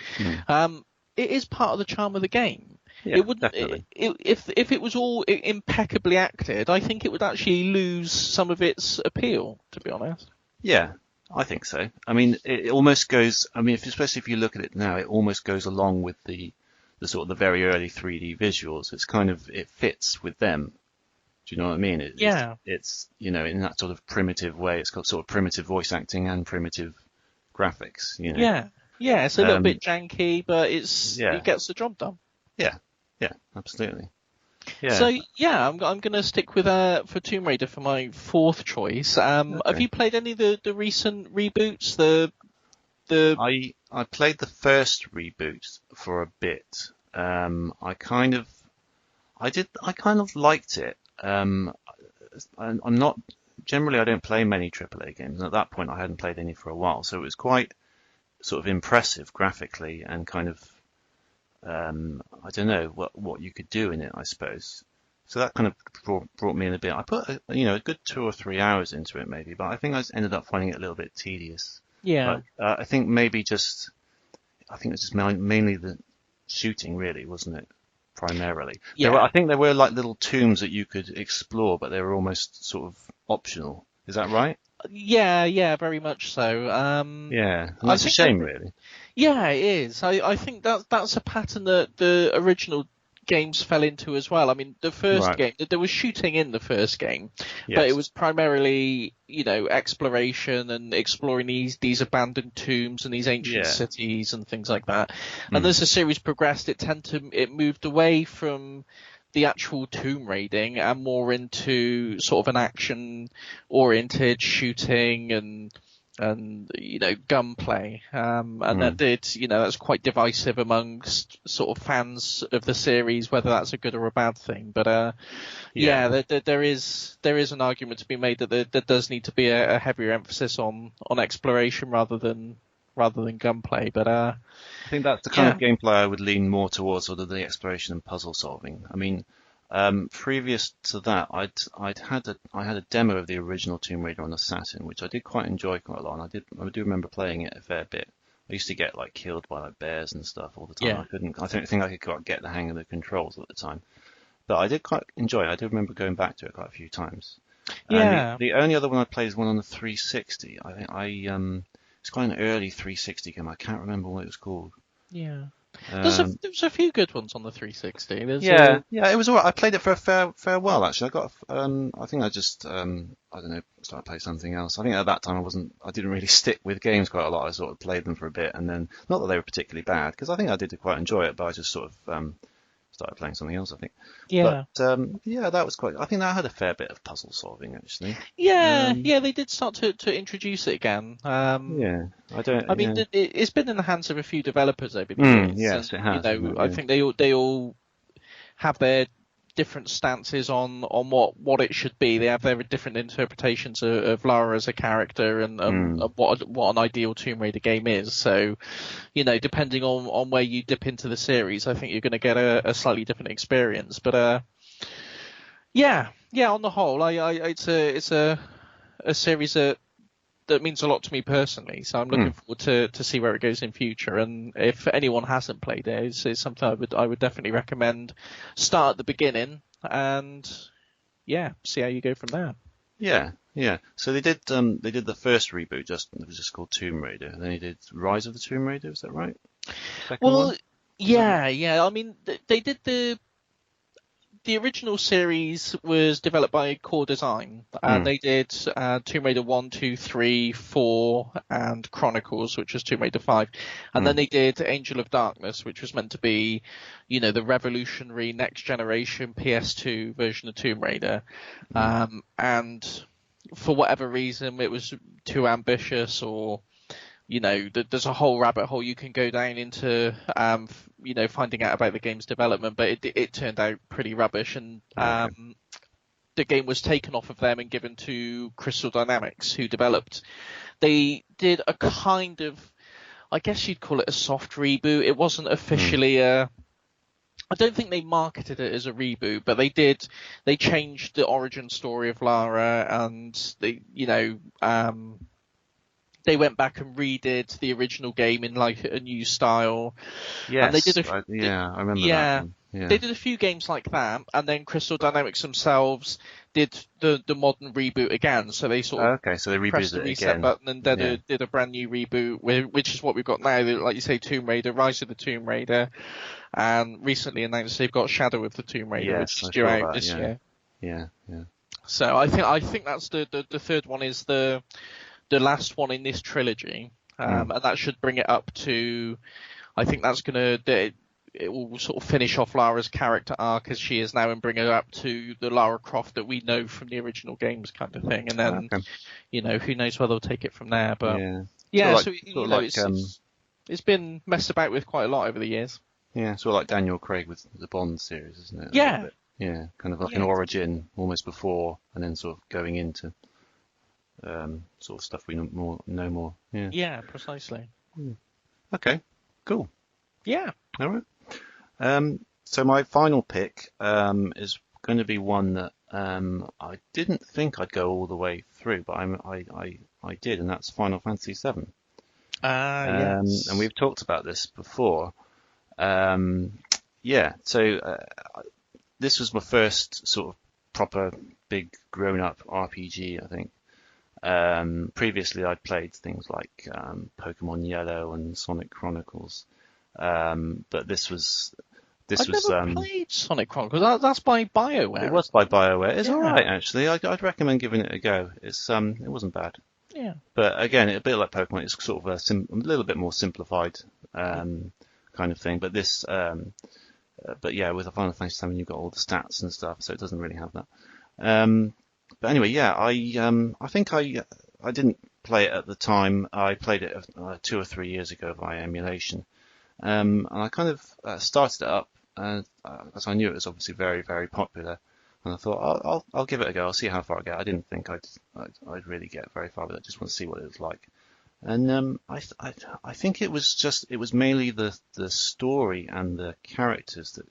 It is part of the charm of the game. Yeah, it wouldn't. If it was all impeccably acted, I think it would actually lose some of its appeal, to be honest. Yeah, I think so. I mean, it almost goes. I mean, especially if you look at it now, it almost goes along with the sort of the very early 3D visuals. It fits with them. Do you know what I mean? It's in that sort of primitive way. It's got sort of primitive voice acting and primitive graphics. Yeah, it's a little bit janky, but it gets the job done. Yeah, absolutely. Yeah. So I'm going to stick with for Tomb Raider for my fourth choice. Okay. Have you played any of the recent reboots? I played the first reboot for a bit. I I kind of liked it. I'm not generally I don't play many AAA games, and at that point I hadn't played any for a while, so it was quite sort of impressive graphically and kind of I don't know what you could do in it, I suppose. So that kind of brought me in a bit. I put a good 2 or 3 hours into it maybe, but I think I ended up finding it a little bit tedious. Yeah. But I think maybe I think it was just mainly the shooting, really, wasn't it? Primarily. Yeah. I think there were like little tombs that you could explore, but they were almost sort of optional. Is that right? Yeah, very much so. Yeah, and that's a shame, really. Yeah, it is. I think that's a pattern that the original games fell into as well. I mean, the first game, there was shooting in the first game, but it was primarily, exploration and exploring these abandoned tombs and these ancient cities and things like that. And as the series progressed, it moved away from the actual tomb raiding and more into sort of an action oriented shooting and gunplay, and that's quite divisive amongst sort of fans of the series, whether that's a good or a bad thing. But there is an argument to be made that there does need to be a heavier emphasis on exploration rather than gunplay. But I think that's the kind of gameplay I would lean more towards, sort of the exploration and puzzle solving. I mean, previous to that, I had a demo of the original Tomb Raider on the Saturn, which I did quite enjoy quite a lot. And I do remember playing it a fair bit. I used to get like killed by like bears and stuff all the time. Yeah. I don't think I could quite get the hang of the controls at the time, but I did quite enjoy it. I do remember going back to it quite a few times. Yeah. The only other one I played is one on the 360. I think it's quite an early 360 game. I can't remember what it was called. Yeah. There was a few good ones on the 360. It was alright. I played it for a fair while actually. I think I just I don't know, started playing something else. I think at that time I didn't really stick with games quite a lot. I sort of played them for a bit, and then not that they were particularly bad, because I think I did quite enjoy it, but I just sort of started playing something else, I think. Yeah. But that was quite. I think that had a fair bit of puzzle solving actually. Yeah, they did start to introduce it again. It's been in the hands of a few developers over the years. Yes, it has. I think they all have their different stances on what it should be. They have their different interpretations of Lara as a character and what an ideal Tomb Raider game is. So, depending on where you dip into the series, I think you're going to get a slightly different experience. But on the whole, it's a series that means a lot to me personally. So I'm looking forward to see where it goes in future. And if anyone hasn't played it, it's something I would definitely recommend. Start at the beginning and see how you go from there. Yeah. So they did the first reboot. It was just called Tomb Raider. And then they did Rise of the Tomb Raider. Is that right? Second one? Yeah. I mean, they did the original series was developed by Core Design, and they did Tomb Raider 1, 2, 3, 4, and Chronicles, which was Tomb Raider 5. And then they did Angel of Darkness, which was meant to be, the revolutionary next generation PS2 version of Tomb Raider. And for whatever reason, it was too ambitious, or there's a whole rabbit hole you can go down into, finding out about the game's development, but it turned out pretty rubbish, and the game was taken off of them and given to Crystal Dynamics, who developed. They did a kind of, I guess you'd call it a soft reboot. It wasn't officially I don't think they marketed it as a reboot, but they changed the origin story of Lara, and they went back and redid the original game in like a new style. Yes, and they did I remember that one. Yeah. They did a few games like that, and then Crystal Dynamics themselves did the modern reboot again. So they sort of so they pressed the reset button and did a brand new reboot, which is what we've got now. Like you say, Tomb Raider, Rise of the Tomb Raider, and recently announced they've got Shadow of the Tomb Raider, which is due out this year. Yeah. So I think that's the third one is the last one in this trilogy, and that should bring it up to, I think that's it will sort of finish off Lara's character arc as she is now and bring her up to the Lara Croft that we know from the original games, kind of thing. And then, who knows where they'll take it from there. But it's been messed about with quite a lot over the years. Yeah, sort of like Daniel Craig with the Bond series, isn't it? Yeah, kind of like an origin almost before, and then sort of going into sort of stuff we know more. Yeah. Yeah, precisely. Okay, cool. Yeah. All right. So my final pick is going to be one that I didn't think I'd go all the way through, but I did, and that's Final Fantasy VII. Yes. And we've talked about this before. Yeah, so this was my first sort of proper big grown-up RPG, I think. Previously, I'd played things like Pokemon Yellow and Sonic Chronicles, but I've never played Sonic Chronicles. That's by BioWare. It was by BioWare. It's all right, actually. I'd recommend giving it a go. It wasn't bad. Yeah. But again, a bit like Pokemon, it's sort of a little bit more simplified kind of thing. But but yeah, with the Final Fantasy VII, you've got all the stats and stuff, so it doesn't really have that. But anyway, yeah, I think I didn't play it at the time. I played it 2 or 3 years ago via emulation, and I kind of started it up, because I knew it was obviously very, very popular. And I thought I'll give it a go. I'll see how far I get. I didn't think I'd really get very far with it. I just want to see what it was like. And I think it was mainly the story and the characters that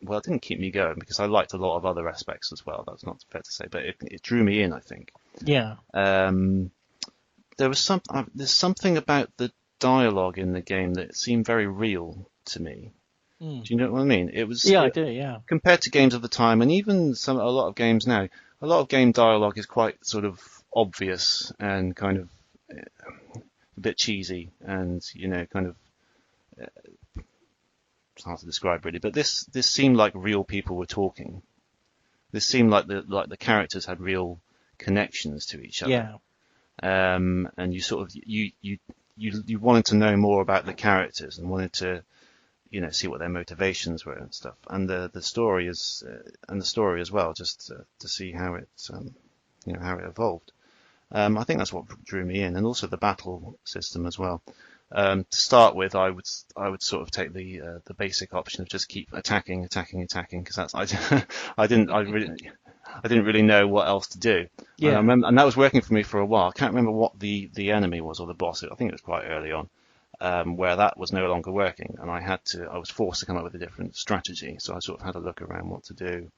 well, it didn't keep me going because I liked a lot of other aspects as well. That's not fair to say, but it drew me in, I think. Yeah. There's something about the dialogue in the game that seemed very real to me. Do you know what I mean? I do, yeah. Compared to games of the time, and even a lot of games now, a lot of game dialogue is quite sort of obvious and kind of a bit cheesy, and kind of it's hard to describe really. But this seemed like real people were talking. This seemed like the characters had real connections to each other. Yeah. And you sort of you wanted to know more about the characters and wanted to see what their motivations were and stuff, and the story as well, just to see how it how it evolved. I think that's what drew me in, and also the battle system as well. To start with, I would sort of take the basic option of just keep attacking, because that's I didn't really know what else to do. Yeah. And that was working for me for a while. I can't remember what the enemy was or the boss. I think it was quite early on. Where that was no longer working, and I was forced to come up with a different strategy. So I sort of had to look around what to do,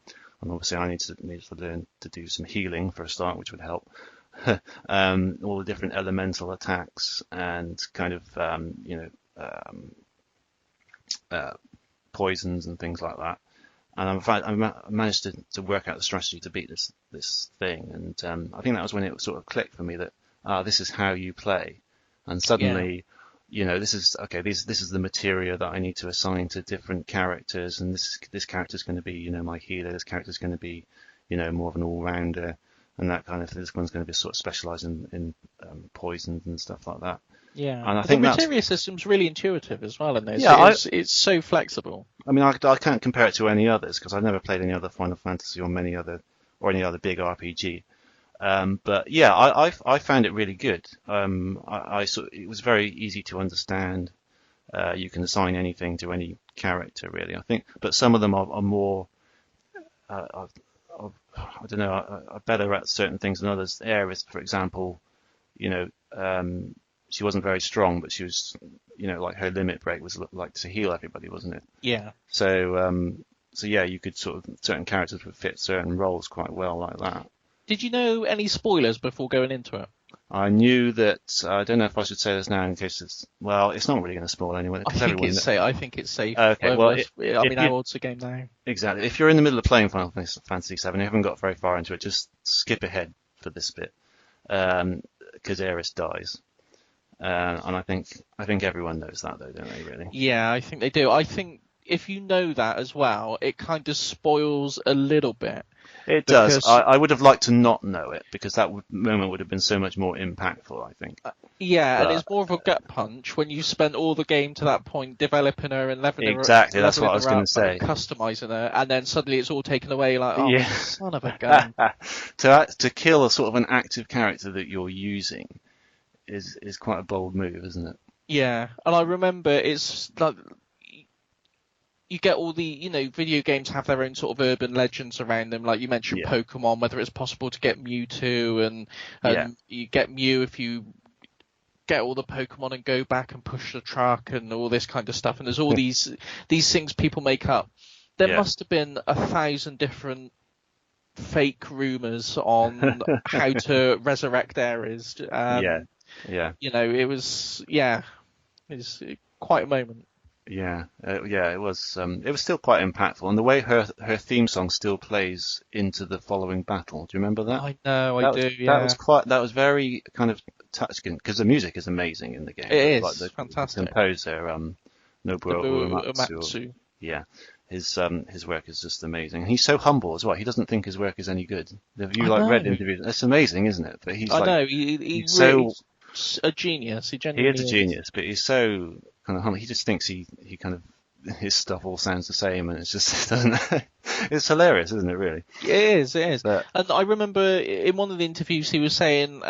and obviously I needed to learn to do some healing for a start, which would help. All the different elemental attacks and kind of poisons and things like that. And in fact, I managed to work out the strategy to beat this thing, and I think that was when it sort of clicked for me that this is how you play, and suddenly. Yeah. This is okay. This is the materia that I need to assign to different characters, and this character is going to be, my healer. This character is going to be, more of an all-rounder, and that kind of. This one's going to be sort of specialised in poisons and stuff like that. Yeah, and I think the materia system's really intuitive as well in this. Yeah, it's so flexible. I mean, I can't compare it to any others because I've never played any other Final Fantasy or any other big RPG. But yeah, I found it really good. It was very easy to understand. You can assign anything to any character, really. I think, but some of them are more. I don't know. Are better at certain things than others. Aeris, for example, she wasn't very strong, but she was, like her limit break was like to heal everybody, wasn't it? Yeah. So yeah, you could certain characters would fit certain roles quite well like that. Did you know any spoilers before going into it? I knew that. I don't know if I should say this now in case it's not really going to spoil anyone. I think it's safe. Okay, well, how old's the game now? Exactly. If you're in the middle of playing Final Fantasy VII, you haven't got very far into it, just skip ahead for this bit, because Aeris dies, and I think everyone knows that though, don't they? Really? Yeah, I think they do. I think if you know that as well, it kind of spoils a little bit. It does. I would have liked to not know it because that moment would have been so much more impactful, I think. And it's more of a gut punch when you spent all the game to that point developing her and leveling her. Exactly, that's what I was going to say. Customizing her, and then suddenly it's all taken away. Like, son of a gun. To kill a sort of an active character that you're using is quite a bold move, isn't it? Yeah, and I remember it's like you get all the, video games have their own sort of urban legends around them. Like you mentioned Pokemon, whether it's possible to get Mewtwo and you get Mew if you get all the Pokemon and go back and push the truck and all this kind of stuff. And there's all these things people make up. There must have been 1,000 different fake rumors on how to resurrect Ares. It was quite a moment. It was still quite impactful, and the way her theme song still plays into the following battle. Do you remember that? I know, I do. That was very kind of touching because the music is amazing in the game. It is fantastic. The composer, Nobuo Uematsu. Yeah. His work is just amazing. He's so humble as well. He doesn't think his work is any good. Have you read interviews? It's amazing, isn't it? But he's he's really a genius. He is a genius, but he's so kind of humble. He just thinks he kind of his stuff all sounds the same, and it's just it's hilarious, isn't it? Really, it is. But, and I remember in one of the interviews he was saying.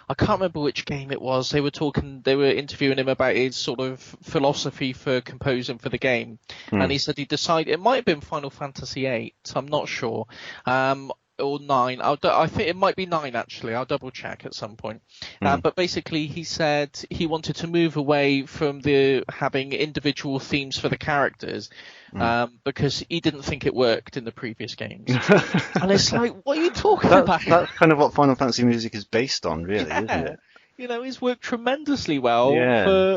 I can't remember which game it was. They were interviewing him about his sort of philosophy for composing for the game. And he said he decided, it might have been Final Fantasy VIII, I'm not sure, or 9. I think it might be 9 actually. I'll double check at some point. But basically he said he wanted to move away from having individual themes for the characters. Because he didn't think it worked in the previous games. And it's like, what are you talking about? That's kind of what Final Fantasy music is based on, really, isn't it? He's worked tremendously well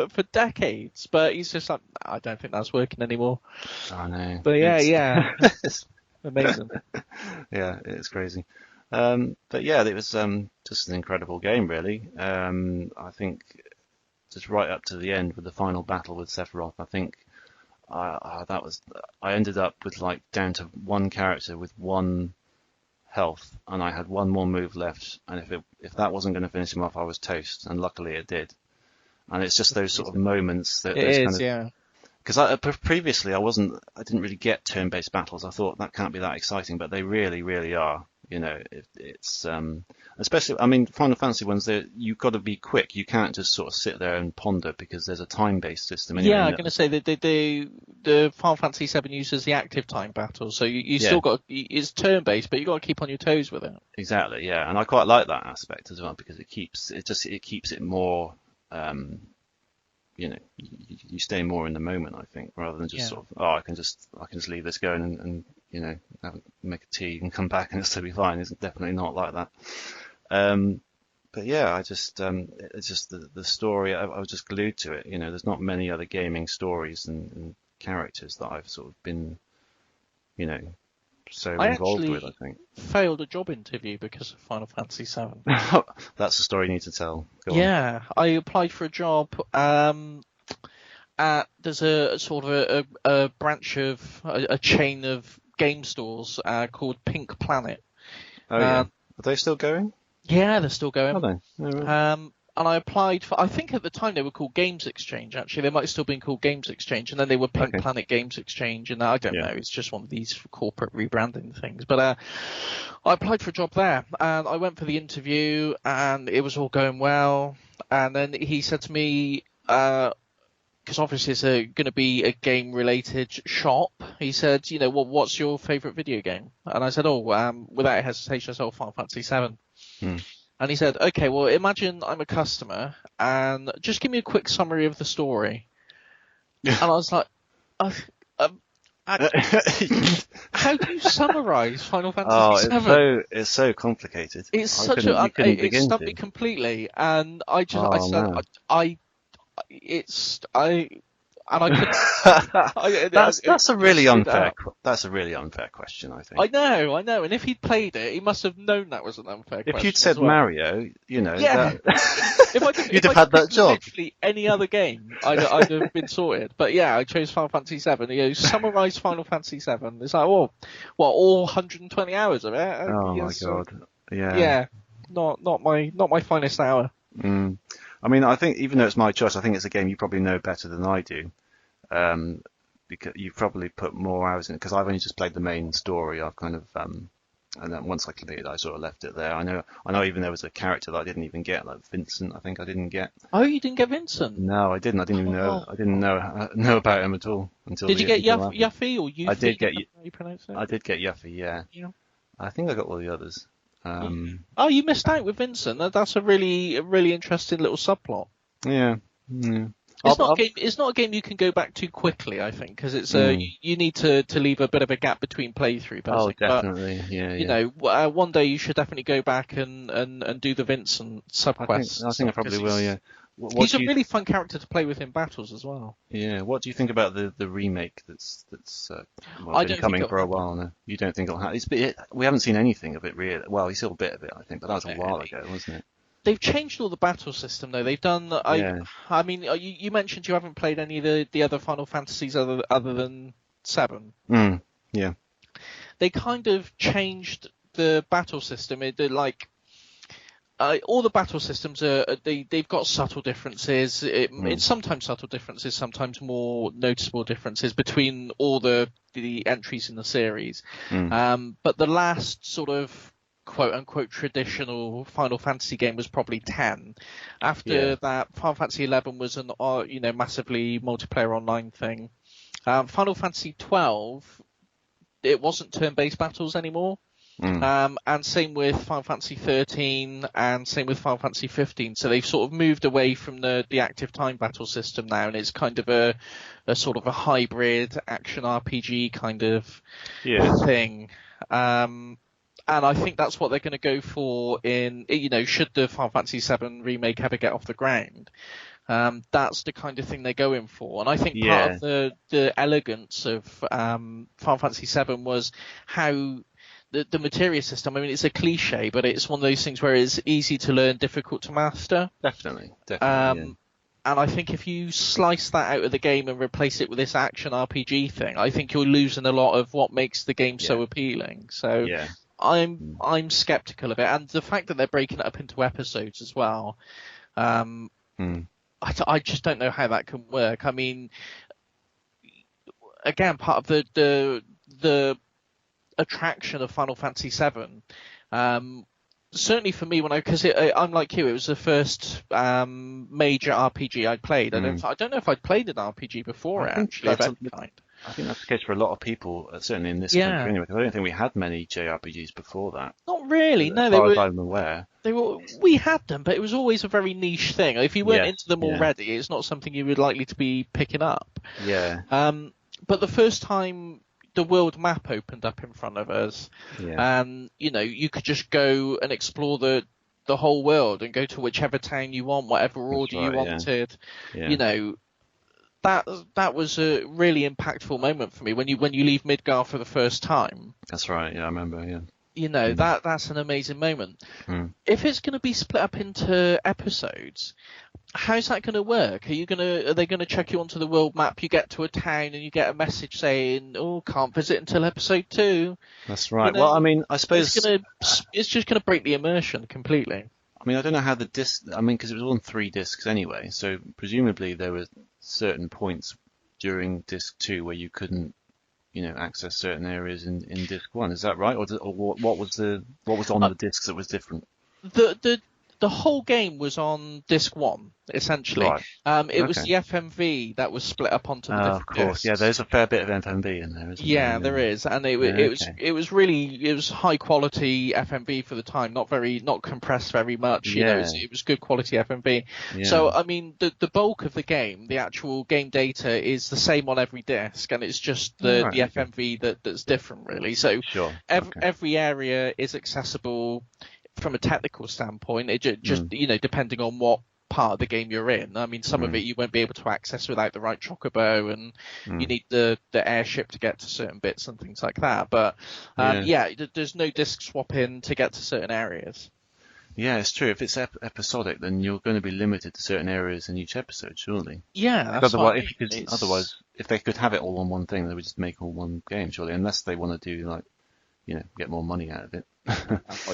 for decades, but he's just like, I don't think that's working anymore. I know. But amazing. Yeah, it's crazy. But yeah, it was just an incredible game, really. I think just right up to the end with the final battle with Sephiroth, I think I ended up with down to one character with 1 health, and I had 1 more move left, and if that wasn't going to finish him off, I was toast, and luckily it did. And it's just those sort of moments that because previously I didn't really get turn-based battles. I thought that can't be that exciting, but they really, really are. It's especially, I mean, Final Fantasy ones, you've got to be quick. You can't just sort of sit there and ponder because there's a time-based system. Anyway, I'm going to say that the Final Fantasy VII uses the active time battle, so you still got, it's turn-based, but you got to keep on your toes with it. Exactly, yeah, and I quite like that aspect as well because it keeps it more. You stay more in the moment, I think, rather than just sort of, I can just leave this going and make a tea and come back and it'll still be fine. It's definitely not like that. But yeah, it's just the story. I was just glued to it. There's not many other gaming stories and characters that I've sort of been, so involved with. I think failed a job interview because of Final Fantasy VII. That's the story you need to tell. Go on. I applied for a job. There's a sort of a branch of a chain of game stores called Pink Planet. Oh yeah, are they still going? Yeah, they're still going. Are they? Oh, right. And I applied for, I think at the time they were called Games Exchange, actually. They might have still been called Games Exchange, and then they were Pink Planet Games Exchange, and I don't know, it's just one of these corporate rebranding things. But I applied for a job there, and I went for the interview, and it was all going well. And then he said to me, because obviously it's going to be a game-related shop, he said, what's your favourite video game? And I said, without hesitation, I said, Final Fantasy VII. And he said, okay, well, imagine I'm a customer and just give me a quick summary of the story. And I was like, how do you summarize Final Fantasy VII? It's so complicated. It stumped me completely. And I couldn't. That's a really unfair question, I think. I know. And if he'd played it, he must have known that was an unfair question. If you'd said Mario, if you'd have had that job. Literally any other game, I'd have been sorted. But yeah, I chose Final Fantasy VII. Summarise Final Fantasy VII. It's like, all 120 hours of it. Oh my god. Yeah. Yeah. Not my finest hour. I mean, I think even though it's my choice, I think it's a game you probably know better than I do, because you've probably put more hours in it. Because I've only just played the main story. I've kind of And then once I completed, I sort of left it there. I know. Even there was a character that I didn't even get, like Vincent. I think I didn't get. Oh, you didn't get Vincent? No, I didn't. I didn't even know. I didn't know about him at all until. Did you get Yuffie or Yuffie? I did get. How you pronounce it? I did get Yuffie. Yeah. Yeah. I think I got all the others. Oh, you missed out with Vincent. That's a really interesting little subplot. Yeah. It's not a game you can go back to quickly, I think, because it's you need to leave a bit of a gap between playthrough. Oh, definitely. But, you know, one day you should definitely go back and do the Vincent subquest. I think I probably will. Yeah. He's a really fun character to play with in battles as well. Yeah. What do you think about the remake that's been coming for a while now? You don't think it'll happen? We haven't seen anything of it really. Well, we saw a bit of it, I think, but that was a while ago, wasn't it? They've changed all the battle system though. They've done. I mean, you mentioned you haven't played any of the other Final Fantasies other than 7. Yeah. They kind of changed the battle system. All the battle systems they've got subtle differences. It's sometimes subtle differences, sometimes more noticeable differences between all the entries in the series. But the last sort of quote unquote traditional Final Fantasy game was probably 10. After that, Final Fantasy 11 was an massively multiplayer online thing. Final Fantasy 12, it wasn't turn-based battles anymore. And same with Final Fantasy 13 and same with Final Fantasy 15. So they've sort of moved away from the active time battle system now, and it's kind of a sort of a hybrid action RPG kind of thing. And I think that's what they're going to go for in, should the Final Fantasy 7 remake ever get off the ground. That's the kind of thing they're going for. And I think part of the elegance of Final Fantasy 7 was how the materia system, I mean, it's a cliche, but it's one of those things where it's easy to learn, difficult to master. Definitely. And I think if you slice that out of the game and replace it with this action RPG thing, I think you're losing a lot of what makes the game so appealing. So I'm skeptical of it. And the fact that they're breaking it up into episodes as well, I just don't know how that can work. I mean, again, part of the attraction of Final Fantasy VII, certainly for me, because I'm like you, it was the first major RPG I'd played. I don't know if I'd played an RPG before it, actually, of any kind. I think that's the case for a lot of people, certainly in this country anyway, because I don't think we had many JRPGs before that. Not really, no. As far as I'm aware. We had them, but it was always a very niche thing. If you weren't into them already, it's not something you were likely to be picking up. Yeah. But the first time the world map opened up in front of us, and you could just go and explore the whole world and go to whichever town you want, whatever order you wanted. That was a really impactful moment for me when you leave Midgar for the first time. That's right. Yeah, I remember. Yeah. That's an amazing moment. If it's going to be split up into episodes, how's that going to work? Are they going to check you onto the world map? You get to a town and you get a message saying, "Oh, can't visit until episode 2." That's right. Well, I mean, I suppose it's just going to break the immersion completely. I mean, I don't know how the disc. I mean, because it was on 3 discs anyway, so presumably there were certain points during disc 2 where you couldn't, access certain areas in disc 1. Is that right, or what was on the discs that was different? The whole game was on disc 1, essentially. Right. It was the FMV that was split up onto the different of course. discs. Yeah, there's a fair bit of FMV in there, isn't there? Yeah, there is, and it was high quality FMV for the time, not compressed very much. It was good quality FMV. Yeah. So I mean, the bulk of the game, the actual game data, is the same on every disc, and it's just the FMV that's different, really. So every area is accessible from a technical standpoint. It just depending on what part of the game you're in. I mean, some of it you won't be able to access without the right chocobo, and you need the airship to get to certain bits and things like that. But there's no disc swapping to get to certain areas. Yeah, it's true. If it's episodic, then you're going to be limited to certain areas in each episode, surely. Yeah, that's otherwise, if they could have it all on one thing, they would just make all one game, surely, unless they want to do get more money out of it.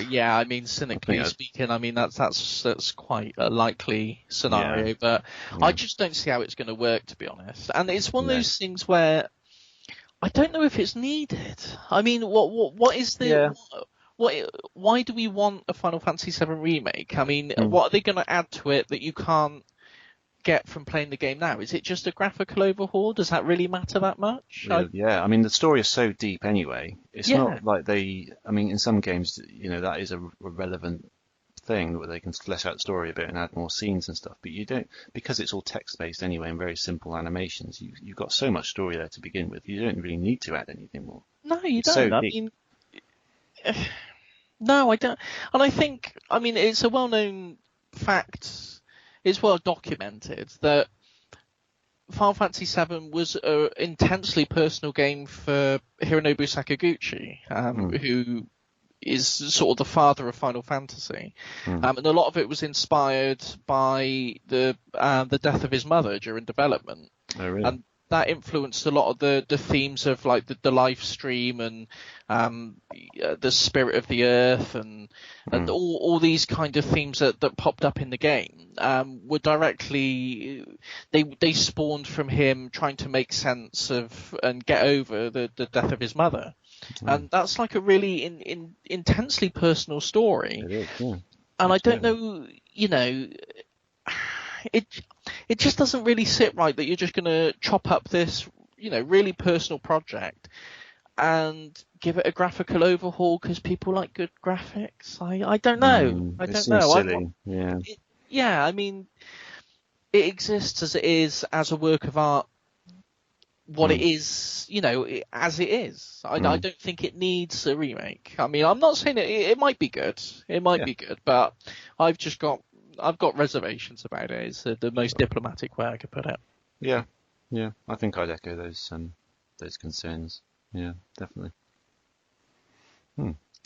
Yeah, I mean, cynically speaking, I mean that's quite a likely scenario, but I just don't see how it's going to work, to be honest. And it's one of those things where I don't know if it's needed. I mean, what is the why do we want a Final Fantasy VII remake? I mean, what are they going to add to it that you can't get from playing the game now? Is it just a graphical overhaul? Does that really matter that much? Yeah, I mean, the story is so deep anyway. It's not like I mean, in some games, that is a relevant thing where they can flesh out the story a bit and add more scenes and stuff, but you don't, because it's all text-based anyway and very simple animations, you've got so much story there to begin with. You don't really need to add anything more. No, you don't. So I mean, no, I don't. And I mean, it's a well-known fact, it's well documented that Final Fantasy VII was an intensely personal game for Hironobu Sakaguchi, who is sort of the father of Final Fantasy, and a lot of it was inspired by the death of his mother during development. Oh, really? And that influenced a lot of the themes of like the life stream and the spirit of the earth and all these kind of themes that popped up in the game were directly they spawned from him trying to make sense of and get over the death of his mother. And that's like a really intensely personal story. It is, yeah. And I don't know, it just doesn't really sit right that you're just going to chop up this, really personal project and give it a graphical overhaul because people like good graphics. I don't know. I don't know. Silly. Yeah. I mean, it exists as it is as a work of art. What it is, as it is. I don't think it needs a remake. I mean, I'm not saying it might be good. It might be good, but I've got reservations about it. It's the most diplomatic way I could put it. Yeah. I think I'd echo those concerns. Yeah, definitely.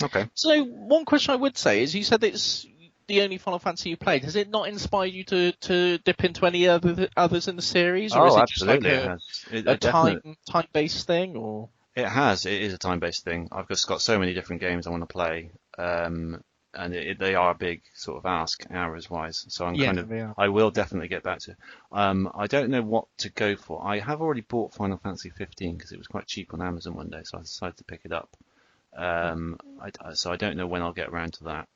Okay. So one question I would say is, you said it's the only Final Fantasy you played. Has it not inspired you to dip into any others in the series, or is it absolutely. just like a time-based thing, or? It has. It is a time-based thing. I've just got so many different games I want to play. And they are a big sort of ask hours-wise, so I will definitely get back to. I don't know what to go for. I have already bought Final Fantasy 15 because it was quite cheap on Amazon one day, so I decided to pick it up. So I don't know when I'll get around to that.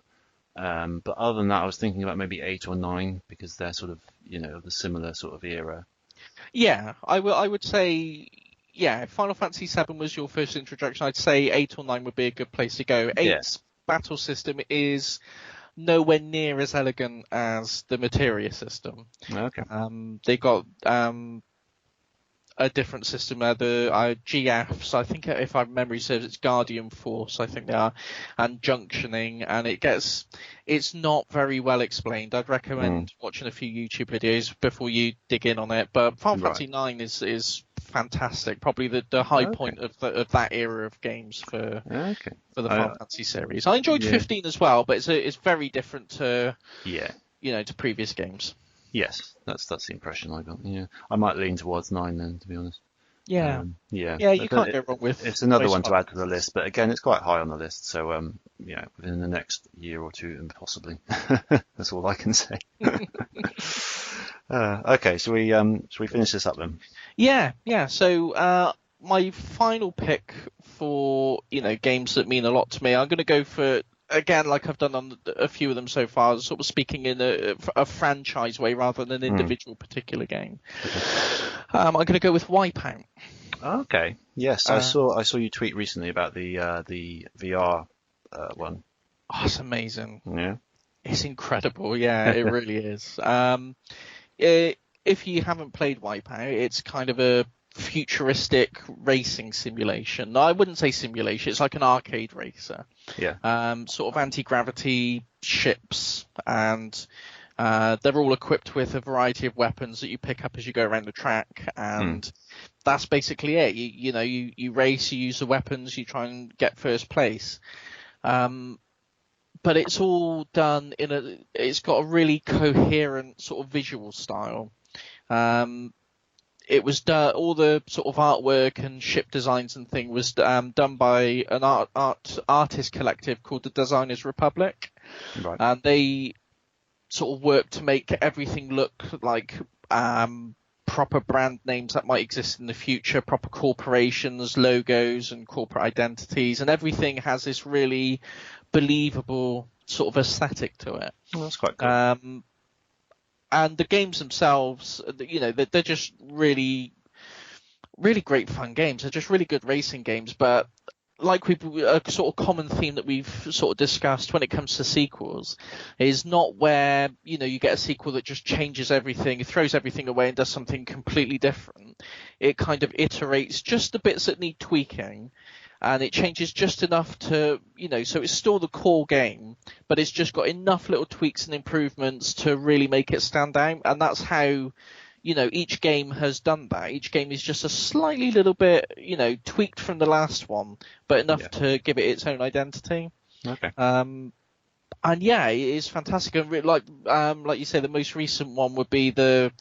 But other than that, I was thinking about maybe 8 or 9 because they're sort of the similar sort of era. Yeah, I would say. Yeah, if Final Fantasy VII was your first introduction, I'd say 8 or 9 would be a good place to go. 8's battle system is nowhere near as elegant as the Materia system. Okay. They got a different system, the GFs, I think if my memory serves, it's Guardian Force, I think they are, and junctioning, and it's not very well explained. I'd recommend watching a few YouTube videos before you dig in on it, but Final Fantasy 9 is fantastic, probably the high point of that era of games for the Final Fantasy series. I enjoyed 15 as well, but it's very different to to previous games. Yes, that's the impression I got. Yeah, I might lean towards 9 then, to be honest. Yeah, you can't go wrong with. It's another one to add to the list, but again, it's quite high on the list. So within the next year or two, possibly. That's all I can say. Okay, shall we finish this up then? Yeah. So my final pick for games that mean a lot to me, I'm going to go for. Again, like I've done on a few of them so far, sort of speaking in a franchise way rather than an individual particular game. I'm going to go with Wipeout. Okay. Yes, I saw you tweet recently about the VR one. Oh, it's amazing. Yeah. It's incredible. Yeah, it really is. If you haven't played Wipeout, it's kind of a futuristic racing simulation. I wouldn't say simulation, it's like an arcade racer. Yeah. Sort of anti-gravity ships, and they're all equipped with a variety of weapons that you pick up as you go around the track, and that's basically it. You race, you use the weapons, you try and get first place. But it's all done it's got a really coherent sort of visual style. It was done, all the sort of artwork and ship designs and thing was done by an artist collective called the Designers Republic. Right. And they sort of worked to make everything look like proper brand names that might exist in the future, proper corporations, logos and corporate identities, and everything has this really believable sort of aesthetic to it. Well, that's quite cool. And the games themselves, they're just really, really great fun games. They're just really good racing games, but like a sort of common theme that we've sort of discussed when it comes to sequels is not where, you get a sequel that just changes everything, throws everything away and does something completely different. It kind of iterates just the bits that need tweaking, and it changes just enough to, so it's still the core game, but it's just got enough little tweaks and improvements to really make it stand out. And that's how, each game has done that. Each game is just a slightly little bit, tweaked from the last one, but enough to give it its own identity. Okay. And yeah, it is fantastic. And like you say, the most recent one would be the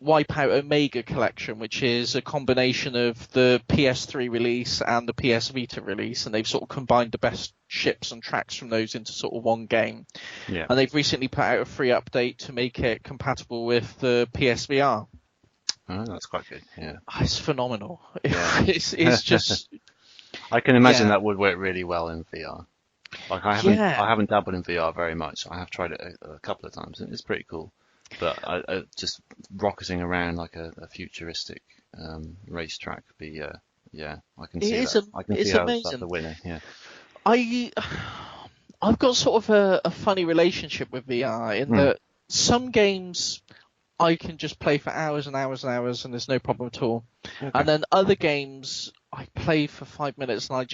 Wipeout Omega collection, which is a combination of the PS3 release and the PS Vita release, and they've sort of combined the best ships and tracks from those into sort of one game. Yeah. And they've recently put out a free update to make it compatible with the PSVR. Oh, that's quite good. Yeah. It's phenomenal. Yeah. It's just. I can imagine that would work really well in VR. Like I haven't dabbled in VR very much. I have tried it a couple of times, and it's pretty cool. But I just rocketing around like a futuristic racetrack would be, I can see that. I can see how that's the winner. Yeah. I've got sort of a funny relationship with VR in that some games I can just play for hours and hours and hours and there's no problem at all. Okay. And then other games I play for 5 minutes and I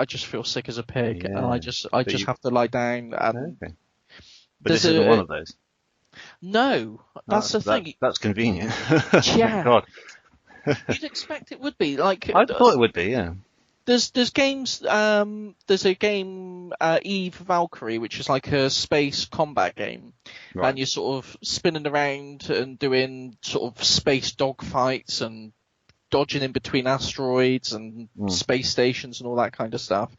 just feel sick as a pig, and I just have to lie down. And okay. But this isn't one of those. No, that's the thing. That's convenient. Yeah. God. You'd expect it would be. Like I thought it would be, yeah. There's games. There's a game, Eve Valkyrie, which is like a space combat game, right. And you're sort of spinning around and doing sort of space dogfights and dodging in between asteroids and space stations and all that kind of stuff.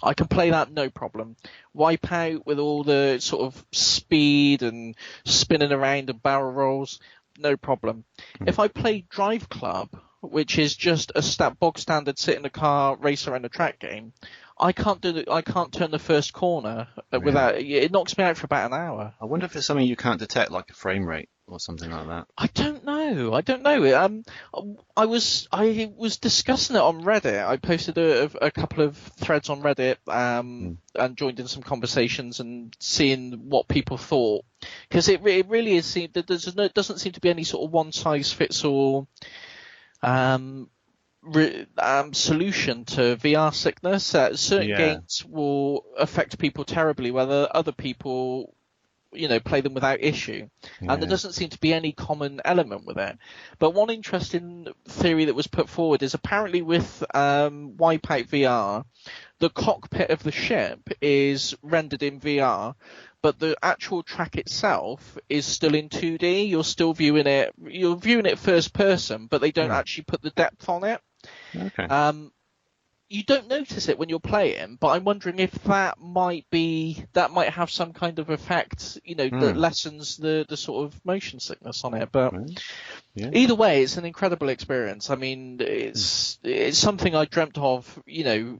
I can play that no problem. Wipeout with all the sort of speed and spinning around and barrel rolls, no problem. If I play Drive Club, which is just a bog standard sit in a car, race around a track game, I can't turn the first corner without it knocks me out for about an hour. I wonder if it's something you can't detect, like a frame rate or something like that. I don't know. I was discussing it on Reddit. I posted a couple of threads on Reddit and joined in some conversations and seeing what people thought, because it really is. There doesn't seem to be any sort of one size fits all solution to VR sickness. Certain games will affect people terribly, whether other people play them without issue. And there doesn't seem to be any common element with it. But one interesting theory that was put forward is apparently with Wipeout VR, the cockpit of the ship is rendered in VR, but the actual track itself is still in 2D. You're still viewing it first person, but they don't actually put the depth on it. Okay. You don't notice it when you're playing, but I'm wondering if that might have some kind of effect, that lessens the sort of motion sickness on it. But either way, it's an incredible experience. I mean, it's something I dreamt of,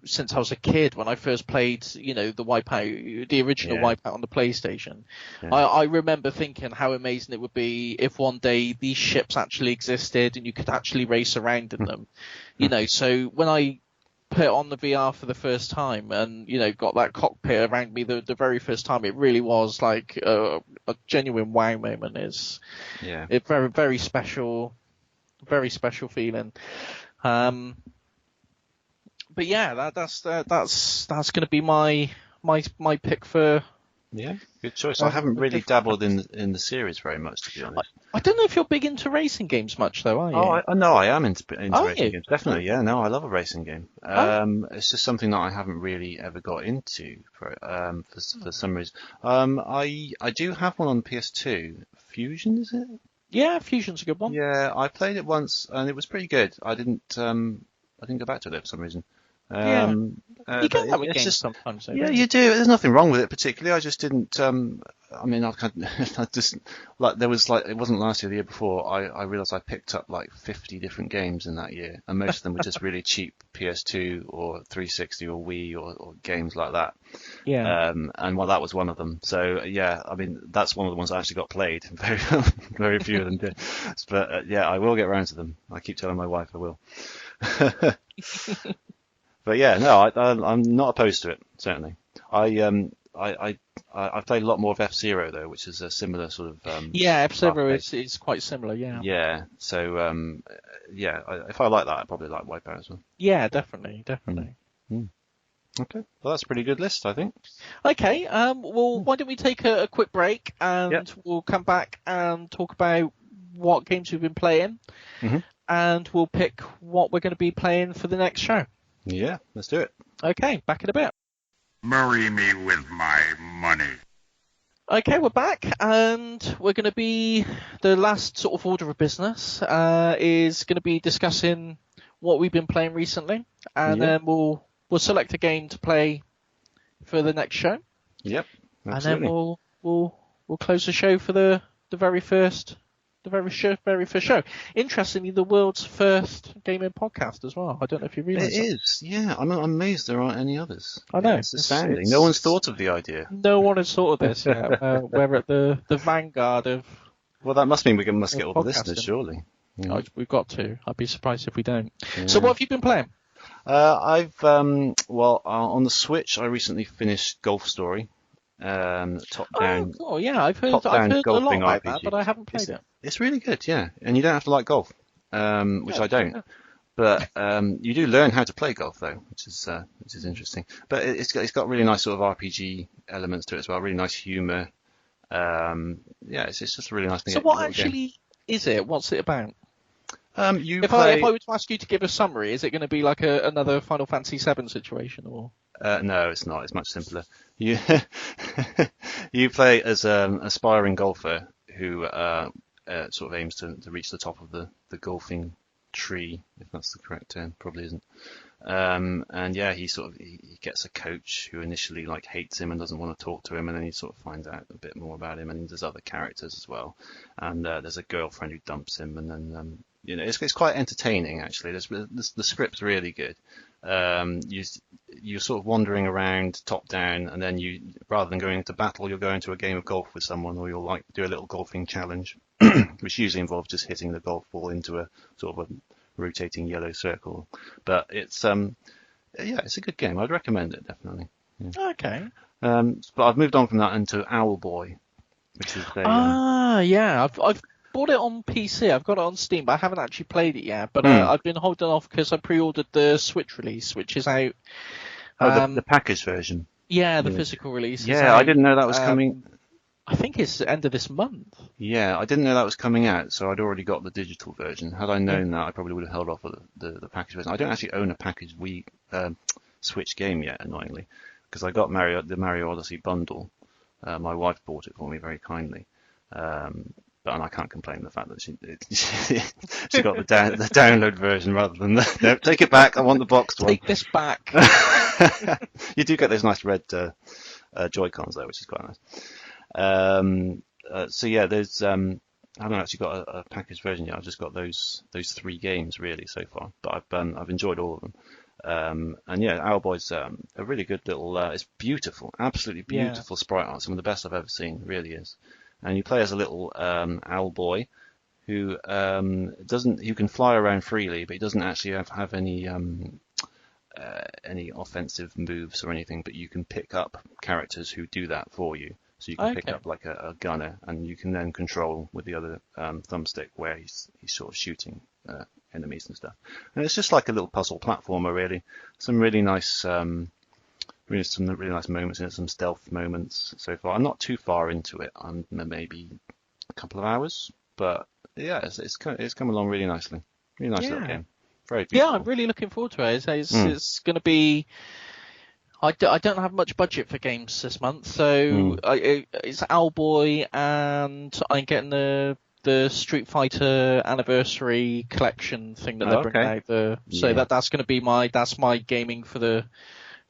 since I was a kid when I first played, the Wipeout, the original Wipeout on the PlayStation. Yeah. I remember thinking how amazing it would be if one day these ships actually existed and you could actually race around in them. So when I put it on the VR for the first time and, got that cockpit around me the very first time, it really was like a genuine wow moment. It's very, very special feeling. But yeah, that's going to be my pick for. Yeah, good choice. I haven't really dabbled in the series very much, to be honest. I don't know if you're big into racing games much, though, are you? Oh, no, I am into racing games. Definitely, yeah. No, I love a racing game. It's just something that I haven't really ever got into for some reason. I do have one on PS2. Fusion, is it? Yeah, Fusion's a good one. Yeah, I played it once and it was pretty good. I didn't go back to it for some reason. You get that with games sometimes. Yeah, you do. There's nothing wrong with it particularly. I just didn't. I mean, I just like there was like it wasn't last year, the year before. I realized I picked up like 50 different games in that year, and most of them were just really cheap PS2 or 360 or Wii or games like that. Yeah. And well, that was one of them. So yeah, I mean, that's one of the ones I actually got played. Very very few of them did. But yeah, I will get around to them. I keep telling my wife I will. But yeah, no, I'm not opposed to it. Certainly, I've played a lot more of F-Zero though, which is a similar sort of yeah, F-Zero is quite similar. Yeah. Yeah. So yeah, if I like that, I probably like Wipeout as well. Yeah, definitely. Okay, well that's a pretty good list, I think. Okay. Well, why don't we take a quick break and we'll come back and talk about what games we've been playing, and we'll pick what we're going to be playing for the next show. Yeah, let's do it. Okay, back in a bit. Marry me with my money. Okay, we're back, and we're going to be, the last sort of order of business is going to be discussing what we've been playing recently, and then we'll select a game to play for the next show. Yep, absolutely. And then we'll close the show for the very first show. Interestingly, the world's first gaming podcast as well. I don't know if you realise it is. Yeah, I'm amazed there aren't any others. I know. It's astounding. No one's thought of the idea. No one has thought of this yet. We're at the vanguard of. Well, that must mean we must get all the listeners, surely. Yeah. We've got to. I'd be surprised if we don't. Yeah. So, what have you been playing? I've on the Switch, I recently finished Golf Story. Top down. Oh, yeah, I've heard a lot about that, but I haven't played it. It's really good, yeah. And you don't have to like golf, which I don't. Yeah. But you do learn how to play golf, though, which is interesting. But it's got really nice sort of RPG elements to it as well. Really nice humour. Yeah, it's just a really nice thing. So what actually is it? What's it about? If I were to ask you to give a summary, is it going to be like another Final Fantasy VII situation, or? No, it's not. It's much simpler. You play as an aspiring golfer who sort of aims to reach the top of the golfing tree, if that's the correct term. Probably isn't. And yeah, he gets a coach who initially like hates him and doesn't want to talk to him, and then he sort of finds out a bit more about him, and there's other characters as well. And there's a girlfriend who dumps him, and then it's quite entertaining actually. The script's really good. You're sort of wandering around top down, and then rather than going into battle, you'll go into a game of golf with someone, or you'll like do a little golfing challenge, which usually involves just hitting the golf ball into a sort of a rotating yellow circle. But it's it's a good game. I'd recommend it definitely. Yeah. Okay. But I've moved on from that into Owlboy, which is yeah. I've bought it on PC. I've got it on Steam, but I haven't actually played it yet. But I've been holding off because I pre-ordered the Switch release, which is out. The packaged version. Yeah, the physical release. Yeah, I didn't know that was coming. I think it's the end of this month. Yeah, I didn't know that was coming out, so I'd already got the digital version. Had I known that, I probably would have held off the packaged version. I don't actually own a packaged Switch game yet, annoyingly, because I got the Mario Odyssey bundle. My wife bought it for me very kindly. And I can't complain the fact that she got the download version rather than the... No, take it back. I want the boxed one. Take this back. You do get those nice red Joy-Cons though, which is quite nice. So yeah, there's I haven't actually got a packaged version yet. I've just got those 3 games really so far, but I've enjoyed all of them. And yeah, Owlboy's a really good little. It's beautiful, absolutely beautiful sprite art. Some of the best I've ever seen. It really is. And you play as a little owl boy who who can fly around freely, but he doesn't actually have any offensive moves or anything. But you can pick up characters who do that for you. So you can pick up like a gunner, and you can then control with the other thumbstick where he's sort of shooting enemies and stuff. And it's just like a little puzzle platformer, really. Some really nice. Some really nice moments in it, some stealth moments so far. I'm not too far into it. I'm maybe a couple of hours, but yeah, it's come along really nicely. Really nice little game. Very beautiful. Yeah, I'm really looking forward to it. It's going to be. I don't have much budget for games this month, so it's Owlboy, and I'm getting the Street Fighter Anniversary Collection thing that they're bringing out. So that's going to be my gaming for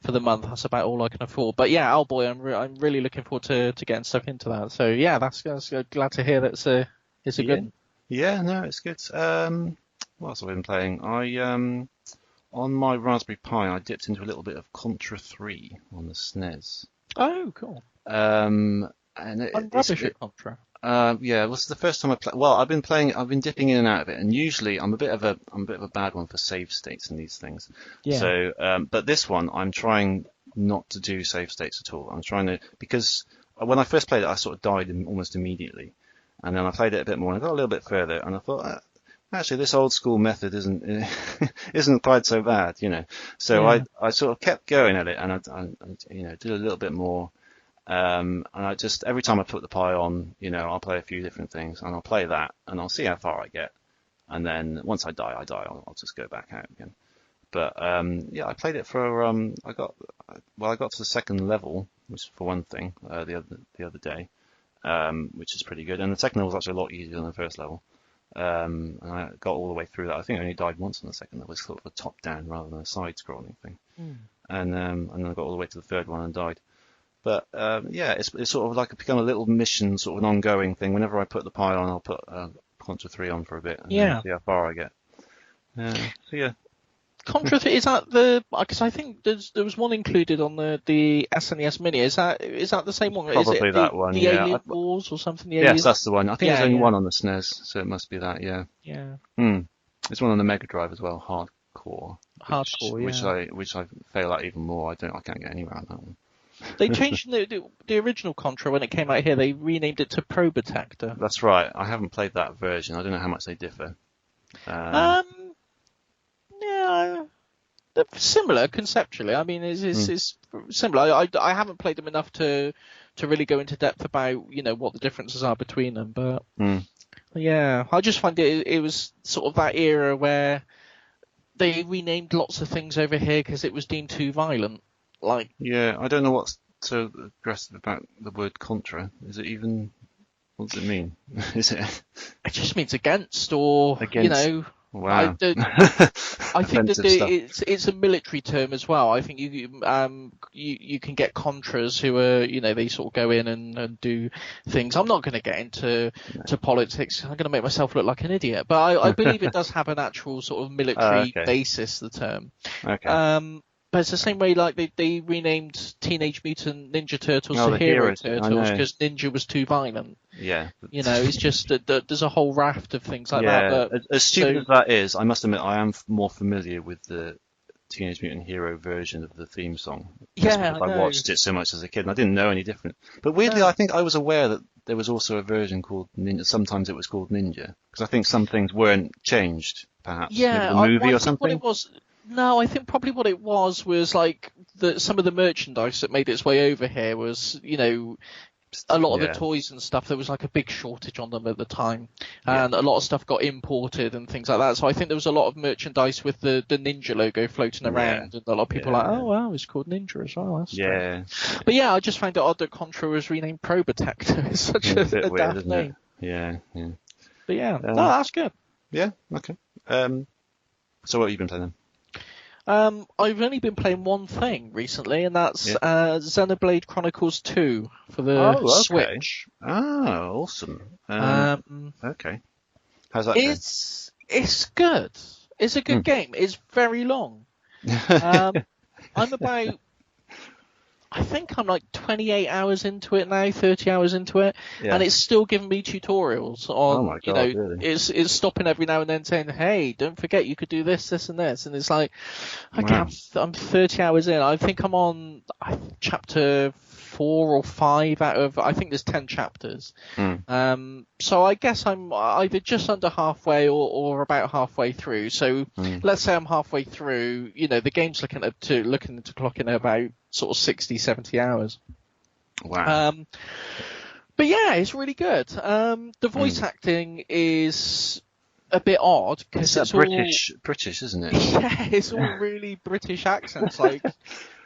for the month. That's about all I can afford. But yeah, Owlboy, I'm really looking forward to getting stuck into that. So yeah, that's glad to hear that it's a good. Yeah, no, it's good. What else have I been playing? On my Raspberry Pi, I dipped into a little bit of Contra 3 on the SNES. Oh, cool. And I'm rubbish at Contra. Yeah, this is the first time I play. Well, I've been dipping in and out of it, and usually I'm a bit of a bad one for save states and these things. Yeah. So, but this one, I'm trying not to do save states at all. I'm trying to, because when I first played it, I sort of died almost immediately, and then I played it a bit more, and I got a little bit further, and I thought, actually, this old school method isn't quite so bad, you know. So yeah. I sort of kept going at it, and I did a little bit more. And I just, every time I put the Pi on, I'll play a few different things, and I'll play that, and I'll see how far I get. And then once I die, I'll just go back out again. But, yeah, I played it for, I got to the second level, which for one thing, the other day, which is pretty good. And the second level was actually a lot easier than the first level. And I got all the way through that. I think I only died once on the second level. It was sort of a top-down rather than a side-scrolling thing. And then I got all the way to the third one and died. But yeah, it's sort of like become a little mission, sort of an ongoing thing. Whenever I put the Pi on, I'll put Contra 3 on for a bit and then see how far I get. So yeah. Contra 3, is that the? Because I think there was one included on the SNES Mini. Is that the same one? Probably is it that one. The Alien Wars or something? Yes, that's the one. I think there's only one on the SNES, so it must be that. Yeah. Yeah. There's one on the Mega Drive as well, Hardcore. Which I fail at even more. I can't get anywhere on that one. They changed the original Contra when it came out here. They renamed it to Probotector. That's right. I haven't played that version. I don't know how much they differ. Yeah, they're similar conceptually. I mean, it's similar. I haven't played them enough to really go into depth about what the differences are between them. But yeah, I just find it was sort of that era where they renamed lots of things over here because it was deemed too violent. Yeah, I don't know what's so aggressive about the word Contra. Is it even? What does it mean? Is it? It just means against, or Wow. I think that it's a military term as well. I think you can get Contras who are they sort of go in and do things. I'm not going to get into politics. I'm going to make myself look like an idiot. But I believe it does have an actual sort of military basis. The term. Okay. But it's the same way, they renamed Teenage Mutant Ninja Turtles to Hero Turtles because Ninja was too violent. Yeah. It's just that there's a whole raft of things like that. But, as stupid as that is, I must admit I am more familiar with the Teenage Mutant Hero version of the theme song. Yeah, I watched it so much as a kid, and I didn't know any different. But weirdly, I think I was aware that there was also a version called Ninja. Sometimes it was called Ninja, because I think some things weren't changed, perhaps. Yeah, maybe the movie or something. What it was. No, I think probably what it was some of the merchandise that made its way over here was, a lot of the toys and stuff. There was a big shortage on them at the time, and a lot of stuff got imported and things like that. So I think there was a lot of merchandise with the Ninja logo floating around, and a lot of people were like, oh wow, it's called Ninja as well. That's strange. But yeah, I just find it odd that Contra was renamed Probotector. It's such a weird, daft name. Yeah. But yeah, no, that's good. Yeah, okay. So what have you been playing then? I've only been playing one thing recently, and that's Xenoblade Chronicles 2 for the Switch. Oh, awesome. Okay. How's that going? It's good. It's a good game. It's very long. I think I'm 28 hours into it now, 30 hours into it, and it's still giving me tutorials on, oh my God, really? It's stopping every now and then saying, hey, don't forget you could do this, this and this. And it's like, okay, I'm 30 hours in. I think I'm on chapter 4 or 5 out of, I think there's 10 chapters. So I guess I'm either just under halfway or about halfway through. So let's say I'm halfway through, the game's looking into clocking at about sort of 60, 70 hours. Wow. But yeah, it's really good. The voice acting is a bit odd because it's British, isn't it? Yeah, it's all really British accents, like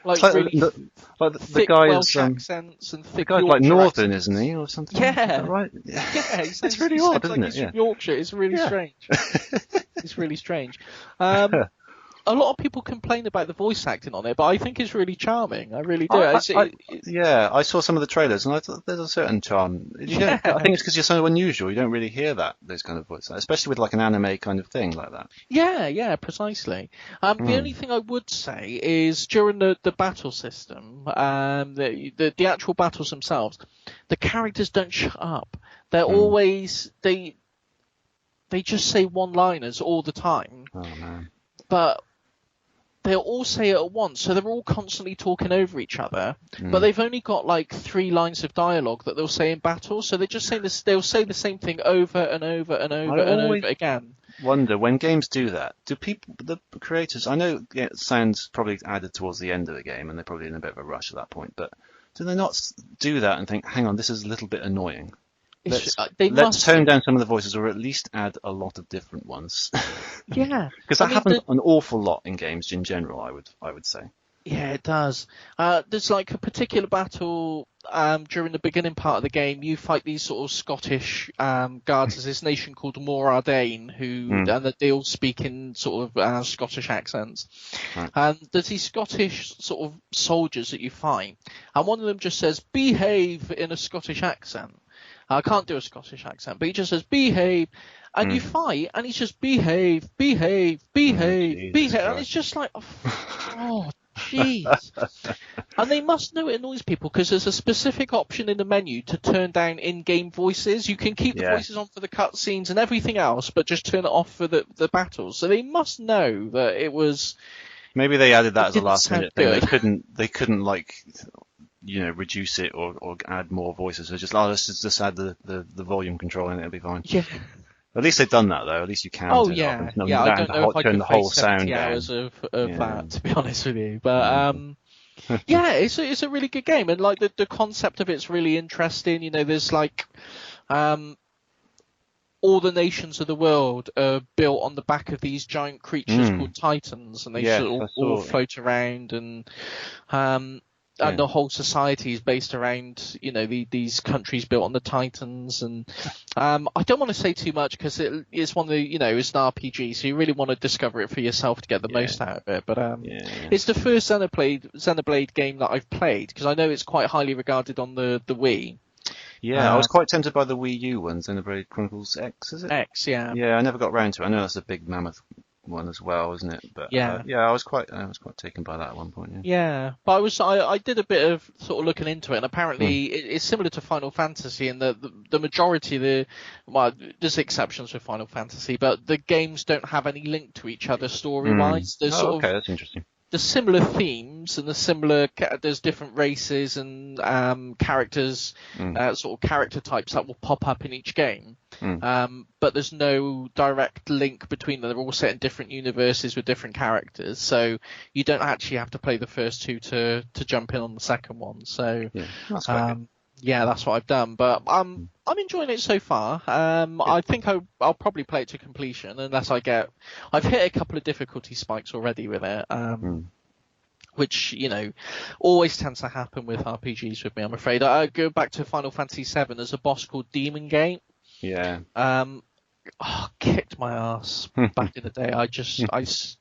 really the guy Welsh accents and thick the guy's Yorkshire Northern, accents. isn't he, or something? Yeah, right. Yeah, it's really odd, isn't it? He's from Yorkshire. It's really strange. It's really strange. a lot of people complain about the voice acting on it, but I think it's really charming. I really do. I saw some of the trailers, and I thought there's a certain charm. I think it's because you're so unusual. You don't really hear those kind of voices, especially with like an anime kind of thing like that. Yeah, precisely. The only thing I would say is during the battle system, the actual battles themselves, the characters don't shut up. They're always they just say one-liners all the time. Oh man! But they'll all say it at once, so they're all constantly talking over each other. But they've only got like 3 lines of dialogue that they'll say in battle, so they just say this. They'll say the same thing over and over and over and over again. Wonder when games do that. Do the creators? I know it sounds probably added towards the end of the game, and they're probably in a bit of a rush at that point. But do they not do that and think, hang on, this is a little bit annoying? Let's tone down some of the voices, or at least add a lot of different ones. Yeah, because that happens an awful lot in games in general. I would say. Yeah, it does. There's like a particular battle during the beginning part of the game. You fight these sort of Scottish guards. There's this nation called Morardane and they all speak in sort of Scottish accents. Right. And there's these Scottish sort of soldiers that you fight, and one of them just says "behave" in a Scottish accent. I can't do a Scottish accent, but he just says "behave," and you fight, and he's just behave, behave, behave, behave, and it's just like, oh, jeez. And they must know it annoys people because there's a specific option in the menu to turn down in-game voices. You can keep the voices on for the cutscenes and everything else, but just turn it off for the battles. So they must know that it was. Maybe they added that as a last-minute thing. They couldn't like. Reduce it or add more voices. So let's just add the volume control and it'll be fine. Yeah. At least they've done that though. At least you can. Oh yeah. I don't know if I could face 70 hours of that, to be honest with you. But yeah, it's a really good game, and like the concept of it's really interesting. There's like all the nations of the world are built on the back of these giant creatures called Titans, and they all float around and. And the whole society is based around, these countries built on the Titans. And I don't want to say too much because it's one of the, it's an RPG, so you really want to discover it for yourself to get the most out of it. But it's the first Xenoblade game that I've played because I know it's quite highly regarded on the Wii. Yeah, I was quite tempted by the Wii U one, Xenoblade Chronicles X, is it? X, yeah. Yeah, I never got round to it. I know that's a big mammoth one as well, isn't it? But I was quite taken by that at one point. Yeah, but I did a bit of sort of looking into it, and apparently it's similar to Final Fantasy in the majority there's exceptions for Final Fantasy, but the games don't have any link to each other story-wise. That's interesting. There's similar themes and there's different races and characters, sort of character types that will pop up in each game. But there's no direct link between them. They're all set in different universes with different characters, so you don't actually have to play the first 2 to jump in on the second one. So that's quite good. Yeah, that's what I've done. But I'm enjoying it so far. I think I'll probably play it to completion unless I've hit a couple of difficulty spikes already with it. Which, always tends to happen with RPGs with me, I'm afraid. I go back to Final Fantasy VII. There's a boss called Demon Gate. Yeah. Kicked my ass back in the day.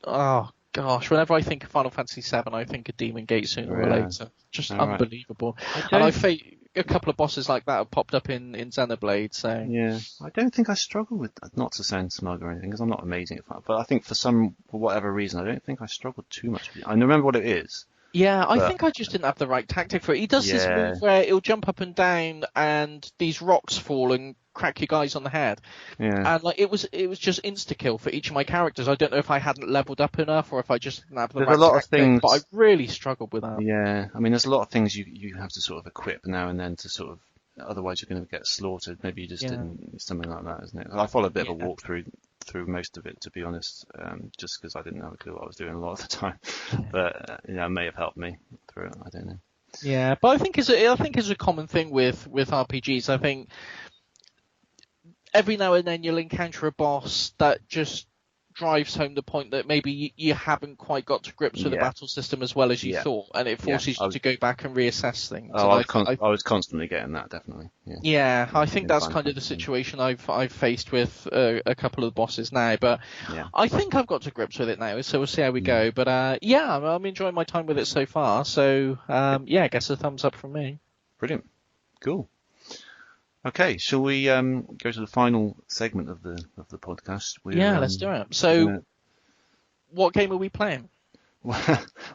Oh gosh, whenever I think of Final Fantasy VII, I think of Demon Gate sooner or later. Just unbelievable. And I think a couple of bosses like that have popped up in Xenoblade. So yeah, I don't think I struggle with, not to sound smug or anything, because I'm not amazing at that, but I think for whatever reason, I don't think I struggled too much. I remember what it is. Yeah, I think I just didn't have the right tactic for it. He does this move where it'll jump up and down and these rocks fall and crack you guys on the head. Yeah. And it was just insta-kill for each of my characters. I don't know if I hadn't leveled up enough or if I just didn't have the right tactic, of things, but I really struggled with that. Yeah, I mean, there's a lot of things you have to sort of equip now and then to sort of, otherwise you're going to get slaughtered. Maybe you just didn't, something like that, isn't it? I followed a bit of a walkthrough through most of it, to be honest, just because I didn't have a clue what I was doing a lot of the time. But it may have helped me through it. I don't know. Yeah, but I think it's a common thing with RPGs. I think every now and then you'll encounter a boss that just drives home the point that maybe you haven't quite got to grips with the battle system as well as you thought, and it forces you to go back and reassess things. Oh, I was constantly getting that, definitely. Yeah, I think that's kind of the situation I've faced with a couple of the bosses now, but I think I've got to grips with it now, so we'll see how we go. But I'm enjoying my time with it so far, so I guess a thumbs up from me. Brilliant. Cool. Okay, shall we go to the final segment of the podcast? Let's do it. So, what game are we playing?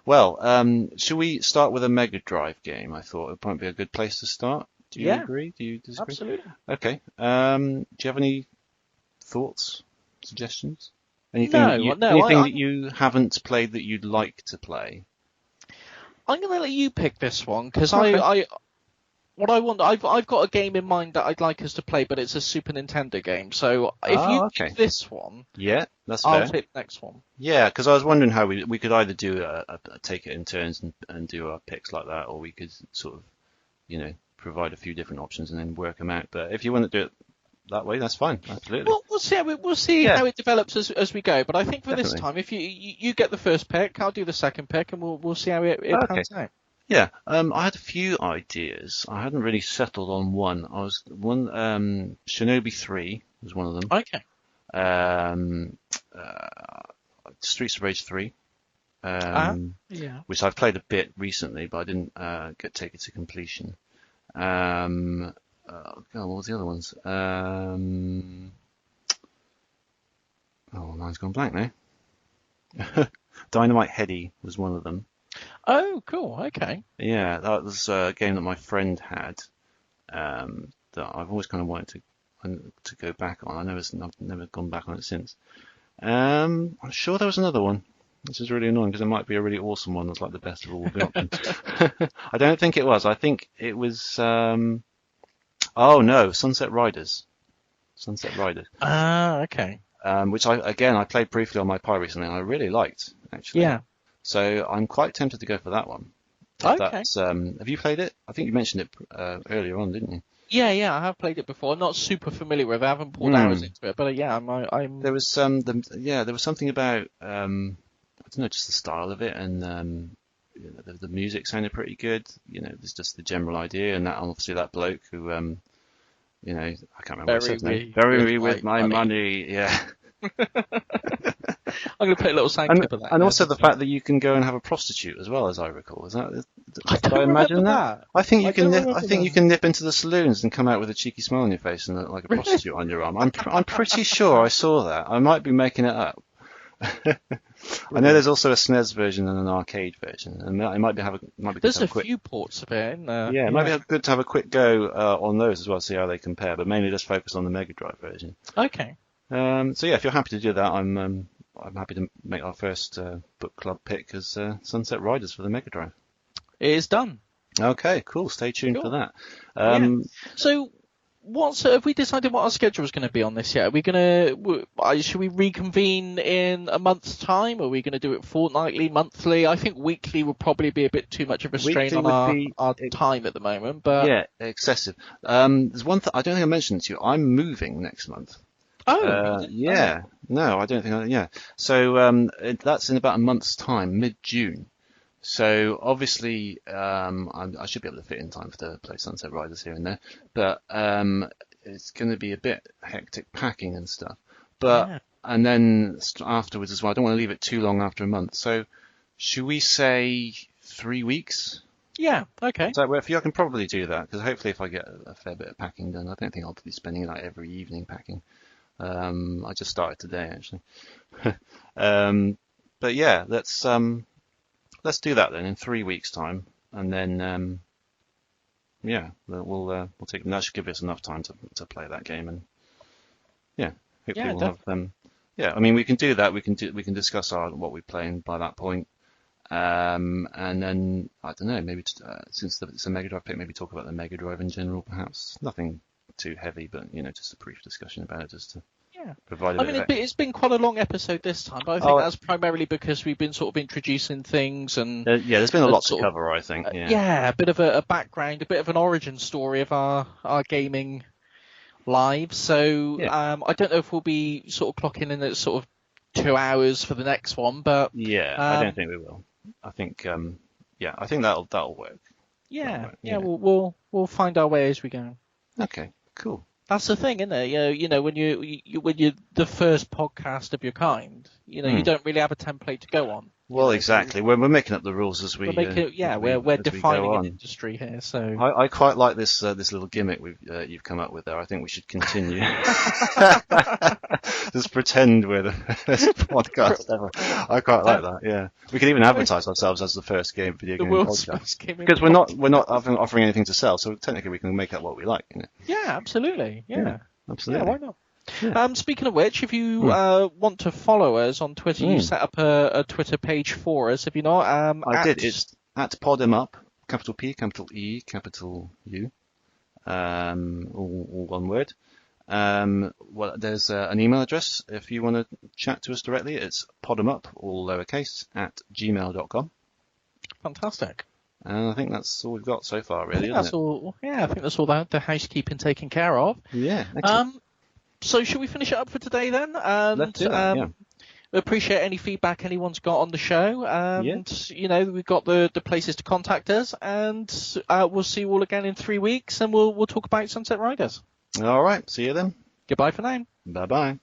Well, shall we start with a Mega Drive game? I thought it might be a good place to start. Do you agree? Do you disagree? Absolutely. Okay. Do you have any thoughts, suggestions? Anything that you haven't played that you'd like to play? I'm going to let you pick this one because I've got a game in mind that I'd like us to play, but it's a Super Nintendo game. So if you pick this one, that's fair. I'll pick the next one. Yeah, because I was wondering how we could either do take it in turns and do our picks like that, or we could sort of, provide a few different options and then work them out. But if you want to do it that way, that's fine. Absolutely. Well, we'll see how it develops as we go. But I think for this time, if you get the first pick, I'll do the second pick, and we'll see how it pans out. Yeah, I had a few ideas. I hadn't really settled on one. Shinobi 3 was one of them. Okay. Streets of Rage 3, which I've played a bit recently, but I didn't take it to completion. What was the other ones? Mine's gone blank now. Dynamite Headdy was one of them. Oh, cool. Okay. Yeah, that was a game that my friend had that I've always kind of wanted to go back on. I've never gone back on it since. I'm sure there was another one, which is really annoying because it might be a really awesome one that's like the best of all the options. I don't think it was. I think it was. Sunset Riders. Sunset Riders. Okay. Which I played briefly on my Pi recently, and I really liked actually. Yeah. So I'm quite tempted to go for that one. Okay. Have you played it? I think you mentioned it earlier on, didn't you? Yeah, I have played it before. I'm not super familiar with it. I haven't poured hours into it, but I'm. There was there was something about I don't know, just the style of it, and the music sounded pretty good. There's just the general idea, and that obviously that bloke who I can't remember what his name. Bury me with my money. Yeah. I'm going to put a little sound clip of that. And also the fact that you can go and have a prostitute as well, as I recall. Did I imagine that? I think you can nip into the saloons and come out with a cheeky smile on your face and look like a prostitute on your arm. I'm pretty sure I saw that. I might be making it up. I know there's also a SNES version and an arcade version, and it might be good. There's a few ports of it. It might be good to have a quick go on those as well, see how they compare. But mainly just focus on the Mega Drive version. Okay. So if you're happy to do that, I'm happy to make our first book club pick as Sunset Riders for the Mega Drive. It is done. Okay, cool. Stay tuned for that. So, have we decided what our schedule is going to be on this yet? Are we should we reconvene in a month's time? Or are we going to do it fortnightly, monthly? I think weekly would probably be a bit too much of a strain on our time at the moment. But yeah, excessive. There's one thing I don't think I mentioned to you. I'm moving next month. Oh, yeah. No, I don't think. So that's in about a month's time, mid-June. So obviously, I should be able to fit in time to play Sunset Riders here and there, but it's going to be a bit hectic packing and stuff. But and then afterwards as well, I don't want to leave it too long after a month. So should we say 3 weeks? Yeah. Okay. Does that work for you? I can probably do that because hopefully, if I get a fair bit of packing done, I don't think I'll be spending like every evening packing. I just started today actually. But yeah, let's do that then in 3 weeks' time, and then we'll take. That should give us enough time to play that game, and hopefully we'll have. I mean, we can do that. We can discuss what we're playing by that point, and then I don't know. Maybe since it's a Mega Drive pick, maybe talk about the Mega Drive in general. Perhaps nothing too heavy, but just a brief discussion about it, just to. I mean, it's been quite a long episode this time, but I think that's primarily because we've been sort of introducing things and there's been a lot to cover, I think. A bit of a background, a bit of an origin story of our gaming lives. So I don't know if we'll be sort of clocking in at sort of 2 hours for the next one, but yeah, I don't think we will. I think I think that'll work. Yeah, we'll find our way as we go. Okay, cool. That's the thing, isn't it? You know, when you're the first podcast of your kind, you don't really have a template to go on. Well, exactly. We're making up the rules as we. We're defining an industry here. So I quite like this little gimmick you've come up with there. I think we should continue. Just pretend we're the first podcast ever. I quite like that. Yeah, we could even advertise ourselves as the first video game podcast because we're not offering anything to sell. So technically, we can make up what we like. Yeah, absolutely. Yeah, absolutely. Yeah, why not? Yeah. Speaking of which, if you want to follow us on Twitter, you set up a Twitter page for us. Have you not? I did. It's at PodEmUp, capital P, capital E, capital U, all one word. Well, there's an email address if you want to chat to us directly. It's PodEmUp, all lowercase, at gmail.com. Fantastic. And I think that's all we've got so far, really. I think that's all the housekeeping taken care of. Yeah. Excellent. So should we finish it up for today then? Let's do that, We appreciate any feedback anyone's got on the show. And, we've got the places to contact us. And we'll see you all again in 3 weeks. And we'll talk about Sunset Riders. All right. See you then. Goodbye for now. Bye-bye.